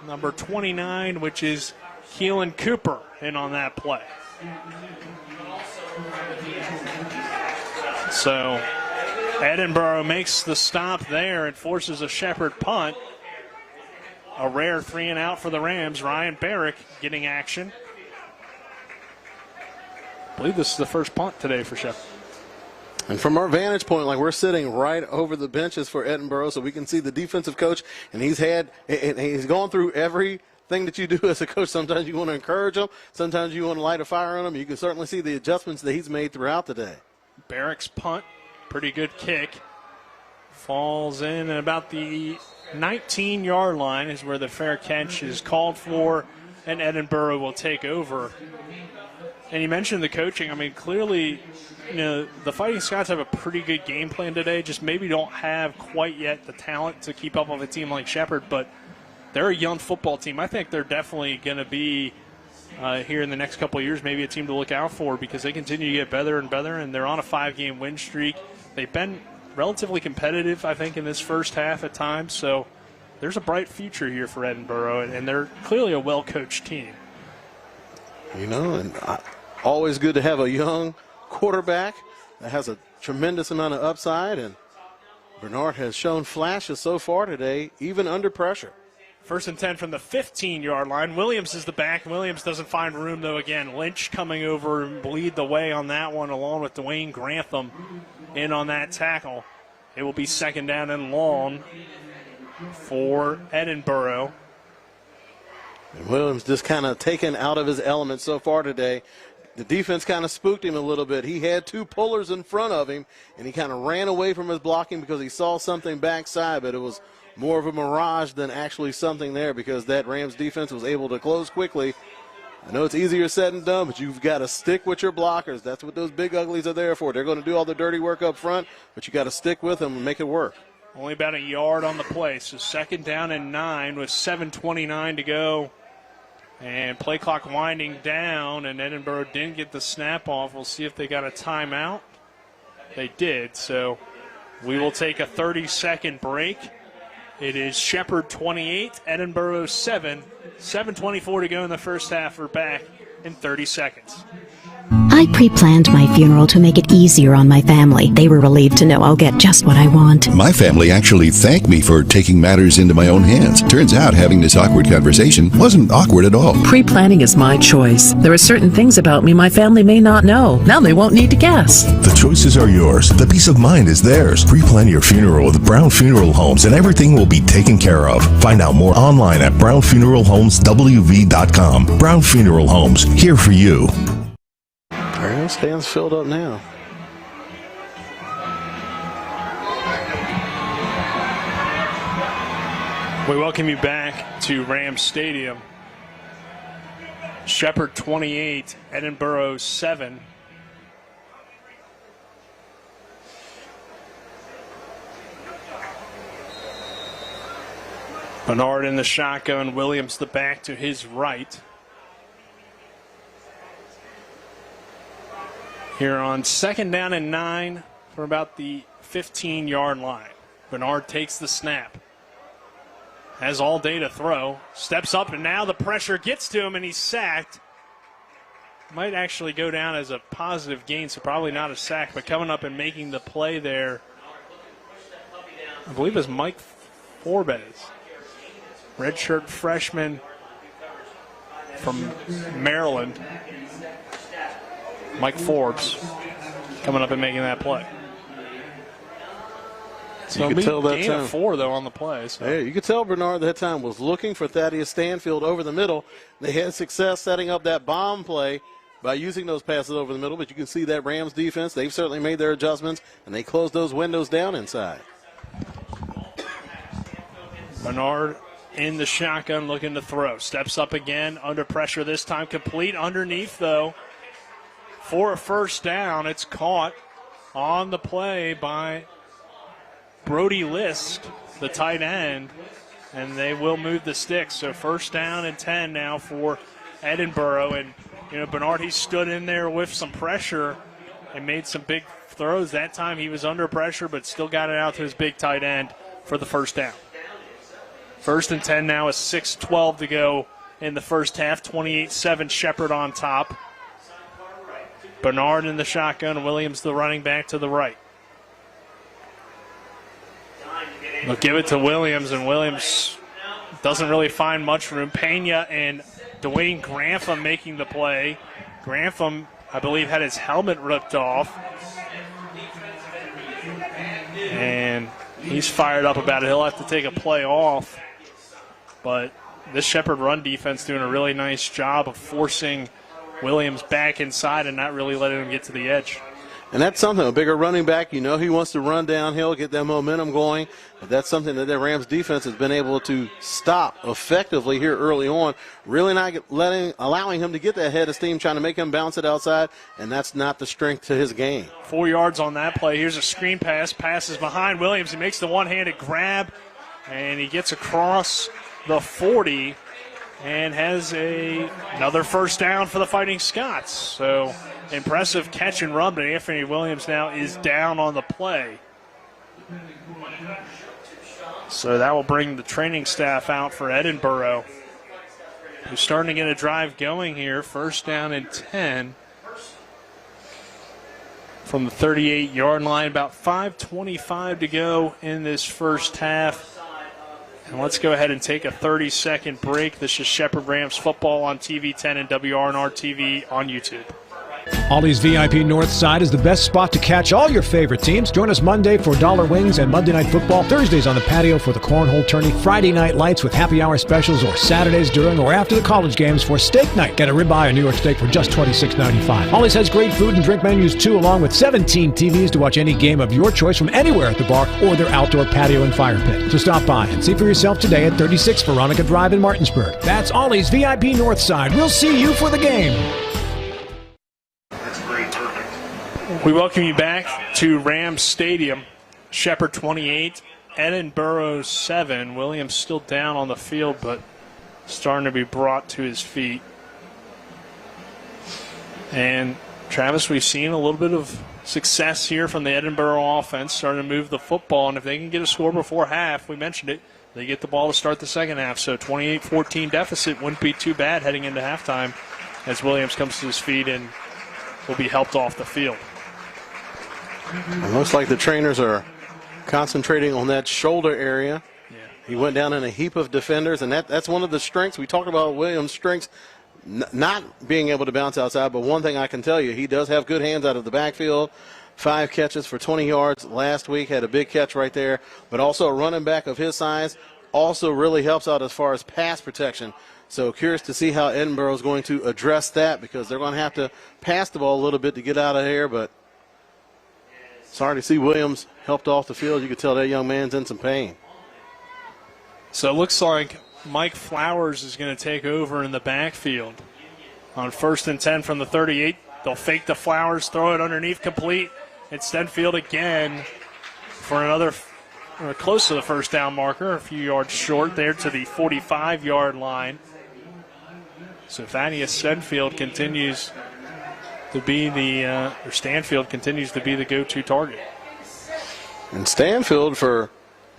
Speaker 4: number 29, which is Keelan Cooper, in on that play. So Edinboro makes the stop there and forces a Shepherd punt. A rare 3-and-out for the Rams. Ryan Barrick getting action. I believe this is the first punt today for Shepherd.
Speaker 5: And from our vantage point, like, we're sitting right over the benches for Edinboro, so we can see the defensive coach, and he's gone through everything that you do as a coach. Sometimes you want to encourage him. Sometimes you want to light a fire on him. You can certainly see the adjustments that he's made throughout the day.
Speaker 4: Barrick's punt, pretty good kick. Falls in at about the 19-yard line is where the fair catch is called for, and Edinboro will take over. And you mentioned the coaching. I mean, clearly, the Fighting Scots have a pretty good game plan today, just maybe don't have quite yet the talent to keep up with a team like Shepherd, but they're a young football team. I think they're definitely going to be, here in the next couple of years, maybe a team to look out for because they continue to get better and better, and they're on a 5-game win streak. They've been relatively competitive, I think, in this first half at times, so there's a bright future here for Edinboro, and they're clearly a well-coached team.
Speaker 5: And always good to have a young quarterback that has a tremendous amount of upside, and Bernard has shown flashes so far today, even under pressure.
Speaker 4: 1st and 10 from the 15-yard line. Williams is the back. Williams doesn't find room, though, again. Lynch coming over and lead the way on that one, along with Dwayne Grantham in on that tackle. It will be 2nd down and long for Edinboro.
Speaker 5: And Williams just kind of taken out of his element so far today. The defense kind of spooked him a little bit. He had 2 pullers in front of him, and he kind of ran away from his blocking because he saw something backside, but it was more of a mirage than actually something there because that Rams defense was able to close quickly. I know it's easier said than done, but you've got to stick with your blockers. That's what those big uglies are there for. They're going to do all the dirty work up front, but you got to stick with them and make it work.
Speaker 4: Only about a yard on the play, so 2nd down and 9 with 7:29 to go. And play clock winding down, and Edinboro didn't get the snap off. We'll see if they got a timeout. They did, so we will take a 30-second break. It is Shepherd 28, Edinboro 7. 7:24 to go in the first half. We're back in 30 seconds.
Speaker 22: I pre-planned my funeral to make it easier on my family. They were relieved to know I'll get just what I want.
Speaker 23: My family actually thanked me for taking matters into my own hands. Turns out having this awkward conversation wasn't awkward at all.
Speaker 24: Pre-planning is my choice. There are certain things about me my family may not know. Now they won't need to guess.
Speaker 23: The choices are yours. The peace of mind is theirs. Pre-plan your funeral with Brown Funeral Homes and everything will be taken care of. Find out more online at brownfuneralhomeswv.com. Brown Funeral Homes, here for you.
Speaker 5: Stands filled up now.
Speaker 4: We welcome you back to Rams Stadium. Shepherd 28, Edinboro 7. Bernard in the shotgun, Williams the back to his right. Here on 2nd down and 9 for about the 15-yard line. Bernard takes the snap. Has all day to throw. Steps up, and now the pressure gets to him, and he's sacked. Might actually go down as a positive gain, so probably not a sack, but coming up and making the play there, I believe is Mike Forbes. Redshirt freshman from Maryland. Mike Forbes coming up and making that play. So
Speaker 5: you could tell that
Speaker 4: gain
Speaker 5: time.
Speaker 4: of 4, though, on the play. So.
Speaker 5: Yeah, you could tell Bernard that time was looking for Thaddeus Stanfield over the middle. They had success setting up that bomb play by using those passes over the middle, but you can see that Rams defense, they've certainly made their adjustments, and they closed those windows down inside.
Speaker 4: Bernard in the shotgun looking to throw. Steps up again, under pressure this time. Complete underneath, though, for a first down. It's caught on the play by Brody List, the tight end, and they will move the sticks. So first down and 10 now for Edinboro. And, Bernard, he stood in there with some pressure and made some big throws. That time he was under pressure, but still got it out to his big tight end for the first down. First and 10 now, is 6:12 to go in the first half. 28-7 Shepherd on top. Bernard in the shotgun, Williams the running back to the right. They'll give it to Williams, and Williams doesn't really find much room. Pena and Dwayne Grantham making the play. Grantham, I believe, had his helmet ripped off. And he's fired up about it. He'll have to take a play off. But this Shepherd run defense doing a really nice job of forcing Williams back inside and not really letting him get to the edge.
Speaker 5: And that's something, a bigger running back, he wants to run downhill, get that momentum going. But that's something that the Rams defense has been able to stop effectively here early on, really not allowing him to get that head of steam, trying to make him bounce it outside, and that's not the strength to his game.
Speaker 4: 4 yards on that play. Here's a screen pass. Passes behind Williams. He makes the one-handed grab, and he gets across the 40 and has another first down for the Fighting Scots. So impressive catch and run, but Anthony Williams now is down on the play. So that will bring the training staff out for Edinboro, who's starting to get a drive going here. First down and 10 from the 38-yard line. About 5:25 to go in this first half. And let's go ahead and take a 30-second break. This is Shepherd Rams football on TV 10 and WRNR TV on YouTube.
Speaker 6: Ollie's VIP North Side is the best spot to catch all your favorite teams. Join us Monday for dollar wings and Monday Night Football. Thursdays on the patio for the cornhole tourney. Friday night lights with happy hour specials, or Saturdays during or after the college games for steak night. Get a ribeye or New York steak for just $26.95. Ollie's has great food and drink menus too, along with 17 TVs to watch any game of your choice from anywhere at the bar or their outdoor patio and fire pit. So stop by and see for yourself today at 36 Veronica Drive in Martinsburg. That's Ollie's VIP North Side. We'll see you for the game.
Speaker 4: We welcome you back to Rams Stadium. Shepherd 28, Edinboro 7. Williams still down on the field, but starting to be brought to his feet. And Travis, we've seen a little bit of success here from the Edinboro offense, starting to move the football. And if they can get a score before half, we mentioned it, they get the ball to start the second half. So 28-14 deficit wouldn't be too bad heading into halftime as Williams comes to his feet and will be helped off the field.
Speaker 5: It looks like the trainers are concentrating on that shoulder area. Yeah. He went down in a heap of defenders, and that's one of the strengths. We talked about Williams' strengths, not being able to bounce outside, but one thing I can tell you, he does have good hands out of the backfield. 5 catches for 20 yards last week, had a big catch right there, but also a running back of his size also really helps out as far as pass protection. So curious to see how Edinboro is going to address that, because they're going to have to pass the ball a little bit to get out of here, but sorry to see Williams helped off the field. You could tell that young man's in some pain.
Speaker 4: So it looks like Mike Flowers is going to take over in the backfield. On first and 10 from the 38, they'll fake the Flowers, throw it underneath, complete. It's Stenfield again for another close to the first down marker, a few yards short there to the 45-yard line. So Thaddeus Stanfield continues to be Stanfield continues to be the go-to target.
Speaker 5: And Stanfield, for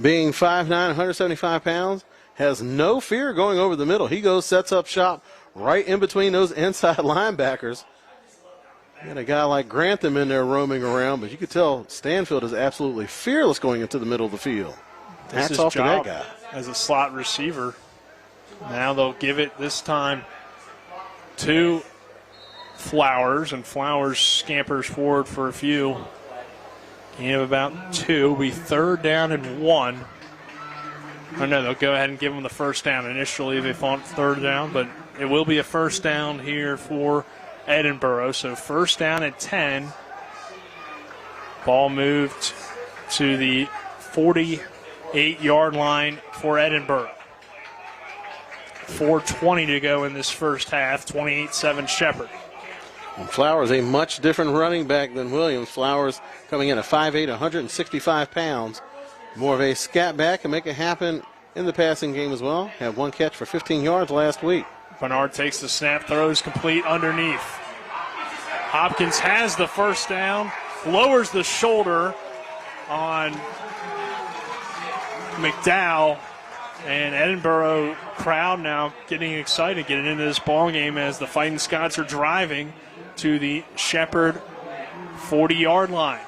Speaker 5: being 5'9", 175 pounds, has no fear going over the middle. He goes, sets up shop right in between those inside linebackers. You got a guy like Grantham in there roaming around, but you could tell Stanfield is absolutely fearless going into the middle of the field. Hats off to that guy.
Speaker 4: As a slot receiver. Now they'll give it this time to Flowers, and Flowers scampers forward for a few Gain of about 2. Will be 3rd down and 1. Oh, no, they'll go ahead and give them the first down. Initially, they thought 3rd down, but it will be a first down here for Edinboro. So 1st down and 10. Ball moved to the 48-yard line for Edinboro. 4:20 to go in this first half. 28-7 Shepherd.
Speaker 5: And Flowers, a much different running back than Williams. Flowers coming in at 5'8", 165 pounds. More of a scat back and make it happen in the passing game as well. Had 1 catch for 15 yards last week.
Speaker 4: Bernard takes the snap, throws complete underneath. Hopkins has the first down, lowers the shoulder on McDowell, and Edinboro crowd now getting excited, getting into this ball game as the Fighting Scots are driving to the Shepherd 40-yard line.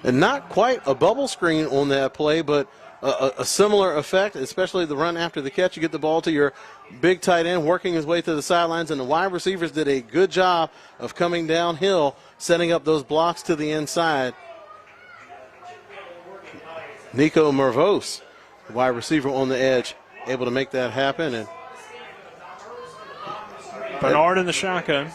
Speaker 5: And not quite a bubble screen on that play, but a similar effect, especially the run after the catch. You get the ball to your big tight end, working his way to the sidelines, and the wide receivers did a good job of coming downhill, setting up those blocks to the inside. Nico Mervos, wide receiver on the edge, able to make that happen. And
Speaker 4: Bernard in the shotgun.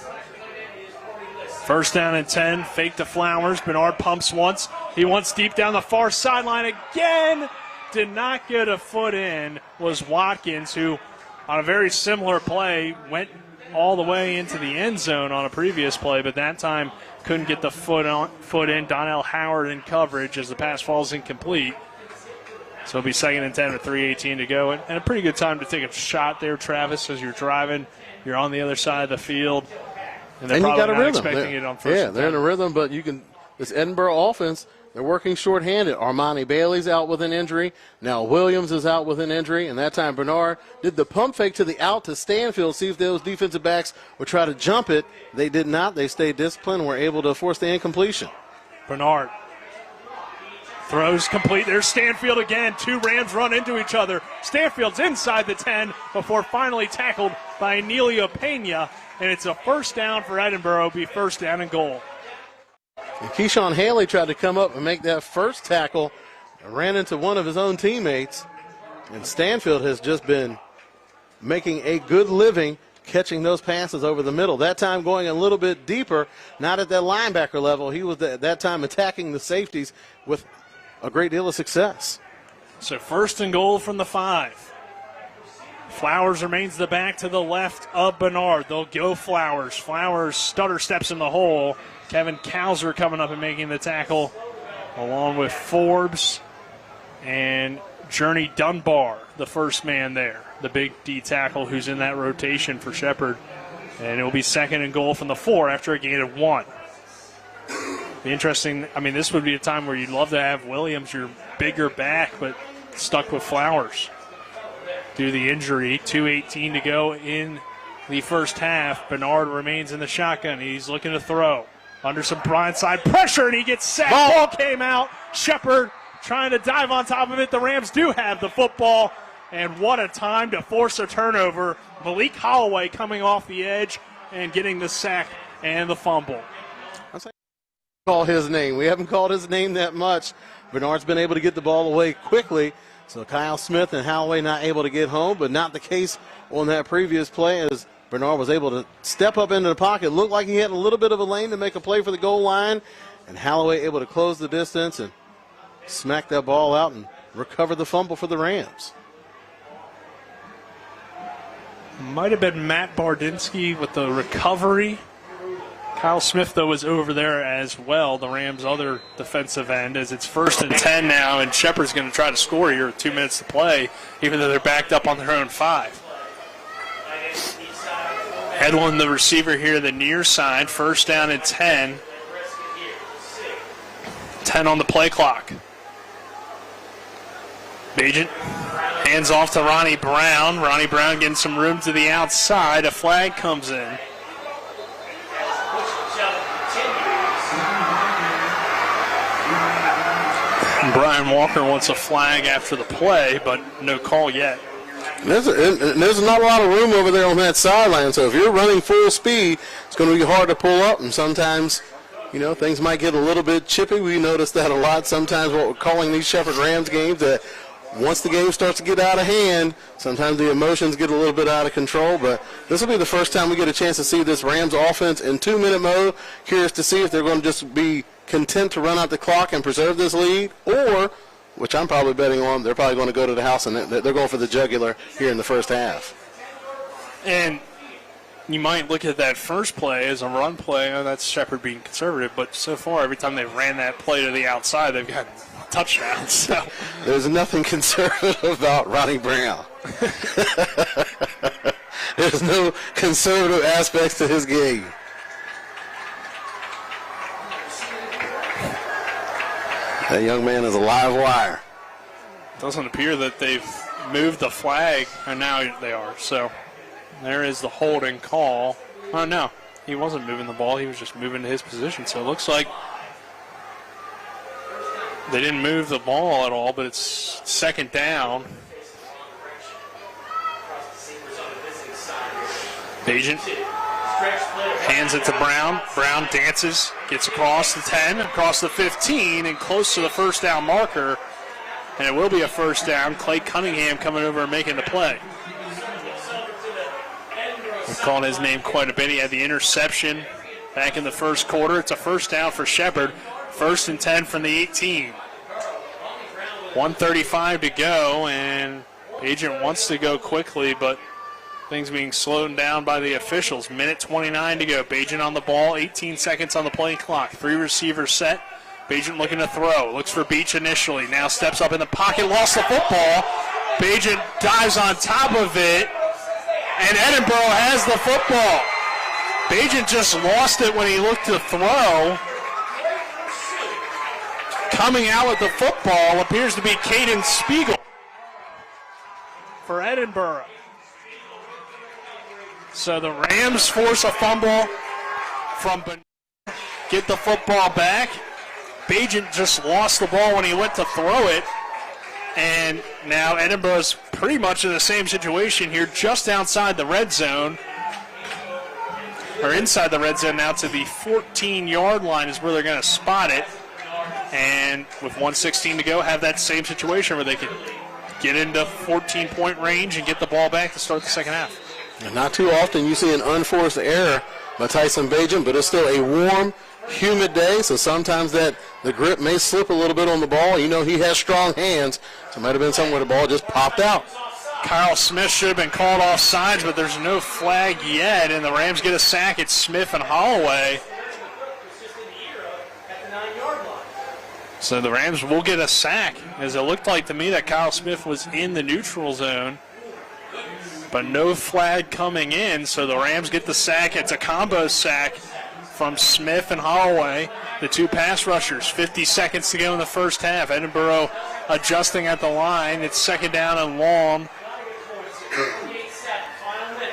Speaker 4: 1st down and 10, fake to Flowers. Bernard pumps once. He wants deep down the far sideline again. Did not get a foot in. Was Watkins, who on a very similar play went all the way into the end zone on a previous play, but that time couldn't get the foot in. Donnell Howard in coverage as the pass falls incomplete. So it'll be 2nd and 10 with 3:18 to go. And a pretty good time to take a shot there, Travis, as you're driving. You're on the other side of the field. And they're probably
Speaker 5: you got a
Speaker 4: not
Speaker 5: rhythm.
Speaker 4: expecting it on 1st.
Speaker 5: Yeah, they're in a rhythm, but you can. This Edinboro offense, they're working shorthanded. Armani Bailey's out with an injury. Now Williams is out with an injury, and that time Bernard did the pump fake to the out to Stanfield, see if those defensive backs would try to jump it. They did not. They stayed disciplined and were able to force the incompletion.
Speaker 4: Bernard throws complete. There's Stanfield again. 2 Rams run into each other. Stanfield's inside the 10 before finally tackled by Emilio Pena, and it's a 1st down for Edinboro. Be 1st down and goal.
Speaker 5: And Keyshawn Haley tried to come up and make that first tackle and ran into one of his own teammates. And Stanfield has just been making a good living catching those passes over the middle. That time going a little bit deeper, not at that linebacker level. He was at that time attacking the safeties with a great deal of success.
Speaker 4: So 1st and goal from the 5. Flowers remains the back to the left of Bernard. They'll go Flowers. Flowers stutter steps in the hole. Kevin Kauser coming up and making the tackle, along with Forbes and Journey Dunbar, the first man there, the big D tackle who's in that rotation for Shepherd. And it will be 2nd and goal from the 4 after a gain of 1. Be interesting. I mean, this would be a time where you'd love to have Williams, your bigger back, but stuck with Flowers due to the injury. 2:18 to go in the first half. Bernard remains in the shotgun. He's looking to throw. Under some blindside pressure, and he gets sacked. Ball came out. Shepherd trying to dive on top of it. The Rams do have the football, and what a time to force a turnover. Malik Holloway coming off the edge and getting the sack and the fumble.
Speaker 5: Call his name. We haven't called his name that much. Bernard's been able to get the ball away quickly. So Kyle Smith and Holloway not able to get home, but not the case on that previous play as Bernard was able to step up into the pocket. Looked like he had a little bit of a lane to make a play for the goal line, and Holloway able to close the distance and smack that ball out and recover the fumble for the Rams.
Speaker 4: Might have been Matt Bardinsky with the recovery. Kyle Smith, though, was over there as well, the Rams' other defensive end, as it's 1st and 10 now, and Shepherd's going to try to score here with 2 minutes to play, even though they're backed up on their own 5. Hedlund, the receiver here, the near side, 1st down and 10. 10 on the play clock. Bagent hands off to Ronnie Brown. Ronnie Brown getting some room to the outside. A flag comes in. Brian Walker wants a flag after the play, but no call yet.
Speaker 5: There's not a lot of room over there on that sideline, so if you're running full speed, it's going to be hard to pull up, and sometimes things might get a little bit chippy. We notice that a lot sometimes what we're calling these Shepherd Rams games, that once the game starts to get out of hand, sometimes the emotions get a little bit out of control. But this will be the first time we get a chance to see this Rams offense in 2-minute mode. Curious to see if they're going to just be content to run out the clock and preserve this lead, or, which I'm probably betting on, they're probably going to go to the house and they're going for the jugular here in the first half.
Speaker 4: And you might look at that first play as a run play. That's Shepherd being conservative, but so far every time they've ran that play to the outside, they've got touchdowns. So
Speaker 5: there's nothing conservative about Ronnie Brown. There's no conservative aspects to his game. That young man is a live wire.
Speaker 4: Doesn't appear that they've moved the flag, and now they are. So there is the holding call. Oh, no, he wasn't moving the ball. He was just moving to his position. So it looks like they didn't move the ball at all, but it's second down. Agent hands it to Brown. Brown dances, gets across the 10, across the 15, and close to the first down marker. And it will be a first down. Clay Cunningham coming over and making the play. We've called his name quite a bit. He had the interception back in the first quarter. It's a first down for Shepherd. 1st and 10 from the 18. 1:35 to go, and Agent wants to go quickly, but things being slowed down by the officials. 1:29 to go. Bagent on the ball, 18 seconds on the play clock. 3 receivers set. Bagent looking to throw. Looks for Beach initially. Now steps up in the pocket, lost the football. Bagent dives on top of it, and Edinboro has the football. Bagent just lost it when he looked to throw. Coming out with the football appears to be Caden Spiegel for Edinboro. So the Rams force a fumble from Bernard, get the football back. Bagent just lost the ball when he went to throw it. And now Edinboro's pretty much in the same situation here, just outside the red zone. Or inside the red zone now to the 14-yard line is where they're going to spot it. And with 1:16 to go, have that same situation where they can get into 14-point range and get the ball back to start the second half.
Speaker 5: And not too often you see an unforced error by Tyson Bagent, but it's still a warm, humid day, so sometimes that the grip may slip a little bit on the ball. You know he has strong hands, so it might have been somewhere the ball just popped out.
Speaker 4: Kyle Smith should have been called off sides, but there's no flag yet, and the Rams get a sack. It's Smith and Holloway. So the Rams will get a sack, as it looked like to me that Kyle Smith was in the neutral zone, but no flag coming in, so the Rams get the sack. It's a combo sack from Smith and Holloway, the two pass rushers. 50 seconds to go in the first half. Edinboro adjusting at the line. It's second down and long.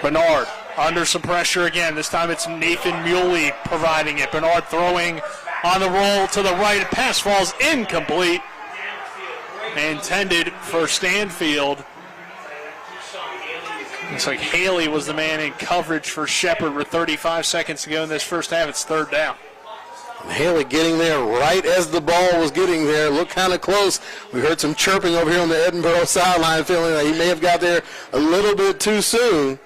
Speaker 4: Bernard under some pressure again. This time it's Nathan Muley providing it. Bernard throwing on the roll to the right. Pass falls incomplete. Intended for Stanfield. Looks like Haley was the man in coverage for Shepherd with 35 seconds to go in this first half. It's third down.
Speaker 5: And Haley getting there right as the ball was getting there. Looked kind of close. We heard some chirping over here on the Edinboro sideline, feeling like he may have got there a little bit too soon.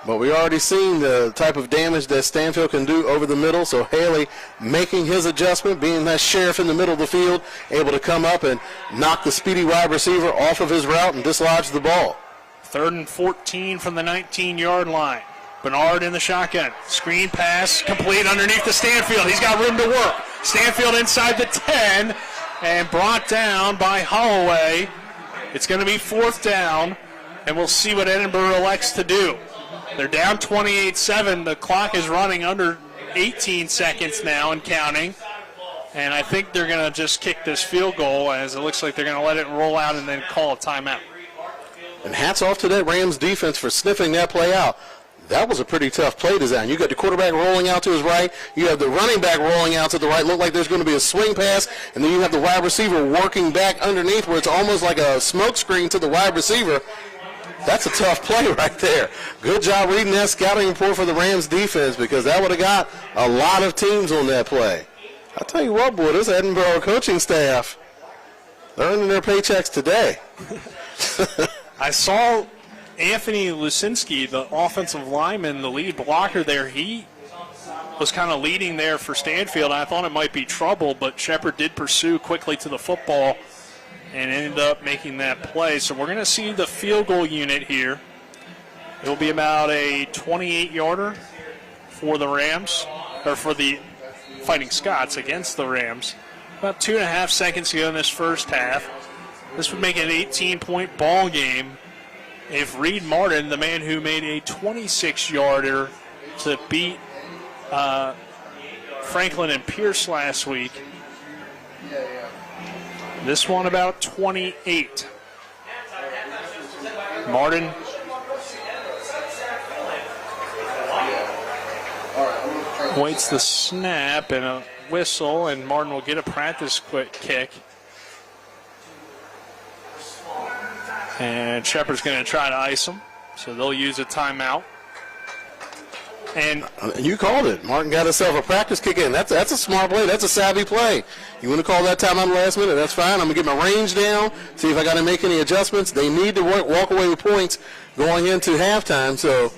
Speaker 5: But we already seen the type of damage that Stanfield can do over the middle. So Haley making his adjustment, being that sheriff in the middle of the field, able to come up and knock the speedy wide receiver off of his route and dislodge the ball.
Speaker 4: 3rd and 14 from the 19-yard line. Bernard in the shotgun. Screen pass complete underneath the Stanfield. He's got room to work. Stanfield inside the 10 and brought down by Holloway. It's going to be 4th down, and we'll see what Edinboro elects to do. They're down 28-7. The clock is running under 18 seconds now and counting. And I think they're going to just kick this field goal, as it looks like they're going to let it roll out and then call a timeout.
Speaker 5: And hats off to that Rams defense for sniffing that play out. That was a pretty tough play design. You got the quarterback rolling out to his right. You have the running back rolling out to the right. Look like there's going to be a swing pass. And then you have the wide receiver working back underneath where it's almost like a smoke screen to the wide receiver. That's a tough play right there. Good job reading that scouting report for the Rams defense, because that would have got a lot of teams on that play. I tell you what, boy, this Edinboro coaching staff, they're earning their paychecks today.
Speaker 4: I saw Anthony Lusinski, the offensive lineman, the lead blocker there. He was kind of leading there for Stanfield. I thought it might be trouble, but Shepherd did pursue quickly to the football and ended up making that play. So we're going to see the field goal unit here. It will be about a 28-yarder for the Rams, or for the Fighting Scots against the Rams. About 2.5 seconds to go in this first half. This would make it an 18-point ball game if Reed Martin, the man who made a 26-yarder to beat Franklin and Pierce last week. This one about 28. Martin waits the snap and a whistle, and Martin will get a practice quick kick. And Shepherd's going to try to ice him, so they'll use a timeout. And
Speaker 5: you called it. Martin got himself a practice kick in. That's a smart play. That's a savvy play. You want to call that timeout last minute? That's fine. I'm going to get my range down, see if I got to make any adjustments. They need to walk away with points going into halftime. So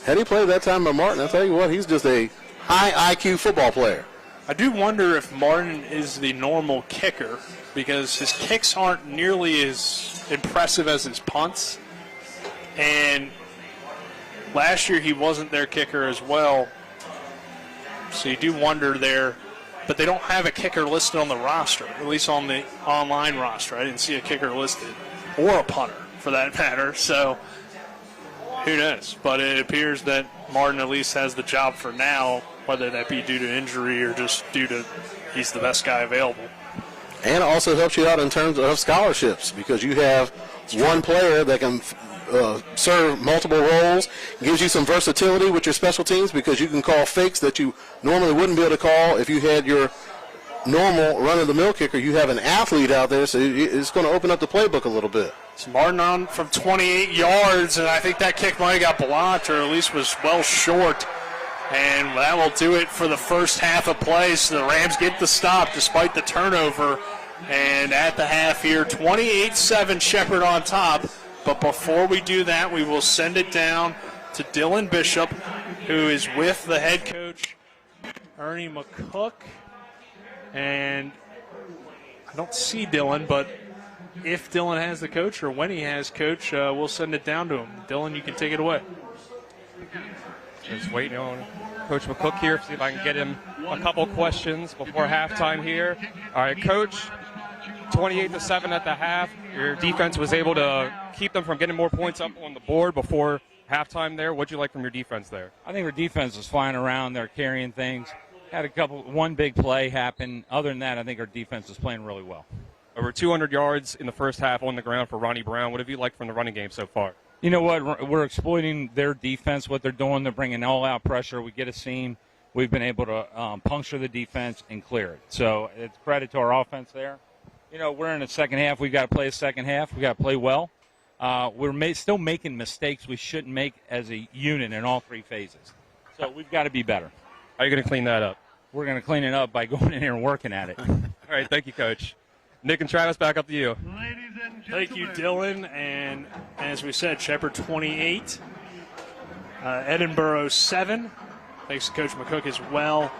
Speaker 5: had he played that time by Martin, I'll tell you what, he's just a high IQ football player.
Speaker 4: I do wonder if Martin is the normal kicker, because his kicks aren't nearly as impressive as his punts. And last year he wasn't their kicker as well. So you do wonder there. But they don't have a kicker listed on the roster, at least on the online roster. I didn't see a kicker listed, or a punter for that matter. So who knows? But it appears that Martin at least has the job for now, whether that be due to injury or just due to he's the best guy available.
Speaker 5: And it also helps you out in terms of scholarships, because you have one player that can serve multiple roles. It gives you some versatility with your special teams, because you can call fakes that you normally wouldn't be able to call if you had your normal run-of-the-mill kicker. You have an athlete out there, so it's going to open up the playbook a little bit.
Speaker 4: It's Martin on from 28 yards, and I think that kick might have got blocked, or at least was well short. And that will do it for the first half of play. So the Rams get the stop despite the turnover. And at the half here, 28-7 Shepherd on top. But before we do that, we will send it down to Dylan Bishop, who is with the head coach, Ernie McCook. And I don't see Dylan, but if Dylan has the coach, or when he has coach, we'll send it down to him. Dylan, you can take it away.
Speaker 14: Just waiting on Coach McCook here, see if I can get him a couple questions before halftime here. All right, Coach, 28-7 at the half. Your defense was able to keep them from getting more points up on the board before halftime there. What'd you like from your defense there?
Speaker 15: I think our defense was flying around. They're carrying things. Had one big play happen. Other than that, I think our defense is playing really well.
Speaker 14: Over 200 yards in the first half on the ground for Ronnie Brown. What have you liked from the running game so far?
Speaker 15: You know what? We're exploiting their defense, what they're doing. They're bringing all-out pressure. We get a seam. We've been able to puncture the defense and clear it. So it's credit to our offense there. You know, we're in the second half. We've got to play a second half. We've got to play well. We're still making mistakes we shouldn't make as a unit in all three phases. So we've got to be better.
Speaker 14: How are you going to clean that up?
Speaker 15: We're going to clean it up by going in here and working at it.
Speaker 14: All right, thank you, Coach. Nick and Travis, back up to you.
Speaker 4: Thank you, Dylan. And as we said, Shepherd 28, Edinboro 7. Thanks to Coach McCook as well.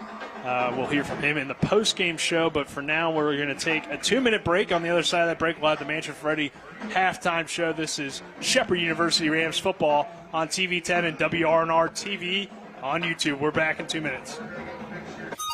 Speaker 4: We'll hear from him in the post-game show, but for now we're going to take a 2-minute break. On the other side of that break, we'll have the Mansion Freddy halftime show. This is Shepherd University Rams football on TV 10 and WRNR TV on YouTube. We're back in 2 minutes.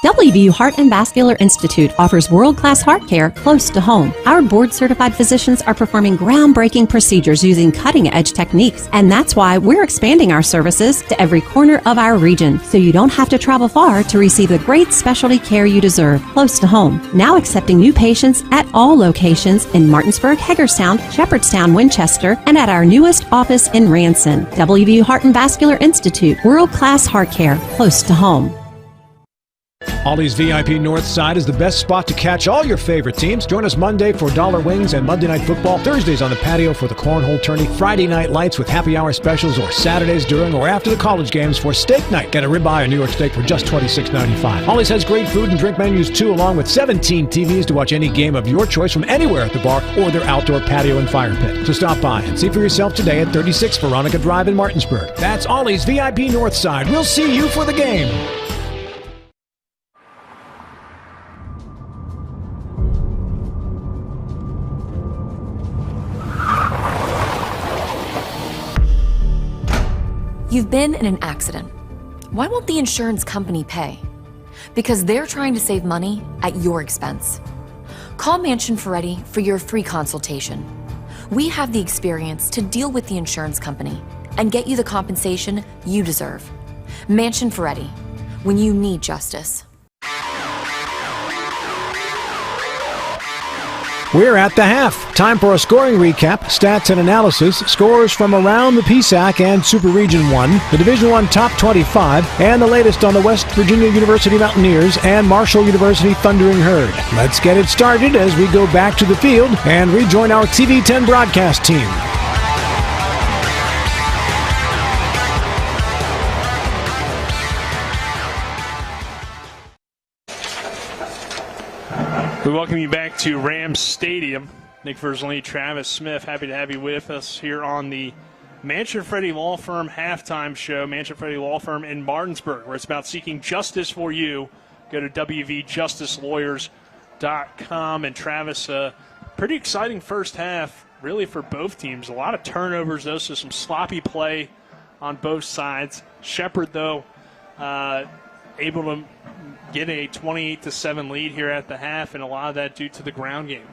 Speaker 22: WVU Heart and Vascular Institute offers world-class heart care close to home. Our board-certified physicians are performing groundbreaking procedures using cutting-edge techniques, and that's why we're expanding our services to every corner of our region, so you don't have to travel far to receive the great specialty care you deserve close to home. Now accepting new patients at all locations in Martinsburg, Hagerstown, Shepherdstown, Winchester, and at our newest office in Ranson. WVU Heart and Vascular Institute, world-class heart care close to home.
Speaker 6: Ollie's VIP North Side is the best spot to catch all your favorite teams. Join us Monday for dollar wings and Monday Night Football, Thursdays on the patio for the cornhole tourney, Friday night lights with happy hour specials, or Saturdays during or after the college games for steak night. Get a ribeye or New York steak for just $26.95. Ollie's has great food and drink menus too, along with 17 TVs to watch any game of your choice from anywhere at the bar or their outdoor patio and fire pit. So stop by and see for yourself today at 36 Veronica Drive in Martinsburg. That's Ollie's VIP North Side. We'll see you for the game.
Speaker 3: You've been in an accident. Why won't the insurance company pay? Because they're trying to save money at your expense. Call Mansion Ferretti for your free consultation. We have the experience to deal with the insurance company and get you the compensation you deserve. Mansion Ferretti, when you need justice.
Speaker 6: We're at the half. Time for a scoring recap, stats and analysis, scores from around the PSAC and Super Region 1, the Division 1 Top 25, and the latest on the West Virginia University Mountaineers and Marshall University Thundering Herd. Let's get it started as we go back to the field and rejoin our TV10 broadcast team.
Speaker 4: We welcome you back to Rams Stadium. Nick Verzlini, Travis Smith, happy to have you with us here on the Mansion Ferretti Law Firm halftime show. Mansion Ferretti Law Firm in Martinsburg, where it's about seeking justice for you. Go to wvjusticelawyers.com. And Travis, pretty exciting first half, really, for both teams. A lot of turnovers, though, so some sloppy play on both sides. Shepherd, though, able to get a 28-7 lead here at the half, and a lot of that due to the ground game.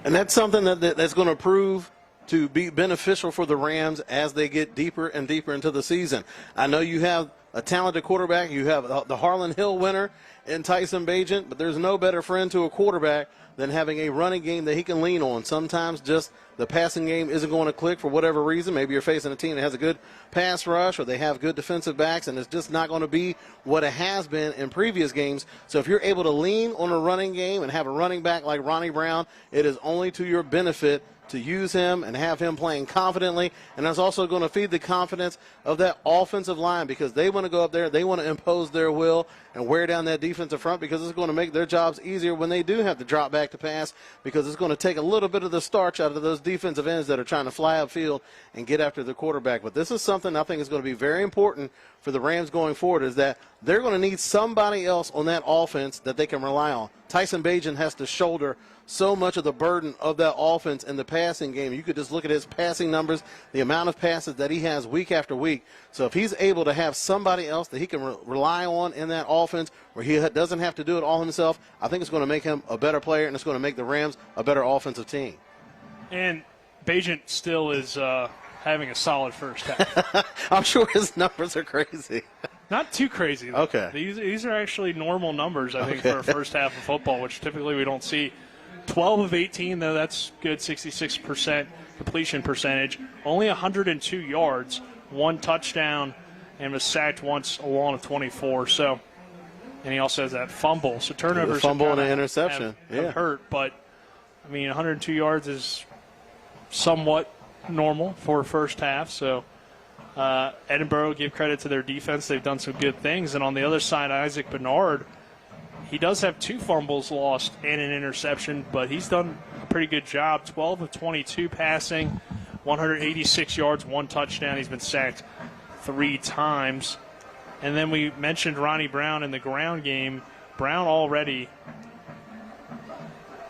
Speaker 5: And that's something that's going to prove to be beneficial for the Rams as they get deeper and deeper into the season. I know you have a talented quarterback. You have the Harlan Hill winner in Tyson Bagent, but there's no better friend to a quarterback than having a running game that he can lean on. Sometimes just the passing game isn't going to click for whatever reason. Maybe you're facing a team that has a good pass rush or they have good defensive backs, and it's just not going to be what it has been in previous games. So if you're able to lean on a running game and have a running back like Ronnie Brown, it is only to your benefit to use him and have him playing confidently. And that's also going to feed the confidence of that offensive line, because they want to go up there, they want to impose their will and wear down that defensive front, because it's going to make their jobs easier when they do have to drop back to pass, because it's going to take a little bit of the starch out of those defensive ends that are trying to fly upfield and get after the quarterback. But this is something I think is going to be very important for the Rams going forward, is that they're going to need somebody else on that offense that they can rely on. Tyson Bagent has to shoulder so much of the burden of that offense in the passing game. You could just look at his passing numbers, the amount of passes that he has week after week. So if he's able to have somebody else that he can rely on in that offense where he doesn't have to do it all himself, I think it's going to make him a better player, and it's going to make the Rams a better offensive team.
Speaker 4: And Bagent still is having a solid first half.
Speaker 5: I'm sure his numbers are crazy.
Speaker 4: Not too crazy, though.
Speaker 5: Okay.
Speaker 4: These are actually normal numbers, I think, for a first half of football, which typically we don't see. 12 of 18, though, that's good, 66% completion percentage. Only 102 yards, one touchdown, and was sacked once along of 24. So, and he also has that fumble. So turnovers,
Speaker 5: fumble and an interception,
Speaker 4: have hurt. But I mean, 102 yards is somewhat normal for a first half. So Edinboro, give credit to their defense; they've done some good things. And on the other side, Isaac Bernard, he does have 2 fumbles lost and an interception, but he's done a pretty good job. 12 of 22 passing, 186 yards, 1 touchdown. He's been sacked 3 times. And then we mentioned Ronnie Brown in the ground game. Brown already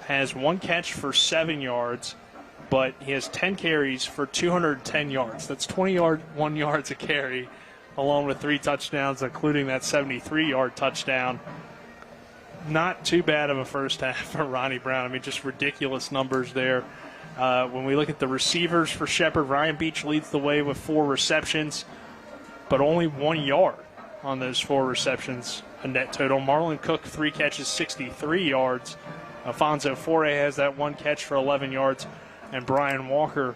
Speaker 4: has 1 catch for 7 yards, but he has 10 carries for 210 yards. That's 21 yards a carry, along with 3 touchdowns, including that 73-yard touchdown. Not too bad of a first half for Ronnie Brown. I mean, just ridiculous numbers there. When we look at the receivers for Shepherd, Ryan Beach leads the way with 4 receptions, but only 1 yard on those 4 receptions, a net total. Marlon Cook, 3 catches, 63 yards. Alfonso Foray has that 1 catch for 11 yards, and Brian Walker,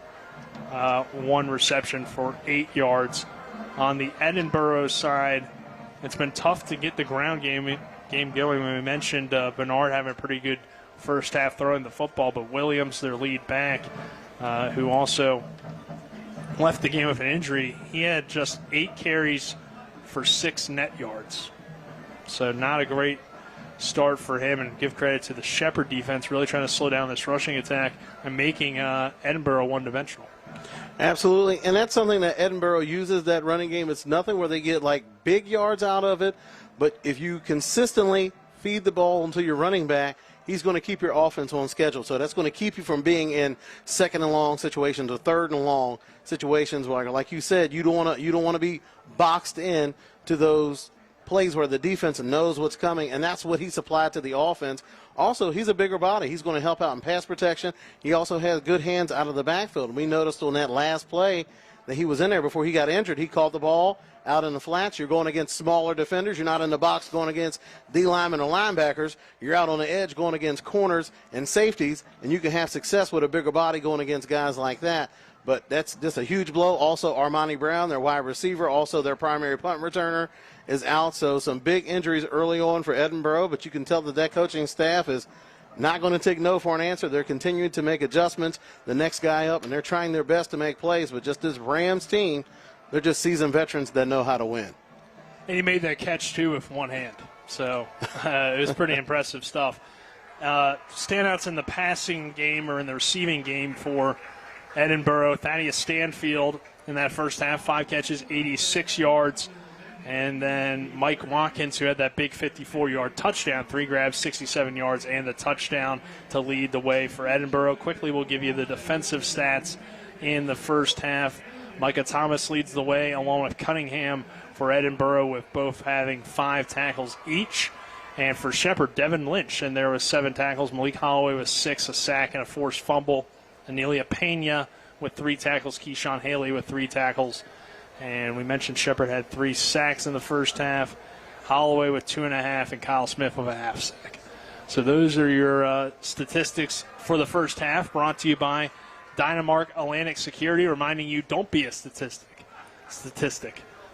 Speaker 4: 1 reception for 8 yards. On the Edinboro side, It's been tough to get the ground game going. We mentioned Bernard having a pretty good first half throwing the football, but Williams, their lead back, who also left the game with an injury, he had just 8 carries for 6 net yards. So not a great start for him, and give credit to the Shepherd defense really trying to slow down this rushing attack and making Edinboro one-dimensional.
Speaker 5: Absolutely, and that's something that Edinboro uses, that running game. It's nothing where they get like big yards out of it, but if you consistently feed the ball into your running back, he's going to keep your offense on schedule. So that's going to keep you from being in second and long situations or third and long situations where, like you said, you don't want to be boxed in to those plays where the defense knows what's coming, and that's what he supplied to the offense. Also, he's a bigger body. He's going to help out in pass protection. He also has good hands out of the backfield. We noticed on that last play that he was in there before he got injured. He caught the ball out in the flats. You're going against smaller defenders. You're not in the box going against D linemen or linebackers. You're out on the edge going against corners and safeties, and you can have success with a bigger body going against guys like that. But that's just a huge blow. Also, Armani Brown, their wide receiver, also their primary punt returner, is out. So some big injuries early on for Edinboro, but you can tell that coaching staff is not going to take no for an answer. They're continuing to make adjustments, the next guy up, and they're trying their best to make plays. But just this Rams team, they're just seasoned veterans that know how to win.
Speaker 4: And he made that catch, too, with one hand. So it was pretty impressive stuff. Standouts in the passing game or in the receiving game for Edinboro, Thaddeus Stanfield in that first half, 5 catches, 86 yards. And then Mike Watkins, who had that big 54-yard touchdown, 3 grabs, 67 yards, and the touchdown to lead the way for Edinboro. Quickly, we'll give you the defensive stats in the first half. Micah Thomas leads the way, along with Cunningham for Edinboro, with both having 5 tackles each. And for Shepherd, Devin Lynch, and there was 7 tackles. Malik Holloway with 6, a sack, and a forced fumble. Anelia Pena with 3 tackles. Keyshawn Haley with 3 tackles. And we mentioned Shepherd had 3 sacks in the first half. Holloway with 2.5, and Kyle Smith with a half sack. So those are your statistics for the first half, brought to you by Dynamark Atlantic Security, reminding you, don't be a statistic.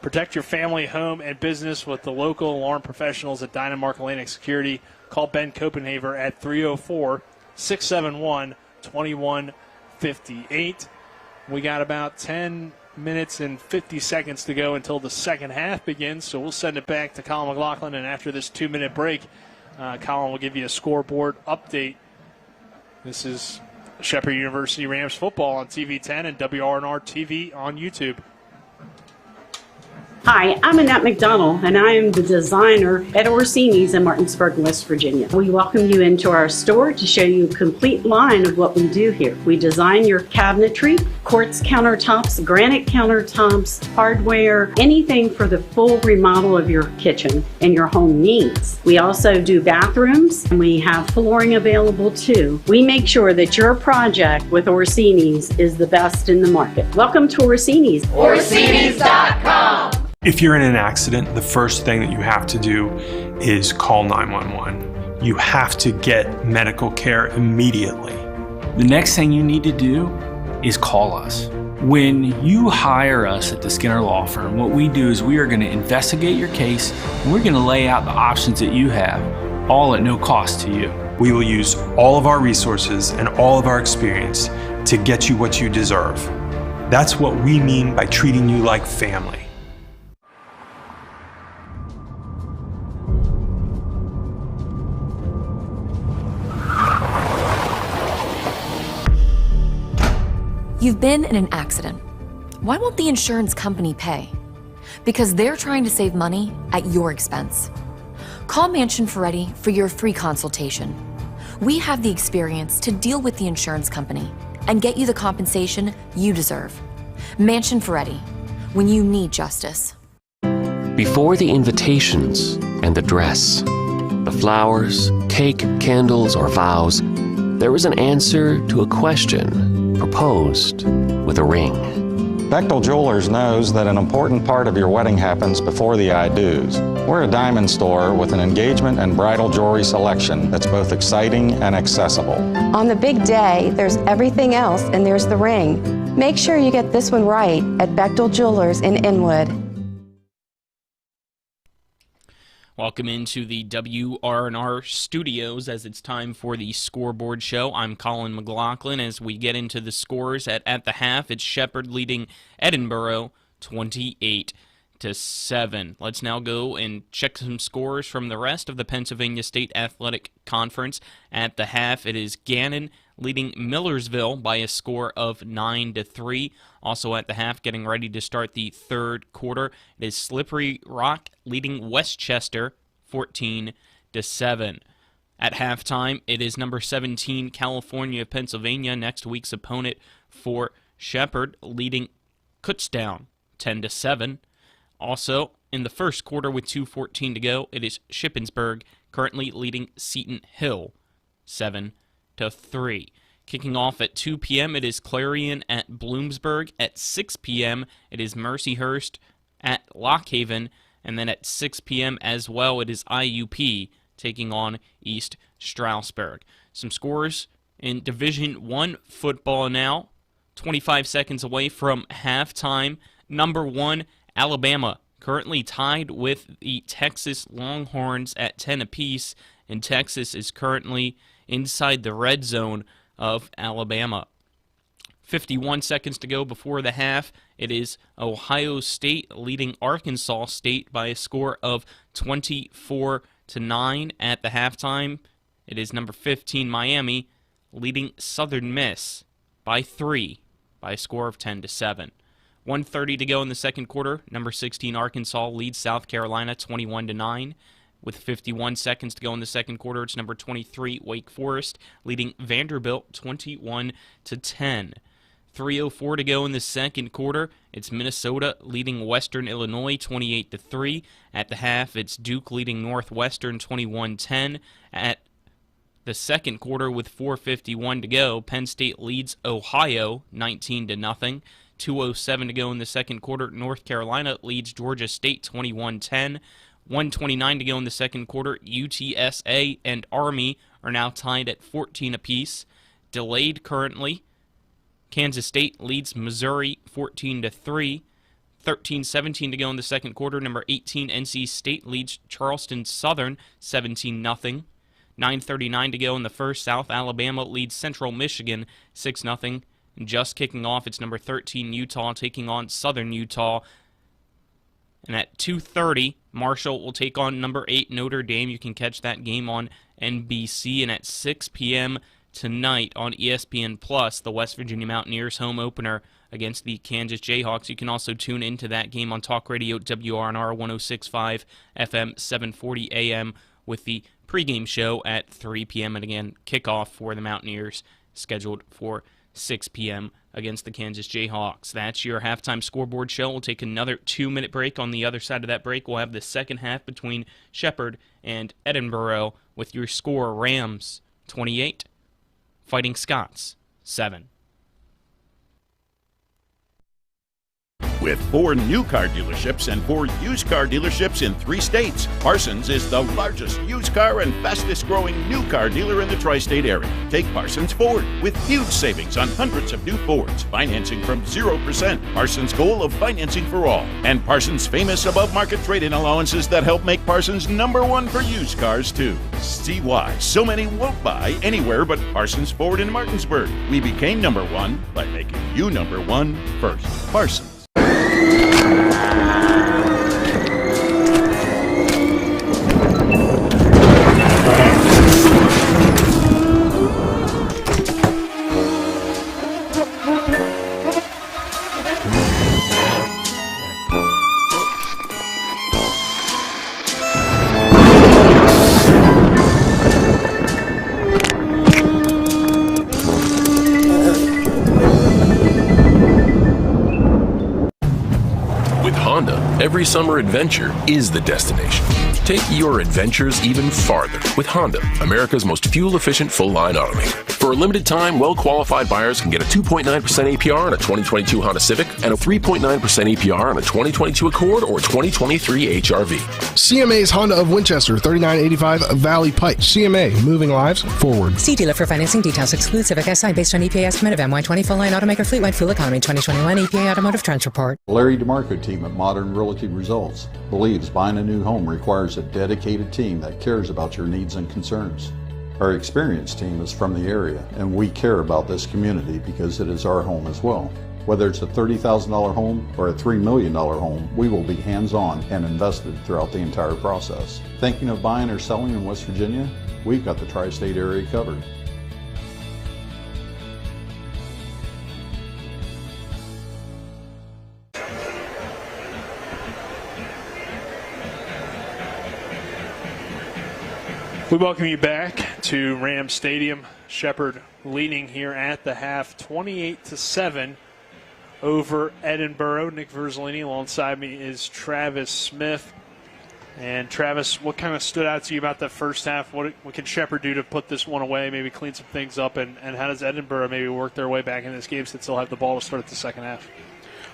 Speaker 4: Protect your family, home, and business with the local alarm professionals at Dynamark Atlantic Security. Call Ben Copenhaver at 304-671-2158. We got about 10 minutes and 50 seconds to go until the second half begins, so we'll send it back to Colin McLaughlin, and after this 2-minute break, Colin will give you a scoreboard update. This is Shepherd University Rams football on TV 10 and WRNR TV on YouTube.
Speaker 16: Hi, I'm Annette McDonald, and I am the designer at Orsini's in Martinsburg, West Virginia. We welcome you into our store to show you a complete line of what we do here. We design your cabinetry, quartz countertops, granite countertops, hardware, anything for the full remodel of your kitchen and your home needs. We also do bathrooms, and we have flooring available too. We make sure that your project with Orsini's is the best in the market. Welcome to Orsini's.
Speaker 7: Orsinis.com. If you're in an accident, the first thing that you have to do is call 911. You have to get medical care immediately.
Speaker 8: The next thing you need to do is call us. When you hire us at the Skinner Law Firm, what we do is we are going to investigate your case, and we're going to lay out the options that you have, all at no cost to you.
Speaker 7: We will use all of our resources and all of our experience to get you what you deserve. That's what we mean by treating you like family.
Speaker 3: You've been in an accident. Why won't the insurance company pay? Because they're trying to save money at your expense. Call Mansion Ferretti for your free consultation. We have the experience to deal with the insurance company and get you the compensation you deserve. Mansion Ferretti, when you need justice.
Speaker 17: Before the invitations and the dress, the flowers, cake, candles, or vows, there was an answer to a question proposed with a ring.
Speaker 26: Bechtel Jewelers knows that an important part of your wedding happens before the I-dos. We're a diamond store with an engagement and bridal jewelry selection that's both exciting and accessible.
Speaker 27: On the big day, there's everything else, and there's the ring. Make sure you get this one right at Bechtel Jewelers in Inwood.
Speaker 1: Welcome into the WRNR studios as it's time for the scoreboard show. I'm Colin McLaughlin. As we get into the scores at the half, it's Shepherd leading Edinboro 28-7. Let's now go and check some scores from the rest of the Pennsylvania State Athletic Conference. At the half, it is Gannon leading Millersville by a score of 9-3. Also at the half, getting ready to start the third quarter, it is Slippery Rock leading Westchester 14-7. At halftime, it is number 17 California of Pennsylvania, next week's opponent for Shepherd, leading Kutztown 10-7. Also, in the first quarter with 2:14 to go, it is Shippensburg currently leading Seton Hill 7-3. Kicking off at 2 p.m., it is Clarion at Bloomsburg. At 6 p.m., it is Mercyhurst at Lockhaven. And then at 6 p.m. as well, it is IUP taking on East Stroudsburg. Some scores in Division I football now. 25 seconds away from halftime. Number 1, Alabama, currently tied with the Texas Longhorns at 10 apiece. And Texas is currently inside the red zone of Alabama. 51 seconds to go before the half. It is Ohio State leading Arkansas State by a score of 24-9 at the halftime. It is number 15 Miami leading Southern Miss by 3 by a score of 10-7. 1:30 to go in the second quarter. Number 16 Arkansas leads South Carolina 21-9. With 51 seconds to go in the second quarter, it's number 23 Wake Forest leading Vanderbilt 21-10. 3:04 to go in the second quarter. It's Minnesota leading Western Illinois 28-3. At the half, it's Duke leading Northwestern 21-10. At the second quarter with 4:51 to go, Penn State leads Ohio 19-0. 2:07 to go in the second quarter. North Carolina leads Georgia State 21-10. 1:29 to go in the second quarter. UTSA and Army are now tied at 14 apiece. Delayed currently. Kansas State leads Missouri 14-3. 13:17 to go in the second quarter. Number 18 NC State leads Charleston Southern 17-0. 9:39 to go in the first. South Alabama leads Central Michigan 6-0. And just kicking off, it's number 13 Utah taking on Southern Utah. And at 2:30, Marshall will take on number 8 Notre Dame. You can catch that game on NBC. And at 6 p.m. tonight on ESPN Plus, the West Virginia Mountaineers home opener against the Kansas Jayhawks. You can also tune into that game on Talk Radio WRNR 106.5 FM 740 AM with the pregame show at 3 p.m. And again, kickoff for the Mountaineers scheduled for 6 p.m. against the Kansas Jayhawks. That's your halftime scoreboard show. We'll take another 2-minute break. On the other side of that break, we'll have the second half between Shepherd and Edinboro with your score: Rams 28, Fighting Scots 7.
Speaker 2: With 4 new car dealerships and 4 used car dealerships in 3 states, Parsons is the largest used car and fastest growing new car dealer in the tri-state area. Take Parsons Ford with huge savings on hundreds of new Fords, financing from 0%, Parsons' goal of financing for all, and Parsons' famous above-market trade-in allowances that help make Parsons #1 for used cars too. See why so many won't buy anywhere but Parsons Ford in Martinsburg. We became #1 by making you #1 first. Parsons.
Speaker 11: Every summer adventure is the destination. Take your adventures even farther with Honda, America's most fuel-efficient full-line automaker. For For a limited time, well-qualified buyers can get a 2.9% APR on a 2022 Honda Civic and a 3.9% APR on a 2022 Accord or 2023 HRV.
Speaker 9: CMA's Honda of Winchester, 3985 Valley Pike. CMA, moving lives forward.
Speaker 12: See dealer for financing details. Exclude Civic Si based on EPA estimate of MY20 full line automaker fleet-wide fuel economy 2021 EPA Automotive Trends Report.
Speaker 18: Larry DeMarco team at Modern Realty Results believes buying a new home requires a dedicated team that cares about your needs and concerns. Our experienced team is from the area, and we care about this community because it is our home as well. Whether it's a $30,000 home or a $3 million home, we will be hands-on and invested throughout the entire process. Thinking of buying or selling in West Virginia? We've got the tri-state area covered.
Speaker 4: We welcome you back to Ram Stadium. Shepherd leading here at the half, 28-7 over Edinboro. Nick Verzolini alongside me is Travis Smith. And Travis, what kind of stood out to you about that first half? What can Shepherd do to put this one away, maybe clean some things up, and how does Edinboro maybe work their way back in this game since they'll have the ball to start the second half?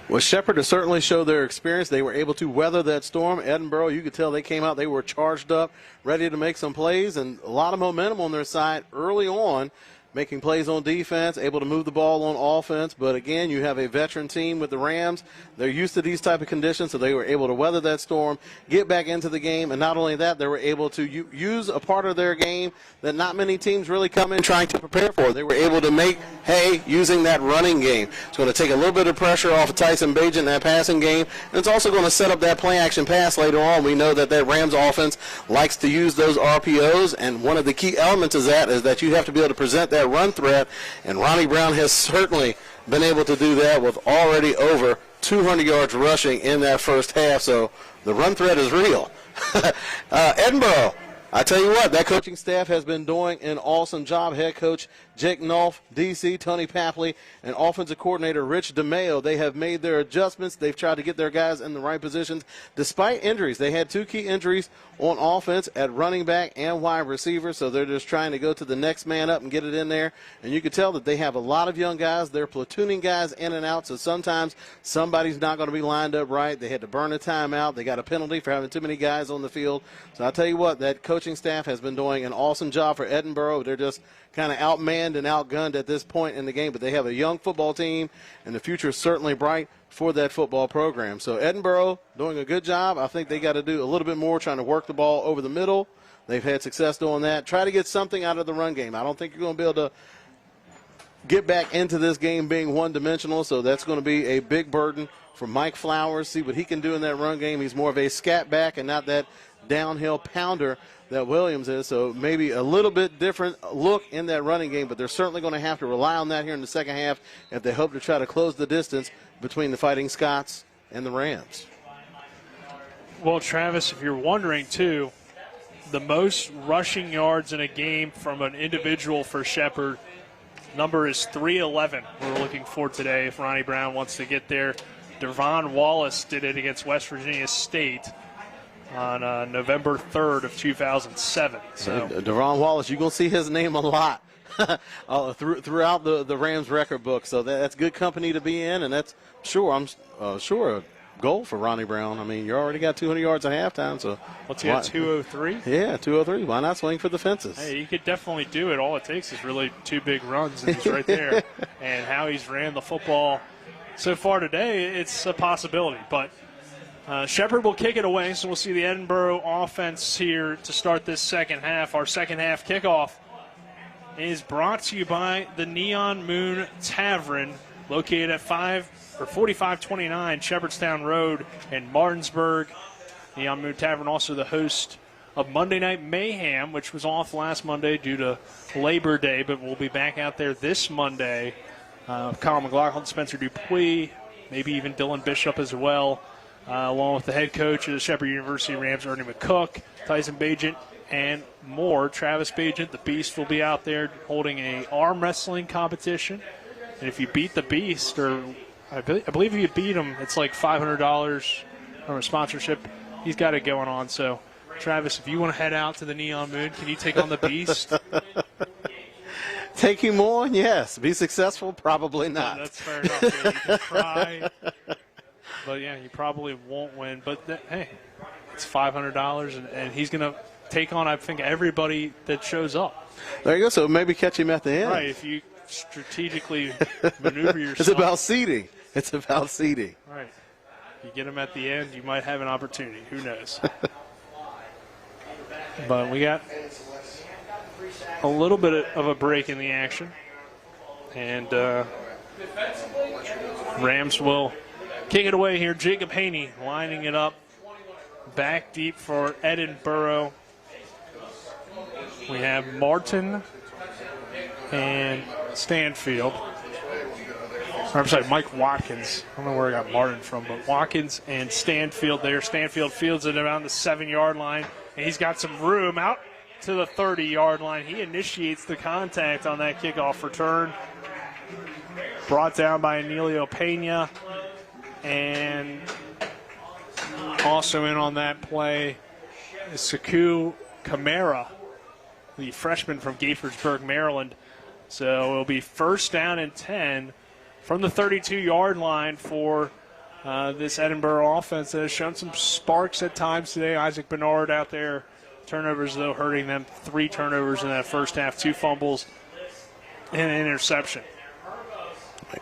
Speaker 5: Well, Shepherd has certainly showed their experience. They were able to weather that storm. Edinboro, you could tell they came out, they were charged up, ready to make some plays, and a lot of momentum on their side early on, making plays on defense, able to move the ball on offense. But again, you have a veteran team with the Rams. They're used to these type of conditions, so they were able to weather that storm, get back into the game, and not only that, they were able to use a part of their game that not many teams really come in trying to prepare for. They were able to make hay using that running game. It's going to take a little bit of pressure off of Tyson Bagent in that passing game, and it's also going to set up that play-action pass later on. We know that Rams offense likes to use those RPOs, and one of the key elements of that is that you have to be able to present that run threat, and Ronnie Brown has certainly been able to do that with already over 200 yards rushing in that first half, so the run threat is real. Edinboro, I tell you what, that coaching staff has been doing an awesome job. Head coach Jake Nolf, DC, Tony Papley, and offensive coordinator Rich DeMayo. They have made their adjustments. They've tried to get their guys in the right positions despite injuries. They had two key injuries on offense at running back and wide receiver, so they're just trying to go to the next man up and get it in there. And you can tell that they have a lot of young guys. They're platooning guys in and out, so sometimes somebody's not going to be lined up right. They had to burn a timeout. They got a penalty for having too many guys on the field. So I'll tell you what, that coaching staff has been doing an awesome job for Edinboro. They're just kind of outmanned and outgunned at this point in the game, but they have a young football team, and the future is certainly bright for that football program. So Edinboro doing a good job. I think they got to do a little bit more trying to work the ball over the middle. They've had success doing that. Try to get something out of the run game. I don't think you're going to be able to get back into this game being one-dimensional, so that's going to be a big burden for Mike Flowers. See what he can do in that run game. He's more of a scat back and not that downhill pounder that Williams is, so maybe a little bit different look in that running game, but they're certainly going to have to rely on that here in the second half if they hope to try to close the distance between the Fighting Scots and the Rams.
Speaker 4: Well, Travis, if you're wondering, too, the most rushing yards in a game from an individual for Shepherd, number is 311 we're looking for today if Ronnie Brown wants to get there. Devon Wallace did it against West Virginia State on November 3rd of 2007. So
Speaker 5: Devon Wallace, you're going to see his name a lot throughout the Rams record book. So that's good company to be in, and that's sure a goal for Ronnie Brown. I mean, you already got 200 yards at halftime. So
Speaker 4: what's he at, 203?
Speaker 5: Yeah, 203. Why not swing for the fences?
Speaker 4: Hey, he could definitely do it. All it takes is really two big runs, and he's right there. And how he's ran the football so far today, it's a possibility. But Shepherd will kick it away, so we'll see the Edinboro offense here to start this second half. Our second half kickoff is brought to you by the Neon Moon Tavern, located at 4529 Shepherdstown Road in Martinsburg. Neon Moon Tavern also the host of Monday Night Mayhem, which was off last Monday due to Labor Day, but we'll be back out there this Monday. Kyle McLaughlin, Spencer Dupuis, maybe even Dylan Bishop as well. Along with the head coach of the Shepherd University Rams, Ernie McCook, Tyson Bagent, and more. Travis Bagent, the Beast, will be out there holding a arm wrestling competition. And if you beat the Beast, or I believe if you beat him, it's like $500 from a sponsorship. He's got it going on. So, Travis, if you want to head out to the Neon Moon, can you take on the Beast?
Speaker 5: take him on? Yes. Be successful? Probably not.
Speaker 4: That's fair enough. Yeah, you can try, but yeah, you probably won't win. But hey, it's $500, and he's going to take on, I think, everybody that shows up.
Speaker 5: There you go. So maybe catch him at the end.
Speaker 4: Right. If you strategically maneuver yourself.
Speaker 5: It's about seeding. It's about seeding.
Speaker 4: Right. You get him at the end, you might have an opportunity. Who knows? But we got a little bit of a break in the action. And Rams will kick it away here. Jacob Haney lining it up back deep for Edinboro. We have Martin and Stanfield. I'm sorry, Mike Watkins. I don't know where I got Martin from, but Watkins and Stanfield there. Stanfield fields it around the 7-yard line, and he's got some room out to the 30-yard line. He initiates the contact on that kickoff return. Brought down by Emilio Pena, and also in on that play is Saku Camara, the freshman from Gaithersburg, Maryland. So it'll be first down and 10 from the 32-yard line for this Edinboro offense that has shown some sparks at times today. Isaac Bernard out there. Turnovers, though, hurting them. 3 turnovers in that first half, 2 fumbles, and an interception.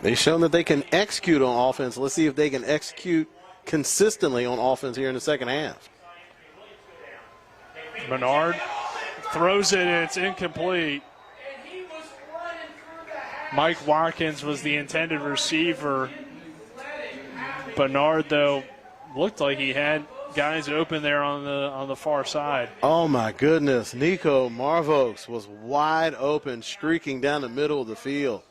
Speaker 5: They've shown that they can execute on offense. Let's see if they can execute consistently on offense here in the second half.
Speaker 4: Bernard throws it, and it's incomplete. Mike Watkins was the intended receiver. Bernard, though, looked like he had guys open there on the far side.
Speaker 5: Oh, my goodness. Nico Marvokes was wide open, streaking down the middle of the field.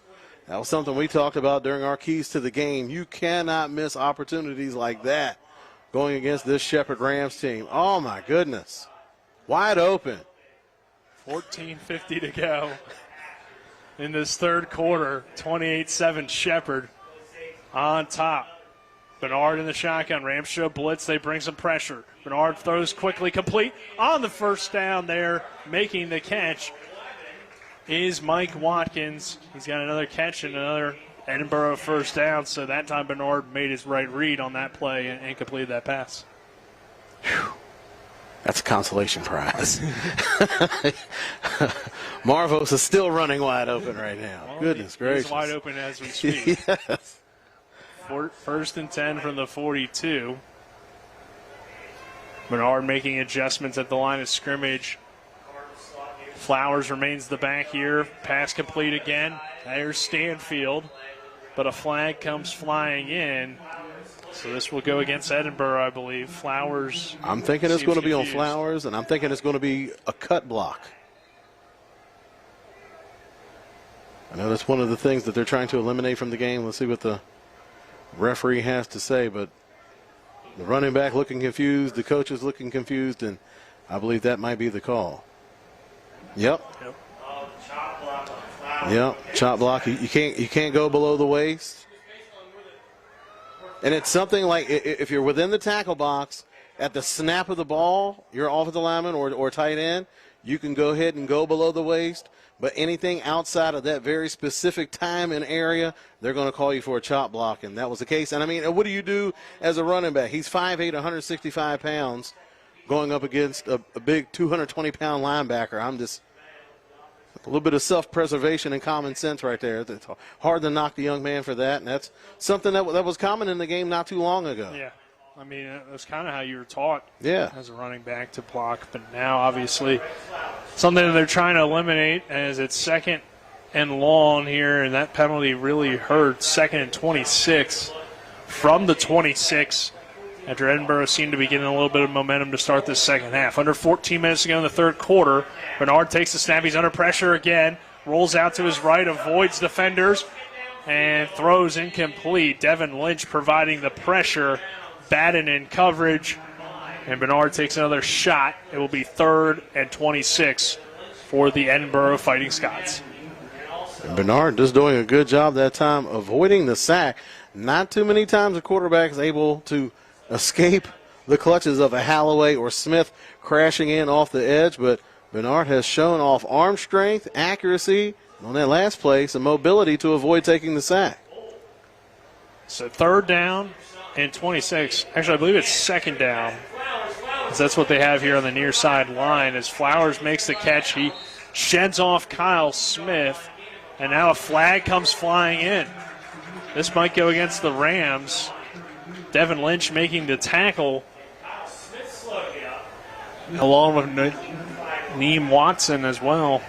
Speaker 5: That was something we talked about during our keys to the game. You cannot miss opportunities like that going against this Shepherd Rams team. Oh, my goodness. Wide open.
Speaker 4: 14:50 to go in this third quarter. 28-7 Shepherd on top. Bernard in the shotgun. Rams show blitz. They bring some pressure. Bernard throws quickly, complete on the first down there. Making the catch is Mike Watkins. He's got another catch and another Edinboro first down. So that time Bernard made his right read on that play and completed that pass.
Speaker 5: Whew. That's a consolation prize. Marvos is still running wide open right now. Well, goodness gracious.
Speaker 4: He's wide open as we speak.
Speaker 5: Yes.
Speaker 4: First and 10 from the 42. Bernard making adjustments at the line of scrimmage. Flowers remains the back here. Pass complete again. There's Stanfield. But a flag comes flying in. So this will go against Edinboro, I believe. Flowers.
Speaker 5: I'm thinking it's going to be on Flowers, and I'm thinking it's going to be a cut block. I know that's one of the things that they're trying to eliminate from the game. Let's see what the referee has to say, but the running back looking confused, the coach is looking confused, and I believe that might be the call. Yep. Chop block. You can't go below the waist. And it's something like if you're within the tackle box at the snap of the ball, you're offensive lineman or tight end, you can go ahead and go below the waist. But anything outside of that very specific time and area, they're going to call you for a chop block, and that was the case. And, I mean, what do you do as a running back? He's 5'8", 165 pounds, going up against a big 220-pound linebacker. I'm just a little bit of self-preservation and common sense right there. It's hard to knock the young man for that, and that's something that was common in the game not too long ago.
Speaker 4: Yeah. I mean, that's kind of how you were taught
Speaker 5: as
Speaker 4: a running back to block. But now, obviously, something that they're trying to eliminate as it's second and long here, and that penalty really hurt. 2nd and 26 from the 26 after Edinboro seemed to be getting a little bit of momentum to start this second half. Under 14 minutes to go in the third quarter. Bernard takes the snap. He's under pressure again. Rolls out to his right, avoids defenders, and throws incomplete. Devin Lynch providing the pressure. Batten in coverage, and Bernard takes another shot. It will be 3rd and 26 for the Edinboro Fighting Scots.
Speaker 5: And Bernard just doing a good job that time avoiding the sack. Not too many times a quarterback is able to escape the clutches of a Halloway or Smith crashing in off the edge, but Bernard has shown off arm strength, accuracy, on that last play, some mobility to avoid taking the sack.
Speaker 4: So 3rd down and 26. Actually, I believe it's 2nd down. That's what they have here on the near side line as Flowers makes the catch. He sheds off Kyle Smith, and now a flag comes flying in. This might go against the Rams. Devin Lynch making the tackle, along with Neem Watson as well.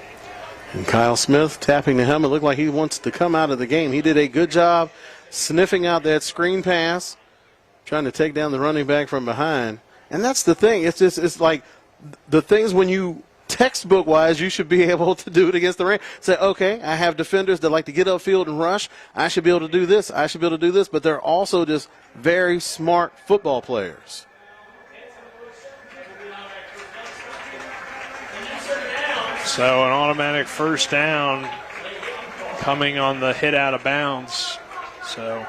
Speaker 5: And Kyle Smith tapping the helmet. Looked like he wants to come out of the game. He did a good job sniffing out that screen pass, trying to take down the running back from behind. And that's the thing. It's like the things when you textbook-wise, you should be able to do it against the Rams. Say, okay, I have defenders that like to get upfield and rush. I should be able to do this. I should be able to do this. But they're also just very smart football players.
Speaker 4: So an automatic 1st down coming on the hit out of bounds. So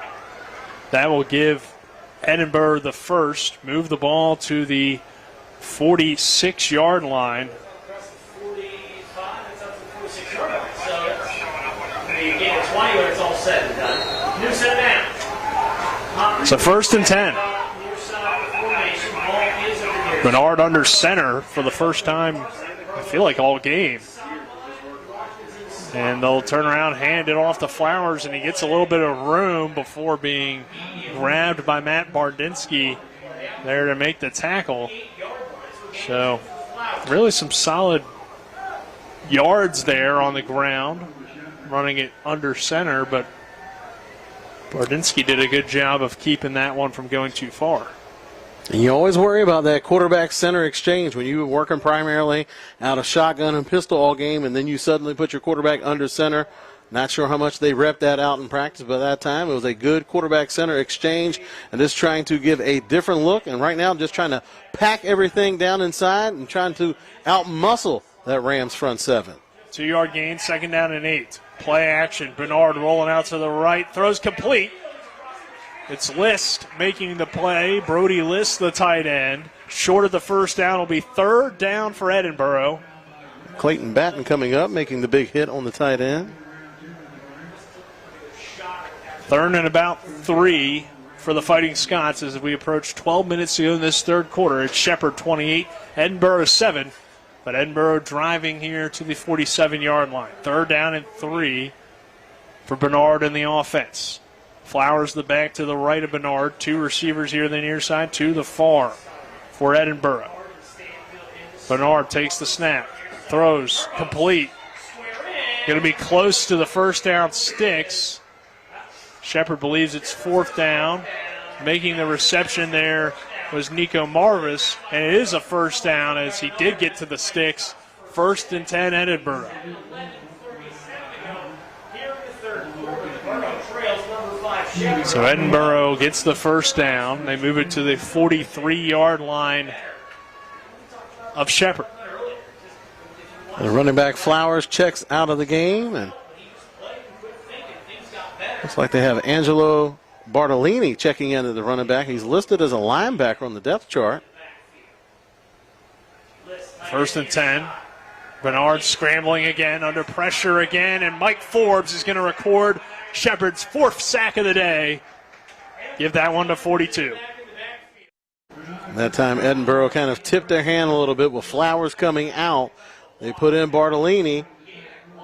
Speaker 4: that will give Edinboro the first, move the ball to the 46-yard line. So 1st and 10. Bernard under center for the first time, I feel like all game. And they'll turn around, hand it off to Flowers, and he gets a little bit of room before being grabbed by Matt Bardinsky there to make the tackle. So really some solid yards there on the ground, running it under center, but Bardinsky did a good job of keeping that one from going too far.
Speaker 5: And you always worry about that quarterback-center exchange when you're working primarily out of shotgun and pistol all game, and then you suddenly put your quarterback under center. Not sure how much they repped that out in practice, but that time it was a good quarterback-center exchange, and just trying to give a different look. And right now just trying to pack everything down inside and trying to out-muscle that Rams front 7.
Speaker 4: 2-yard gain, 2nd down and 8. Play action. Bernard rolling out to the right. Throws complete. It's List making the play. Brody List, the tight end. Short of the 1st down, will be 3rd down for Edinboro.
Speaker 5: Clayton Batten coming up, making the big hit on the tight end.
Speaker 4: 3rd and about 3 for the Fighting Scots as we approach 12 minutes to go in this 3rd quarter. It's Shepherd 28, Edinboro 7. But Edinboro driving here to the 47-yard line. 3rd down and 3 for Bernard in the offense. Flowers the back to the right of Bernard. 2 receivers here on the near side, 2 to the far for Edinboro. Bernard takes the snap, throws, complete. Going to be close to the 1st down sticks. Shepherd believes it's 4th down. Making the reception there was Nico Marvis, and it is a 1st down as he did get to the sticks. 1st and 10, Edinboro. So Edinboro gets the 1st down. They move it to the 43-yard line of Shepherd.
Speaker 5: The running back Flowers checks out of the game, and looks like they have Angelo Bartolini checking into the running back. He's listed as a linebacker on the depth chart.
Speaker 4: 1st and 10. Bernard scrambling again, under pressure again, and Mike Forbes is going to record Shepherd's 4th sack of the day. Give that one to 42.
Speaker 5: That time Edinboro kind of tipped their hand a little bit with Flowers coming out. They put in Bartolini.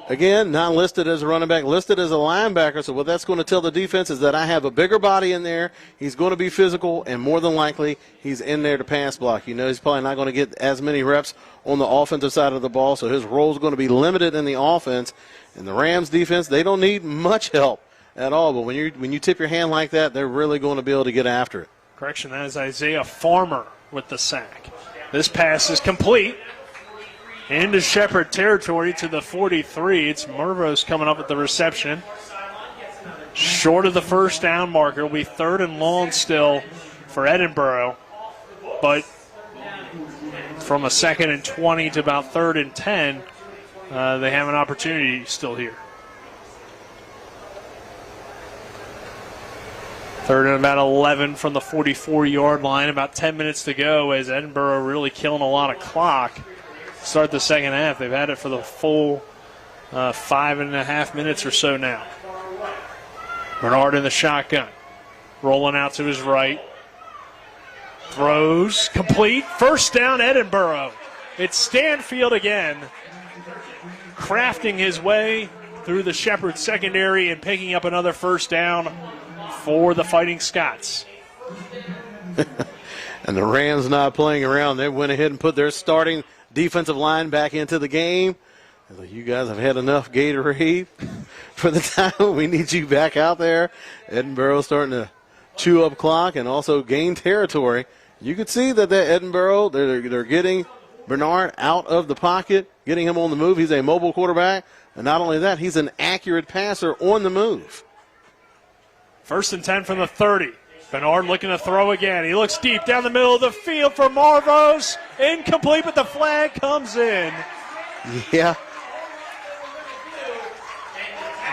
Speaker 5: Again, not listed as a running back, listed as a linebacker. So what that's going to tell the defense is that I have a bigger body in there. He's going to be physical, and more than likely he's in there to pass block. You know, he's probably not going to get as many reps on the offensive side of the ball, so his role is going to be limited in the offense. And the Rams defense, they don't need much help at all. But when you tip your hand like that, they're really going to be able to get after it.
Speaker 4: Correction, that is Isaiah Farmer with the sack. This pass is complete. Into Shepherd territory to the 43. It's Mervos coming up with the reception. Short of the 1st down marker. Will be 3rd and long still for Edinboro. But from a 2nd and 20 to about 3rd and 10, they have an opportunity still here. 3rd and about 11 from the 44-yard line. About 10 minutes to go as Edinboro really killing a lot of clock. Start the 2nd half. They've had it for the full 5.5 minutes or so now. Bernard in the shotgun. Rolling out to his right. Throws. Complete. First down, Edinboro. It's Stanfield again. Crafting his way through the Shepherd secondary and picking up another first down for the Fighting Scots.
Speaker 5: And the Rams not playing around. They went ahead and put their starting defensive line back into the game. You guys have had enough Gatorade for the time. We need you back out there. Edinboro starting to chew up clock and also gain territory. You could see that Edinboro, they're getting Bernard out of the pocket, getting him on the move. He's a mobile quarterback. And not only that, he's an accurate passer on the move.
Speaker 4: 1st and 10 from the 30. Bernard looking to throw again. He looks deep down the middle of the field for Marvos. Incomplete, but the flag comes in.
Speaker 5: Yeah.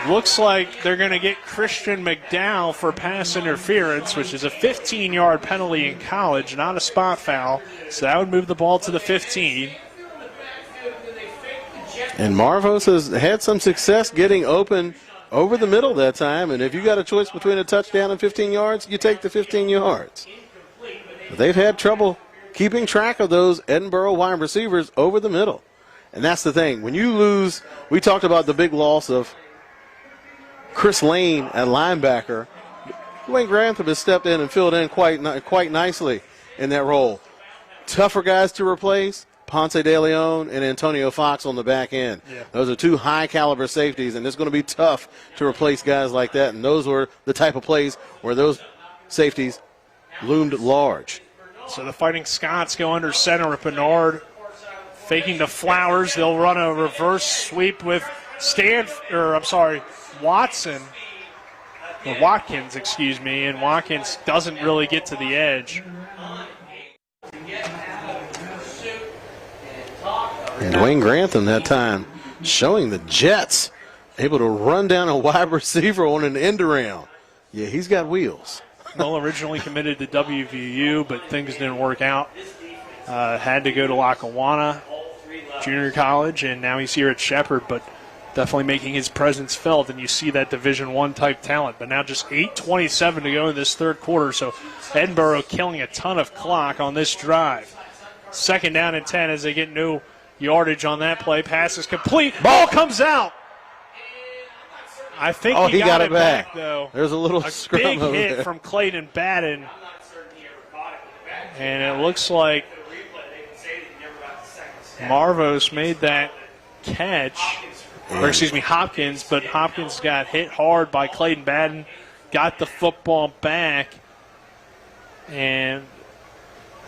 Speaker 4: Looks like they're going to get Christian McDowell for pass interference, which is a 15-yard penalty in college, not a spot foul. So that would move the ball to the 15.
Speaker 5: And Marvos has had some success getting open over the middle that time. And if you got a choice between a touchdown and 15 yards, you take the 15 yards. But they've had trouble keeping track of those Edinboro wide receivers over the middle. And that's the thing. When you lose, we talked about the big loss of Chris Lane at linebacker. Dwayne Grantham has stepped in and filled in quite nicely in that role. Tougher guys to replace, Ponce de Leon and Antonio Fox on the back end. Yeah. Those are two high-caliber safeties, and it's going to be tough to replace guys like that. And those were the type of plays where those safeties loomed large.
Speaker 4: So the Fighting Scots go under center with Bernard faking to Flowers. They'll run a reverse sweep with Watkins, excuse me, and Watkins doesn't really get to the edge.
Speaker 5: And Dwayne Grantham that time showing the Jets, able to run down a wide receiver on an end around. Yeah, he's got wheels.
Speaker 4: Well, originally committed to WVU, but things didn't work out. Had to go to Lackawanna Junior College, and now he's here at Shepherd, but definitely making his presence felt, and you see that Division I type talent. But now just 8:27 to go in this third quarter, so Edinboro killing a ton of clock on this drive. 2nd down and 10 as they get no yardage on that play. Pass is complete. Ball comes out. I think he got it back, though.
Speaker 5: There's a little scrum
Speaker 4: big
Speaker 5: over
Speaker 4: hit
Speaker 5: there
Speaker 4: from Clayton Batten. And it looks like Marvos made that catch. Or excuse me, Hopkins, but Hopkins got hit hard by Clayton Batten, got the football back, and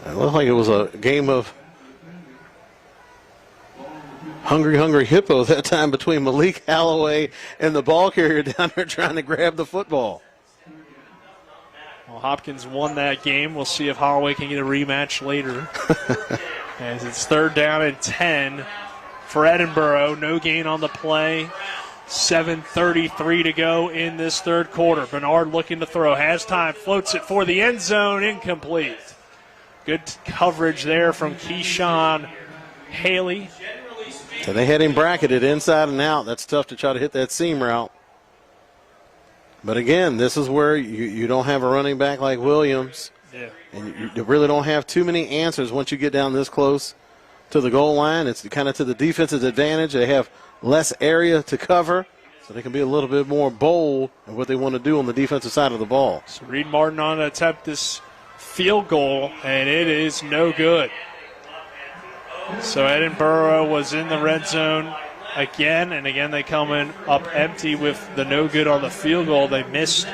Speaker 5: it looked like it was a game of hungry hippo that time between Malik Holloway and the ball carrier down there trying to grab the football.
Speaker 4: Well, Hopkins won that game. We'll see if Holloway can get a rematch later. As it's 3rd down and 10 for Edinboro. No gain on the play. 7:33 to go in this third quarter. Bernard looking to throw. Has time. Floats it for the end zone. Incomplete. Good coverage there from Keyshawn Haley.
Speaker 5: So they had him bracketed inside and out. That's tough to try to hit that seam route. But again, this is where you don't have a running back like Williams.
Speaker 4: Yeah.
Speaker 5: And you really don't have too many answers once you get down this close to the goal line. It's kind of to the defense's advantage. They have less area to cover, so they can be a little bit more bold in what they want to do on the defensive side of the ball.
Speaker 4: So Reed Martin on to attempt this field goal, and it is no good. So Edinboro was in the red zone again, and again they come in up empty with the no good on the field goal. They missed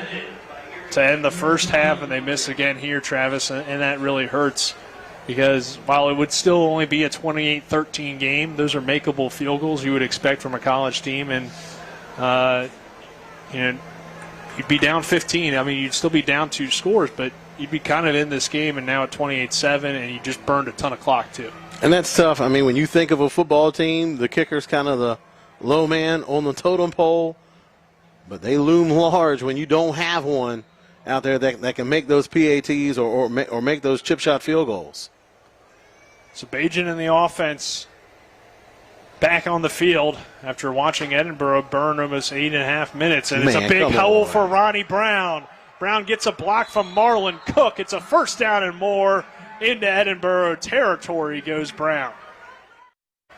Speaker 4: to end the first half, and they miss again here, Travis, and that really hurts because while it would still only be a 28-13 game, those are makeable field goals you would expect from a college team, and you'd be down 15. I mean, you'd still be down 2 scores, but you'd be kind of in this game, and now at 28-7, and you just burned a ton of clock too.
Speaker 5: And that's tough. I mean, when you think of a football team, the kicker's kind of the low man on the totem pole, but they loom large when you don't have one out there that can make those PATs or make those chip shot field goals.
Speaker 4: So Bajan in the offense back on the field after watching Edinboro burn almost 8.5 minutes. And it's a big hole for Ronnie Brown. Brown gets a block from Marlon Cook. It's a first down and more. Into Edinboro territory goes Brown.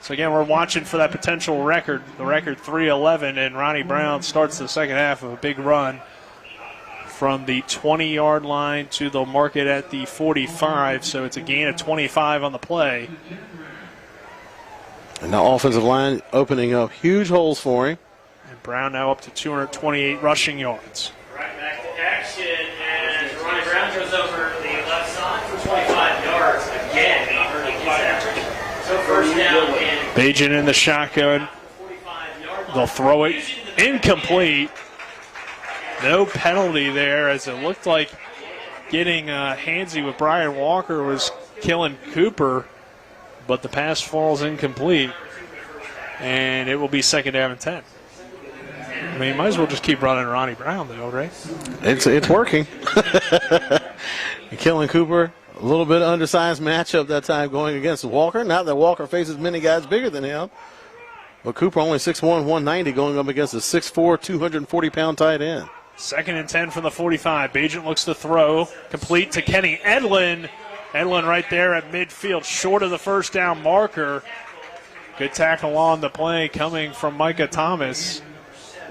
Speaker 4: So, again, we're watching for that potential record, the record 3:11, and Ronnie Brown starts the second half of a big run from the 20-yard line to the market at the 45, so it's a gain of 25 on the play.
Speaker 5: And the offensive line opening up huge holes for him.
Speaker 4: And Brown now up to 228 rushing yards.
Speaker 10: Right back to action, and Ronnie Brown goes over the left side for 25 yards again. So first down and
Speaker 4: Bajan in the shotgun. They'll throw it incomplete. No penalty there, as it looked like getting handsy with Brian Walker was killing Cooper, but the pass falls incomplete, and it will be second down and 10. I mean, you might as well just keep running Ronnie Brown, though, right?
Speaker 5: It's working. Killing Cooper. A little bit of undersized matchup that time going against Walker. Not that Walker faces many guys bigger than him. But Cooper only 6'1", 190 going up against a 6'4", 240-pound tight end.
Speaker 4: Second and 10 from the 45. Bajent looks to throw. Complete to Kenny Edlin. Edlin right there at midfield, short of the first down marker. Good tackle on the play coming from Micah Thomas.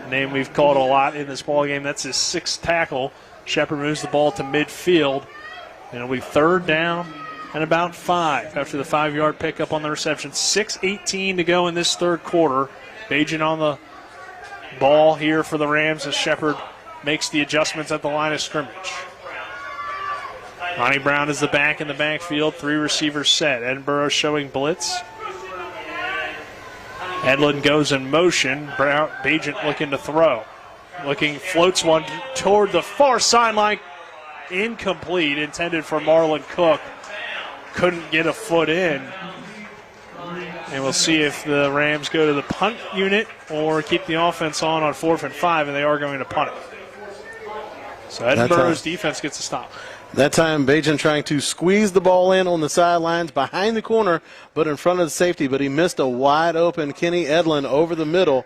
Speaker 4: A name we've called a lot in this ballgame. That's his sixth tackle. Shepard moves the ball to midfield. And it'll be third down and about 5 after the 5-yard pickup on the reception. 6:18 to go in this third quarter. Bajent on the ball here for the Rams as Shepard makes the adjustments at the line of scrimmage. Ronnie Brown is the back in the backfield. 3 receivers set. Edinboro showing blitz. Edlin goes in motion. Bajent looking to throw. Floats one toward the far sideline. Incomplete, intended for Marlon Cook. Couldn't get a foot in. And we'll see if the Rams go to the punt unit or keep the offense on 4th and 5, and they are going to punt it. So Edinboro's defense gets a stop.
Speaker 5: That time, Bajent trying to squeeze the ball in on the sidelines behind the corner, but in front of the safety. But he missed a wide-open Kenny Edlin over the middle.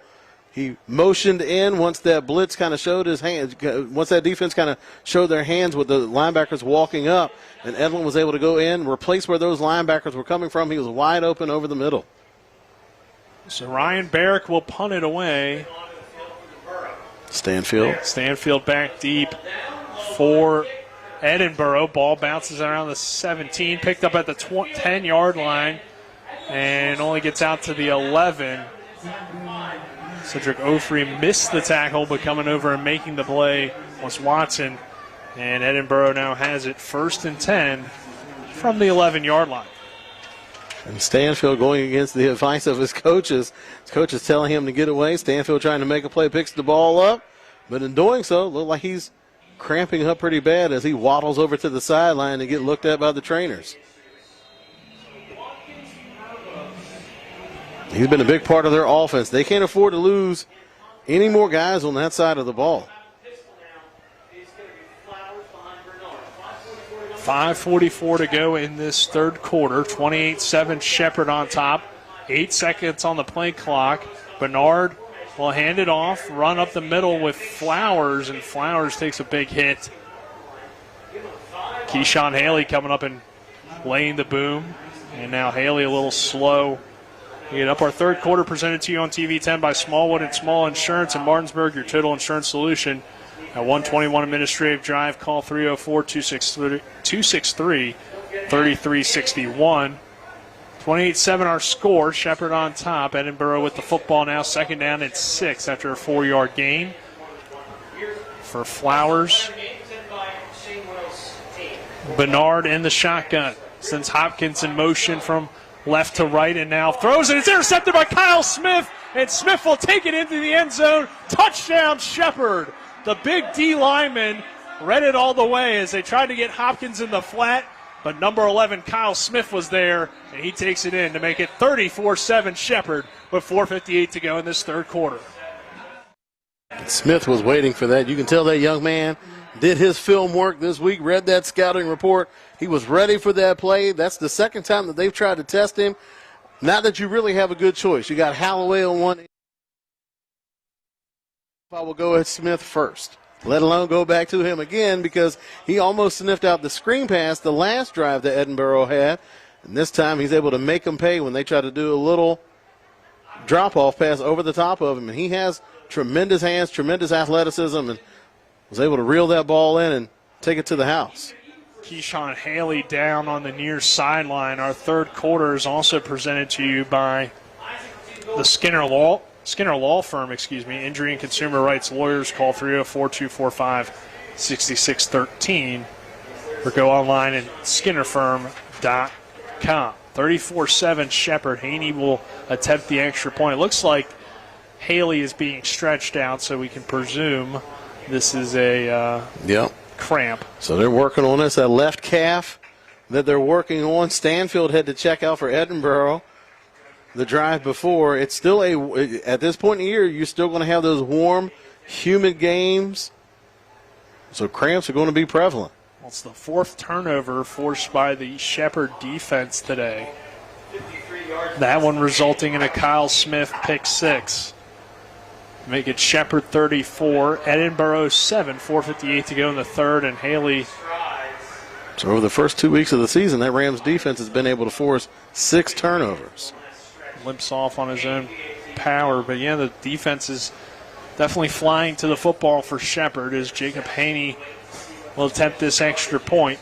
Speaker 5: He motioned in once that blitz kind of showed his hands, once that defense kind of showed their hands with the linebackers walking up, and Edlin was able to go in, replace where those linebackers were coming from. He was wide open over the middle.
Speaker 4: So Ryan Barrick will punt it away. Stanfield back deep for Edinboro. Ball bounces around the 17, picked up at the 10-yard line, and only gets out to the 11. Cedric Ofrey missed the tackle, but coming over and making the play was Watson. And Edinboro now has it 1st and 10 from the 11-yard line.
Speaker 5: And Stanfield going against the advice of his coaches. His coach is telling him to get away. Stanfield trying to make a play, picks the ball up. But in doing so, look like he's cramping up pretty bad as he waddles over to the sideline to get looked at by the trainers. He's been a big part of their offense. They can't afford to lose any more guys on that side of the ball.
Speaker 4: 5:44 to go in this third quarter. 28-7 Shepard on top. 8 seconds on the play clock. Bernard will hand it off, run up the middle with Flowers, and Flowers takes a big hit. Keyshawn Haley coming up and laying the boom. And now Haley a little slow. We get up our third quarter, presented to you on TV 10 by Smallwood and Small Insurance in Martinsburg, your total insurance solution. At 121 Administrative Drive, call 304-263-3361. 28-7 our score. Shepard on top. Edinboro with the football now. Second down and 6 after a 4-yard gain. For Flowers. Bernard in the shotgun. Sends Hopkins in motion from left to right and now throws it. It's intercepted by Kyle Smith, and Smith will take it into the end zone. Touchdown, Shepard. The big D lineman read it all the way as they tried to get Hopkins in the flat, but number 11, Kyle Smith, was there, and he takes it in to make it 34-7 Shepard with 4:58 to go in this third quarter.
Speaker 5: Smith was waiting for that. You can tell that young man did his film work this week, read that scouting report. He was ready for that play. That's the second time that they've tried to test him. Not that you really have a good choice. You got Holloway on one. I will go at Smith first, let alone go back to him again, because he almost sniffed out the screen pass the last drive that Edinboro had. And this time he's able to make them pay when they try to do a little drop-off pass over the top of him. And he has tremendous hands, tremendous athleticism, and was able to reel that ball in and take it to the house.
Speaker 4: Keyshawn Haley down on the near sideline. Our third quarter is also presented to you by the Skinner Law Firm, Injury and Consumer Rights Lawyers. Call 304-245-6613 or go online at skinnerfirm.com. 34-7 Shepherd. Haney will attempt the extra point. It looks like Haley is being stretched out, so we can presume this is a cramp.
Speaker 5: So they're working on this. That left calf that they're working on. Stanfield had to check out for Edinboro the drive before. It's still at this point in the year, you're still going to have those warm, humid games. So cramps are going to be prevalent.
Speaker 4: Well, it's the fourth turnover forced by the Shepherd defense today. That one resulting in a Kyle Smith pick six. Make it Shepherd 34, Edinboro 7, 4:58 to go in the third, and Haley.
Speaker 5: So over the first 2 weeks of the season, that Rams defense has been able to force 6 turnovers.
Speaker 4: Limps off on his own power, but yeah, the defense is definitely flying to the football for Shepherd as Jacob Haney will attempt this extra point.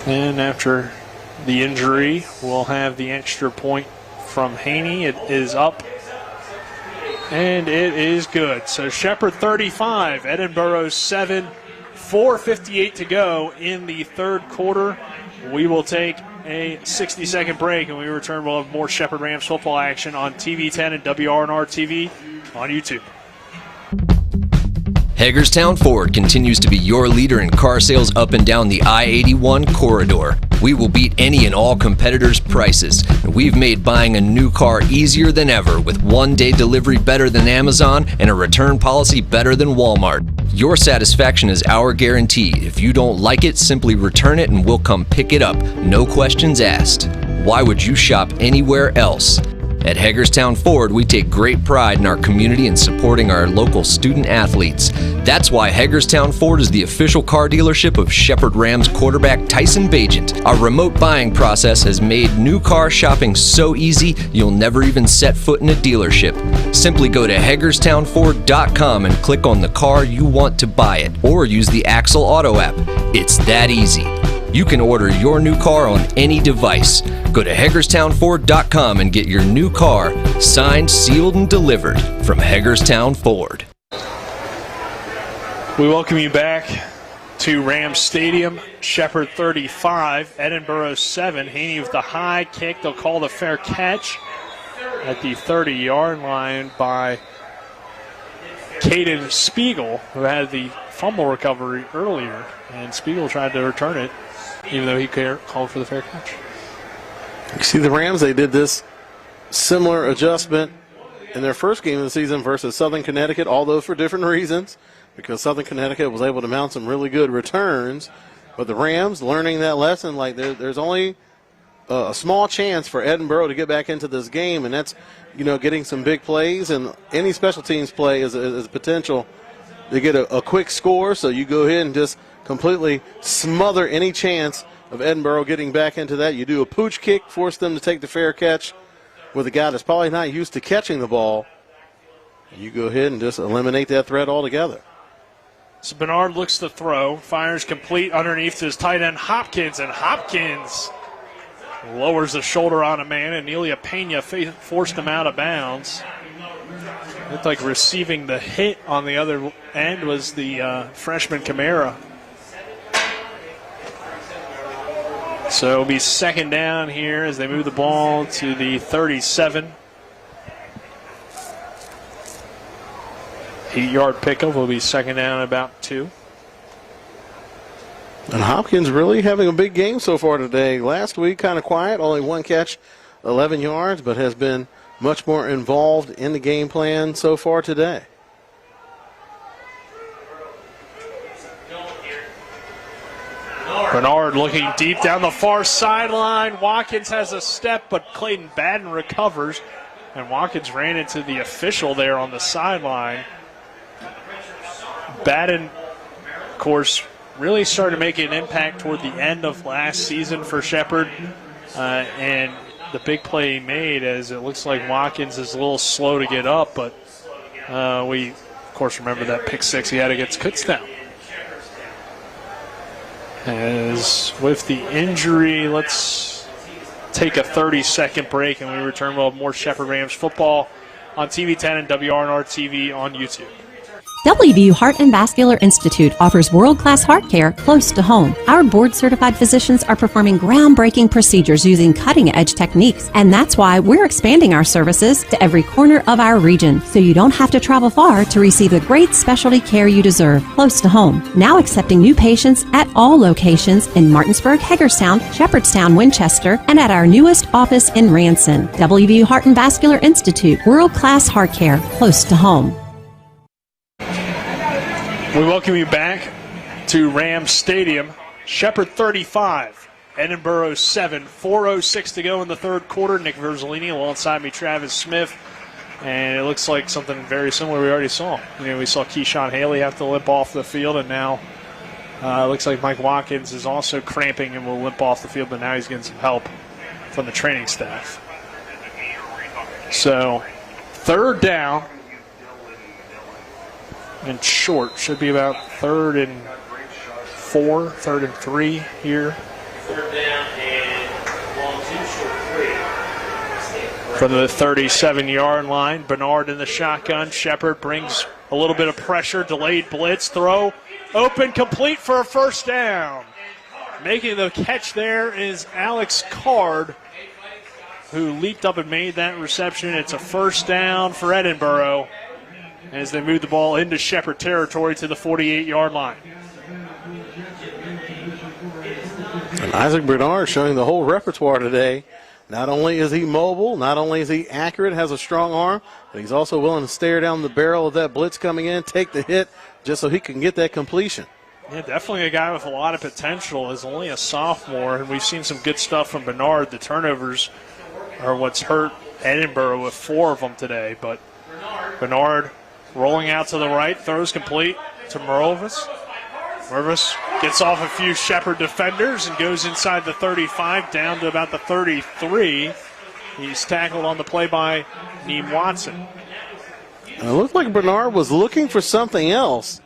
Speaker 4: And after the injury, we'll have the extra point from Haney. It is up, and it is good. So Shepherd 35, Edinboro 7, 4:58 to go in the third quarter. We will take a 60-second break, and when we return, we'll have more Shepherd Rams football action on TV10 and WRNR TV on YouTube.
Speaker 13: Hagerstown Ford continues to be your leader in car sales up and down the I-81 corridor. We will beat any and all competitors' prices. We've made buying a new car easier than ever with one-day delivery better than Amazon and a return policy better than Walmart. Your satisfaction is our guarantee. If you don't like it, simply return it and we'll come pick it up. No questions asked. Why would you shop anywhere else? At Hagerstown Ford, we take great pride in our community and supporting our local student athletes. That's why Hagerstown Ford is the official car dealership of Shepherd Rams quarterback Tyson Bagent. Our remote buying process has made new car shopping so easy, you'll never even set foot in a dealership. Simply go to HagerstownFord.com and click on the car you want to buy it, or use the Axle Auto app. It's that easy. You can order your new car on any device. Go to HagerstownFord.com and get your new car signed, sealed, and delivered from Hagerstown Ford.
Speaker 4: We welcome you back to Rams Stadium. Shepherd 35, Edinboro 7. Haney with the high kick. They'll call the fair catch at the 30-yard line by Caden Spiegel, who had the fumble recovery earlier. And Spiegel tried to return it, even though he called for the fair catch.
Speaker 5: You see the Rams, they did this similar adjustment in their first game of the season versus Southern Connecticut, although for different reasons, because Southern Connecticut was able to mount some really good returns. But the Rams learning that lesson, like there's only a small chance for Edinboro to get back into this game, and that's, getting some big plays, and any special teams play is a potential to get a quick score, so you go ahead and just completely smother any chance of Edinboro getting back into that. You do a pooch kick, force them to take the fair catch with a guy that's probably not used to catching the ball. You go ahead and just eliminate that threat altogether.
Speaker 4: So Bernard looks to throw, fires complete underneath to his tight end Hopkins, and Hopkins lowers the shoulder on a man, and Nelia Pena forced him out of bounds. Looked like receiving the hit on the other end was the freshman Camara. So it'll be second down here as they move the ball to the 37. 8-yard pickup will be second down about 2.
Speaker 5: And Hopkins really having a big game so far today. Last week kind of quiet, only 1 catch, 11 yards, but has been much more involved in the game plan so far today.
Speaker 4: Bernard looking deep down the far sideline. Watkins has a step, but Clayton Batten recovers. And Watkins ran into the official there on the sideline. Batten, of course, really started making an impact toward the end of last season for Shepherd. And the big play he made, as it looks like Watkins is a little slow to get up, but we, of course, remember that pick six he had against Kutztown. As with the injury, let's take a 30-second break, and we return. We'll have more Shepherd Rams football on TV 10 and WRNR TV on YouTube.
Speaker 22: WVU Heart and Vascular Institute offers world-class heart care close to home. Our board-certified physicians are performing groundbreaking procedures using cutting-edge techniques, and that's why we're expanding our services to every corner of our region, so you don't have to travel far to receive the great specialty care you deserve close to home. Now accepting new patients at all locations in Martinsburg, Hagerstown, Shepherdstown, Winchester, and at our newest office in Ranson. WVU Heart and Vascular Institute, world-class heart care close to home.
Speaker 4: We welcome you back to Rams Stadium. Shepherd 35, Edinboro 7, 4:06 to go in the third quarter. Nick Verzolini alongside me, Travis Smith. And it looks like something very similar we already saw. We saw Keyshawn Haley have to limp off the field, and now it looks like Mike Watkins is also cramping and will limp off the field, but now he's getting some help from the training staff. So, third down. And short, should be about 3rd and 4, 3rd and 3 here.
Speaker 10: Third down and long 2, short 3.
Speaker 4: From the 37-yard line, Bernard in the shotgun. Shepherd brings a little bit of pressure, delayed blitz, throw, open, complete for a first down. Making the catch there is Alex Card, who leaped up and made that reception. It's a first down for Edinboro as they move the ball into Shepherd territory to the 48-yard line.
Speaker 5: And Isaac Bernard showing the whole repertoire today. Not only is he mobile, not only is he accurate, has a strong arm, but he's also willing to stare down the barrel of that blitz coming in, take the hit, just so he can get that completion.
Speaker 4: Yeah, definitely a guy with a lot of potential. Is only a sophomore, and we've seen some good stuff from Bernard. The turnovers are what's hurt Edinboro with 4 of them today, but Bernard rolling out to the right, throws complete to Mervis. Mervis gets off a few Shepherd defenders and goes inside the 35 down to about the 33. He's tackled on the play by Neem Watson.
Speaker 5: And it looked like Bernard was looking for something else.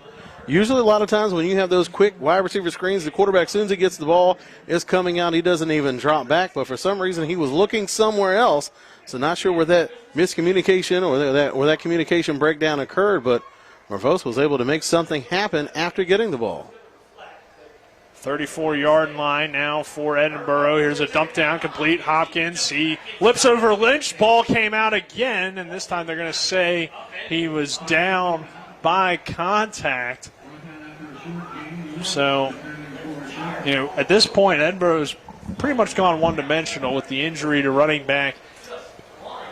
Speaker 5: Usually a lot of times when you have those quick wide receiver screens, the quarterback, as soon as he gets the ball, is coming out. He doesn't even drop back. But for some reason, he was looking somewhere else. So not sure where that miscommunication or that communication breakdown occurred, but Mervos was able to make something happen after getting the ball.
Speaker 4: 34-yard line now for Edinboro. Here's a dump down, complete. Hopkins, he lips over Lynch. Ball came out again, and this time they're going to say he was down by contact. So, at this point, Edinboro's pretty much gone one-dimensional with the injury to running back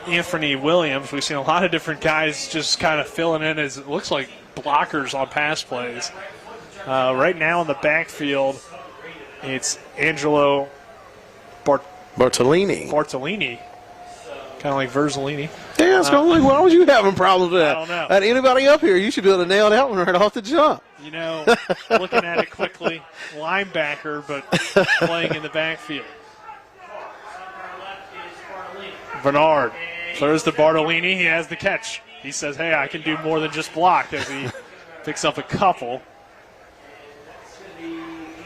Speaker 4: Anthony Williams. We've seen a lot of different guys just kind of filling in as it looks like blockers on pass plays. Right now in the backfield, it's Angelo
Speaker 5: Bartolini.
Speaker 4: Kind of like Verzolini.
Speaker 5: Yeah, it's kind of like, why was you having problems with that?
Speaker 4: I don't know.
Speaker 5: Had anybody up here, you should be able to nail that one right off the jump.
Speaker 4: Looking at it quickly, linebacker, but playing in the backfield. Bernard throws to Bartolini. He has the catch. He says, hey, I can do more than just block, as he picks up a couple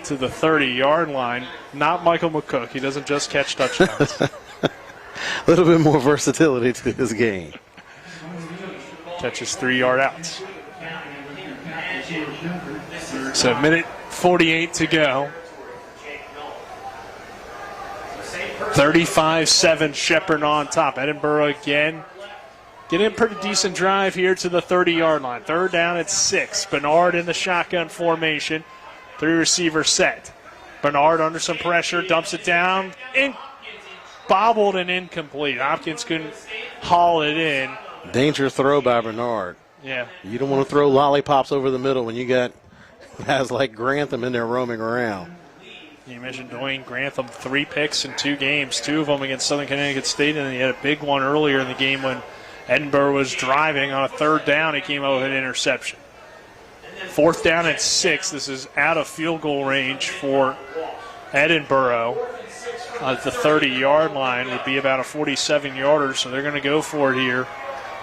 Speaker 4: to the 30-yard line. Not Michael McCook. He doesn't just catch touchdowns.
Speaker 5: A little bit more versatility to his game.
Speaker 4: Catches 3-yard outs. So a minute 48 to go. 35-7 Shepherd on top. Edinboro again getting a pretty decent drive here to the 30-yard line. Third down at 6. Bernard in the shotgun formation. 3-receiver set. Bernard under some pressure, dumps it down. Bobbled and incomplete. Hopkins couldn't haul it in.
Speaker 5: Danger throw by Bernard.
Speaker 4: Yeah.
Speaker 5: You don't want to throw lollipops over the middle when you got guys like Grantham in there roaming around.
Speaker 4: You mentioned Dwayne Grantham, 3 picks in 2 games, 2 of them against Southern Connecticut State, and then he had a big one earlier in the game when Edinboro was driving on a 3rd down. He came out with an interception. 4th down and 6. This is out of field goal range for Edinboro. At the 30-yard line would be about a 47-yarder, so they're going to go for it here.